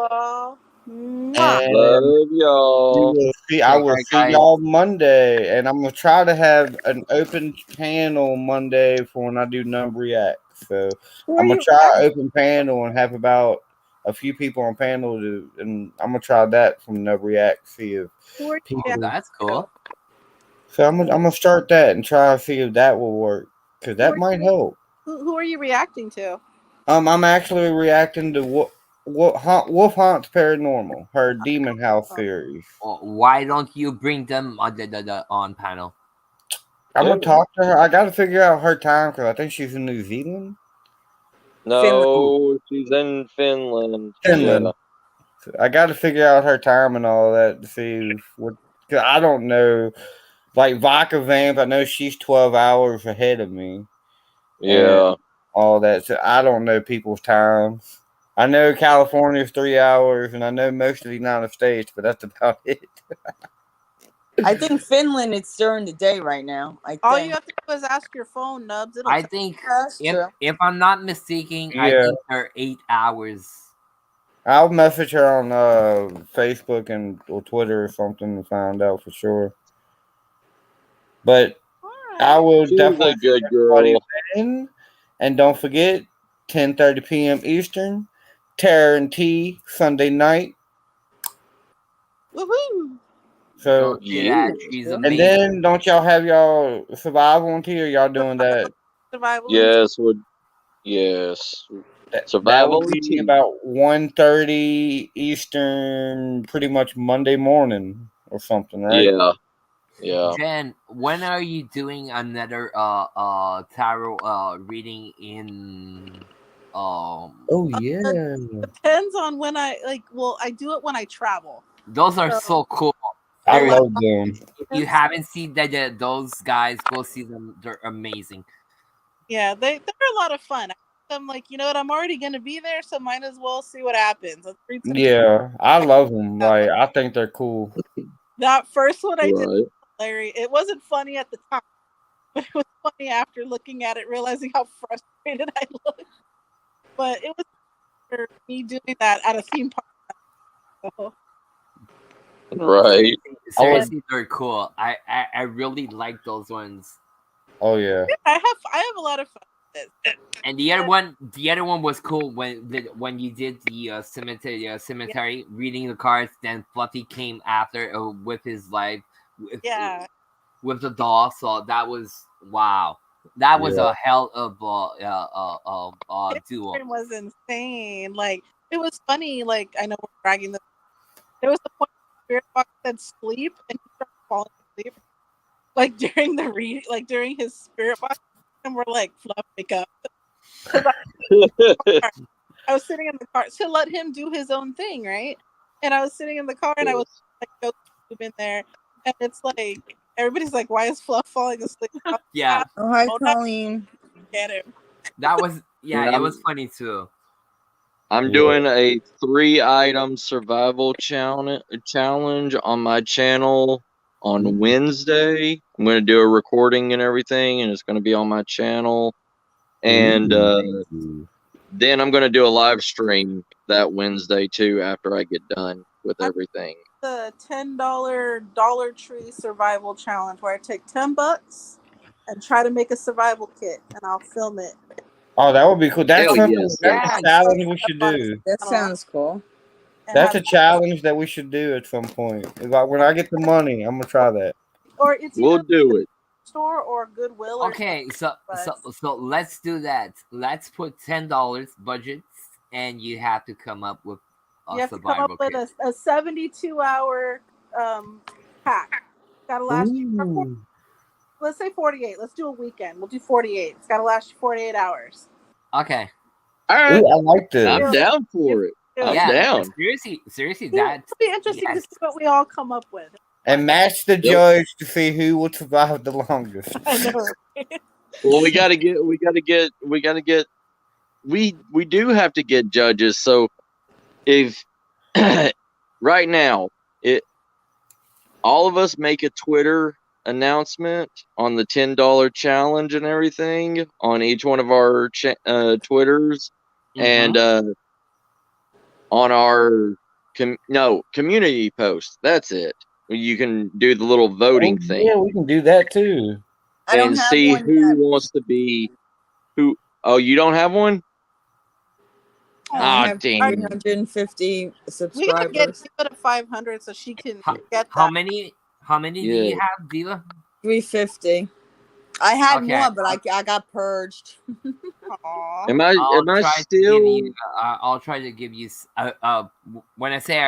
And love y'all. I will see y'all Monday, and I'm gonna try to have an open panel Monday for when I do number react. So I'm gonna try open panel and have about a few people on panel and I'm gonna try that from number react. See if people. That's cool. So I'm gonna start that and try to see if that will work because that might help. Who are you reacting to? I'm actually reacting to Wolf Haunts Paranormal, her Demon House series. Why don't you bring them on panel? I'm gonna talk to her. I gotta figure out her time because I think she's in New Zealand. No, she's in Finland. Finland. Yeah. I gotta figure out her time and all that to see what. Cause I don't know. Like Vodka Vamp, I know she's 12 hours ahead of me. Yeah. All that. So I don't know people's times. I know California's 3 hours, and I know most of the United States, but that's about it. I think Finland, it's during the day right now. All you have to do is ask your phone, Nubs. I think, if I'm not mistaken, I think they're 8 hours. I'll message her on Facebook or Twitter or something to find out for sure. But I will definitely a good girl. And don't forget, 10:30 p.m. Eastern, TAROT&TEA Sunday night. Woohoo! So and then don't y'all have y'all Survival on Tea, or y'all doing that? Survival. Yes. Survival will be about 1:30 Eastern, pretty much Monday morning or something, right? Yeah. Jen, when are you doing another tarot reading in depends on when I I do it when I travel. Those are so cool. I love them. If you haven't seen those guys, go see them. They're amazing. Yeah, they're a lot of fun. I'm like, you know what? I'm already gonna be there, so might as well see what happens. Yeah, I love them. Like, I think they're cool. That first one I did, Larry. It wasn't funny at the time, but it was funny after looking at it, realizing how frustrated I looked. But it was for me doing that at a theme park. So. Right. Seriously, they're cool. I really like those ones. Oh yeah. I have a lot of fun. And the other one was cool when you did the cemetery reading the cards. Then Fluffy came after with his life, with the doll. So that was wow. That was a hell of a duo. It was insane. Like it was funny. Like I know we're dragging this. There was the point where Spirit Box said sleep, and he started falling asleep. Like during the read, like during his Spirit Box, and we're like, Fluff, wake up. I was sitting in the car to let him do his own thing, right? And I was sitting in the car, and I was like, go in there, and it's like everybody's like, why is Fluff falling asleep? Yeah. Oh, hi, Colleen. Get him. That was it was funny too. I'm doing a 3-item survival challenge on my channel on Wednesday. I'm going to do a recording and everything, and it's going to be on my channel. And then I'm going to do a live stream that Wednesday too after I get done with everything. The $10 Dollar Tree survival challenge where I take $10 and try to make a survival kit, and I'll film it. Oh, that would be cool. That's a challenge we should do. That sounds cool. That's a challenge that we should do at some point. When I get the money, I'm gonna try that. Or we'll do it. Store or Goodwill. Okay, so let's do that. Let's put $10 budgets, and you have to come up with a survival kit. With a 72-hour pack. Gotta last you. Let's say 48. Let's do a weekend. We'll do 48. It's gotta last you 48 hours. Okay. All right. Ooh, I like this. I'm down for it. I'm down. Seriously, that'll be interesting to see what we all come up with. And match the judge to see who will survive the longest. I know. Well, we do have to get judges. So if right now all of us make a Twitter announcement on the $10 challenge and everything on each one of our Twitters, and on our community post. That's it. You can do the little voting thing. Yeah, we can do that too. And see who wants to be who. Oh, you don't have one? I have 350 subscribers. We gotta get Diva to 500 so she can get that. How many do you have, Diva? 350. I had more, but I got purged. Am I still? I'll try to give you. When I say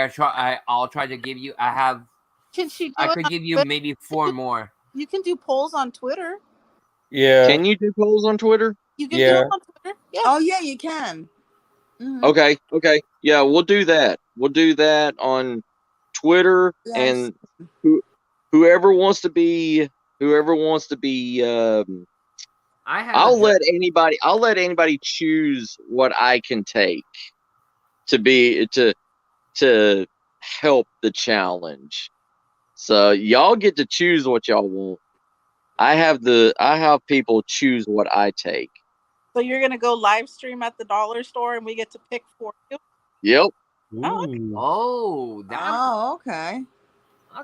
I'll try to give you. I have. Can she? I could give you maybe 4 more. You can do polls on Twitter. Yeah. Can you do polls on Twitter? You can do it on Twitter. Yeah. Oh yeah, you can. Mm-hmm. Okay. Yeah, we'll do that. We'll do that on Twitter, and whoever wants to be. I'll let anybody choose what I can take to help the challenge. So y'all get to choose what y'all want. I have people choose what I take. So you're gonna go live stream at the dollar store, and we get to pick for you. Yep. Oh, okay.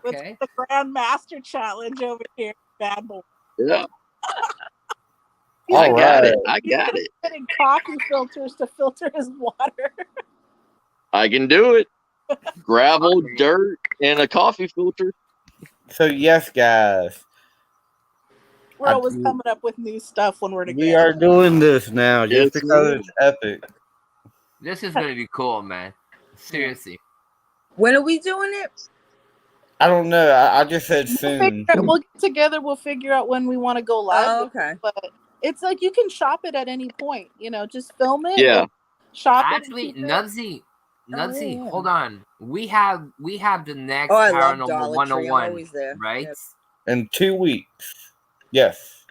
With the Grandmaster Challenge over here, bad boy. Yeah. I got it. Getting coffee filters to filter his water. I can do it. Gravel, dirt, and a coffee filter. So yes, guys. We're always coming up with new stuff when we're together. We are doing this now just because it's epic. This is gonna be cool, man. Seriously. When are we doing it? I don't know. I just said soon. We'll get together. We'll figure out when we want to go live. Oh, okay. But it's like you can shop it at any point. Just film it. Yeah. Shop Actually, it. Nubsy, hold on. We have the next Paranormal 101, right? Yep. In 2 weeks. Yes.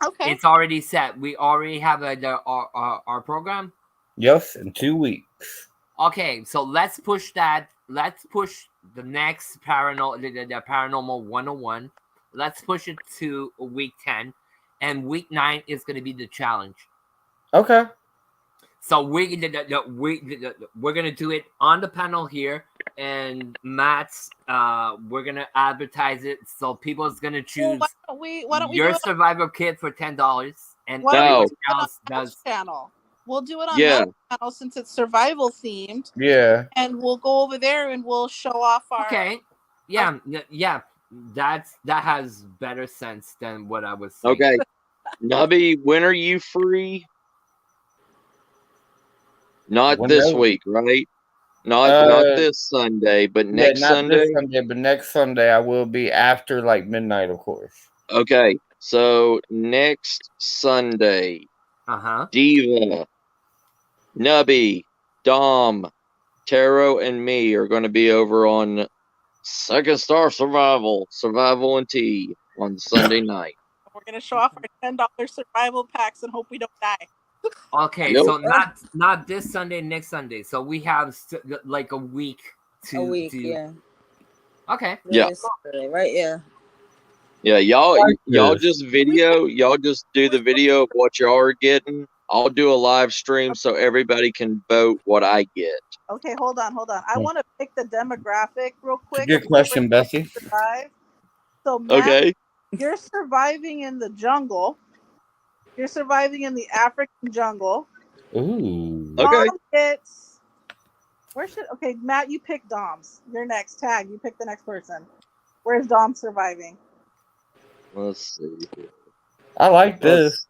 Okay. It's already set. We already have our program. Yes, in 2 weeks. Okay, so let's push that. Let's push the next the Paranormal 101. Let's push it to week 10, and week 9 is going to be the challenge. Okay. So we're gonna do it on the panel here, and Matt's we're gonna advertise it, so people's gonna choose why don't we your survival kit for $10. and Why No. everyone don't we do it on else Matt's does. channel? We'll do it on Yeah. Matt's channel since it's survival themed, Yeah. and we'll go over there and we'll show off our. Okay. Yeah. That has better sense than what I was saying. Okay. Nubby, when are you free? Not this Whenever. week, right? Not this Sunday, but next not Sunday. this Sunday, but next Sunday I will be after like midnight, of course. Okay, so next Sunday, Diva, Nubby, Dom, Tarot, and me are going to be over on Second Star Survival and Tea on Sunday night. We're gonna show off our $10 survival packs and hope we don't die. Okay, Yep. so not this Sunday, next Sunday. So we have like a week to. Yeah. Okay. Yeah. Right. Yeah. Yeah, y'all just do the video of what y'all are getting. I'll do a live stream so everybody can vote what I get. Okay, hold on. I want to pick the demographic real quick. Good question, Bessie. Survive. So Matt, Okay. You're surviving in the jungle. You're surviving in the African jungle. Ooh. Okay. Dom gets. Okay, Matt, you pick Dom's. You're next. Tag. You pick the next person. Where's Dom surviving? Let's see. I like this.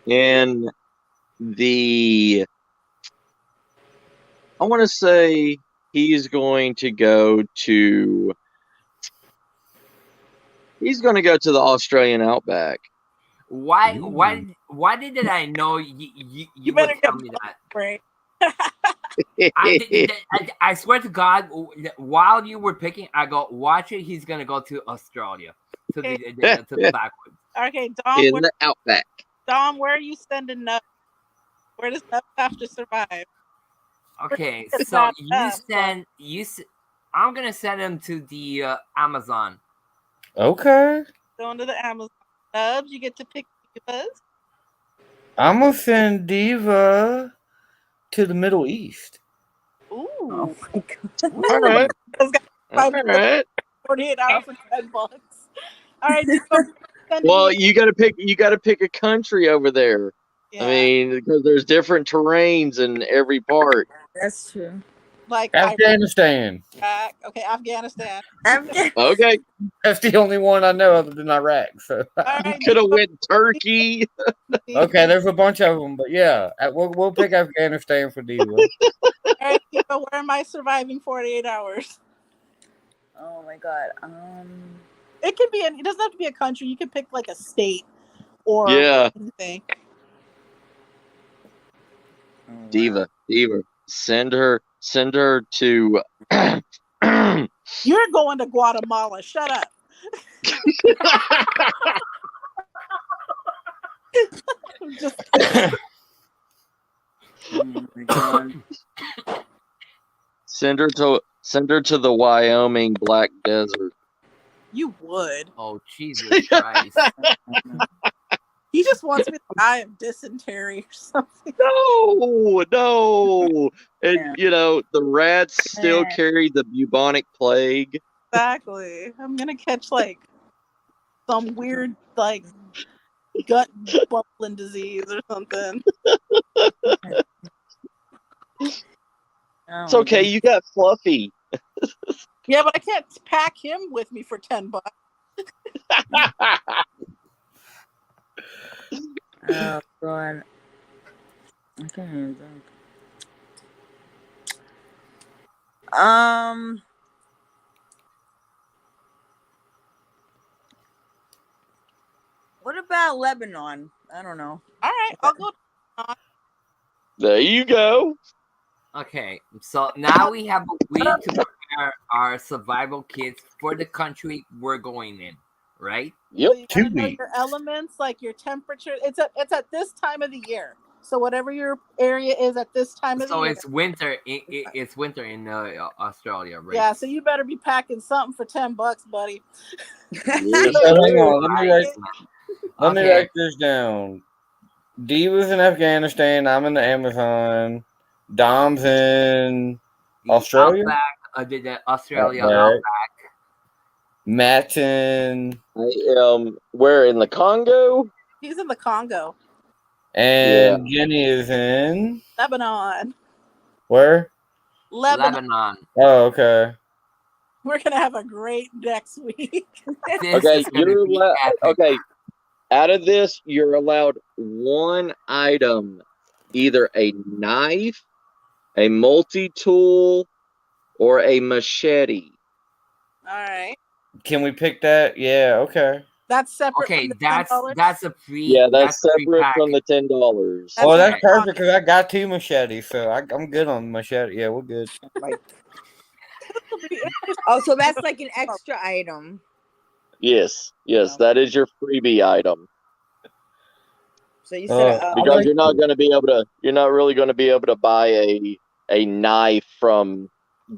And I want to say he's going to go to the Australian outback. Why did I know you better would tell me that? Right. I swear to God, while you were picking, I go, watch it. He's gonna go to Australia, to the backwoods. Okay, Dom. In the outback. Dom, where are you sending Nub? Where does Nub have to survive? Okay, so I'm gonna send him to the Amazon. Okay. Going to the Amazon. Nubs, you get to pick Divas. I'm gonna send Diva to the Middle East. Ooh. Oh my God. All right. All right. 48 hours for $10. All right. Well, you got to pick a country over there. Yeah. I mean, because there's different terrains in every part. That's true. Like Afghanistan. Okay, Afghanistan. Okay. That's the only one I know other than Iraq. So right, could have went Turkey. Okay, there's a bunch of them, but yeah, we'll pick Afghanistan for Diva. All right, Diva, where am I surviving 48 hours? Oh my God. It could be. It doesn't have to be a country. You could pick like a state or anything. Diva, send her to. You're going to Guatemala. Shut up. Just oh my God. Send her to the Wyoming Black Desert. You would. Oh, Jesus Christ. He just wants me to die of dysentery or something. No. And, the rats still carry the bubonic plague. Exactly. I'm going to catch, like, some weird, like, gut bubbling disease or something. It's okay. You got Fluffy. Yeah, but I can't pack him with me for $10. Oh God. I can't even think. What about Lebanon? I don't know. All right, I'll go. There you go. Okay, so now we have a week to prepare our survival kits for the country we're going in, right? Yep, so 2 weeks. Your elements, like your temperature, it's at this time of the year. So whatever your area is at this time of the year. So it's winter. It's winter in Australia, right? Yeah, so you better be packing something for $10, buddy. Hang on, let me write this down. Diva's in Afghanistan. I'm in the Amazon. Dom's in Australia. The Australia outback. Matt's in. I am where in the Congo? He's in the Congo. And Jenny is in Lebanon. Where? Lebanon. Oh, okay. We're gonna have a great next week. Okay, you're okay. Out of this, you're allowed one item, either a knife, a multi-tool, or a machete. All right. Can we pick that? Yeah. Okay. That's separate. Okay, from the $10? that's a free. Yeah, that's separate from the $10. Oh, that's perfect because I got 2 machetes, so I'm good on machete. Yeah, we're good. Oh, so that's like an extra item. Yes, that is your freebie item. So you said because you're not really going to be able to buy a knife from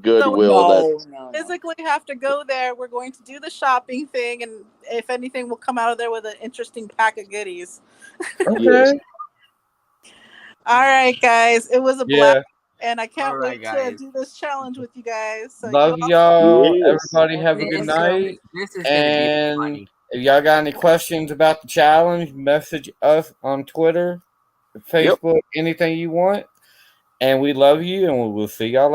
Goodwill. No. Physically have to go there. We're going to do the shopping thing, and if anything, we'll come out of there with an interesting pack of goodies. Okay. All right, guys. It was a blast, and I can't wait to do this challenge with you guys. So Love y'all. Everybody have a good night. This is and gonna be funny. If y'all got any questions about the challenge, message us on Twitter, Facebook, anything you want. And we love you, and we will see y'all later.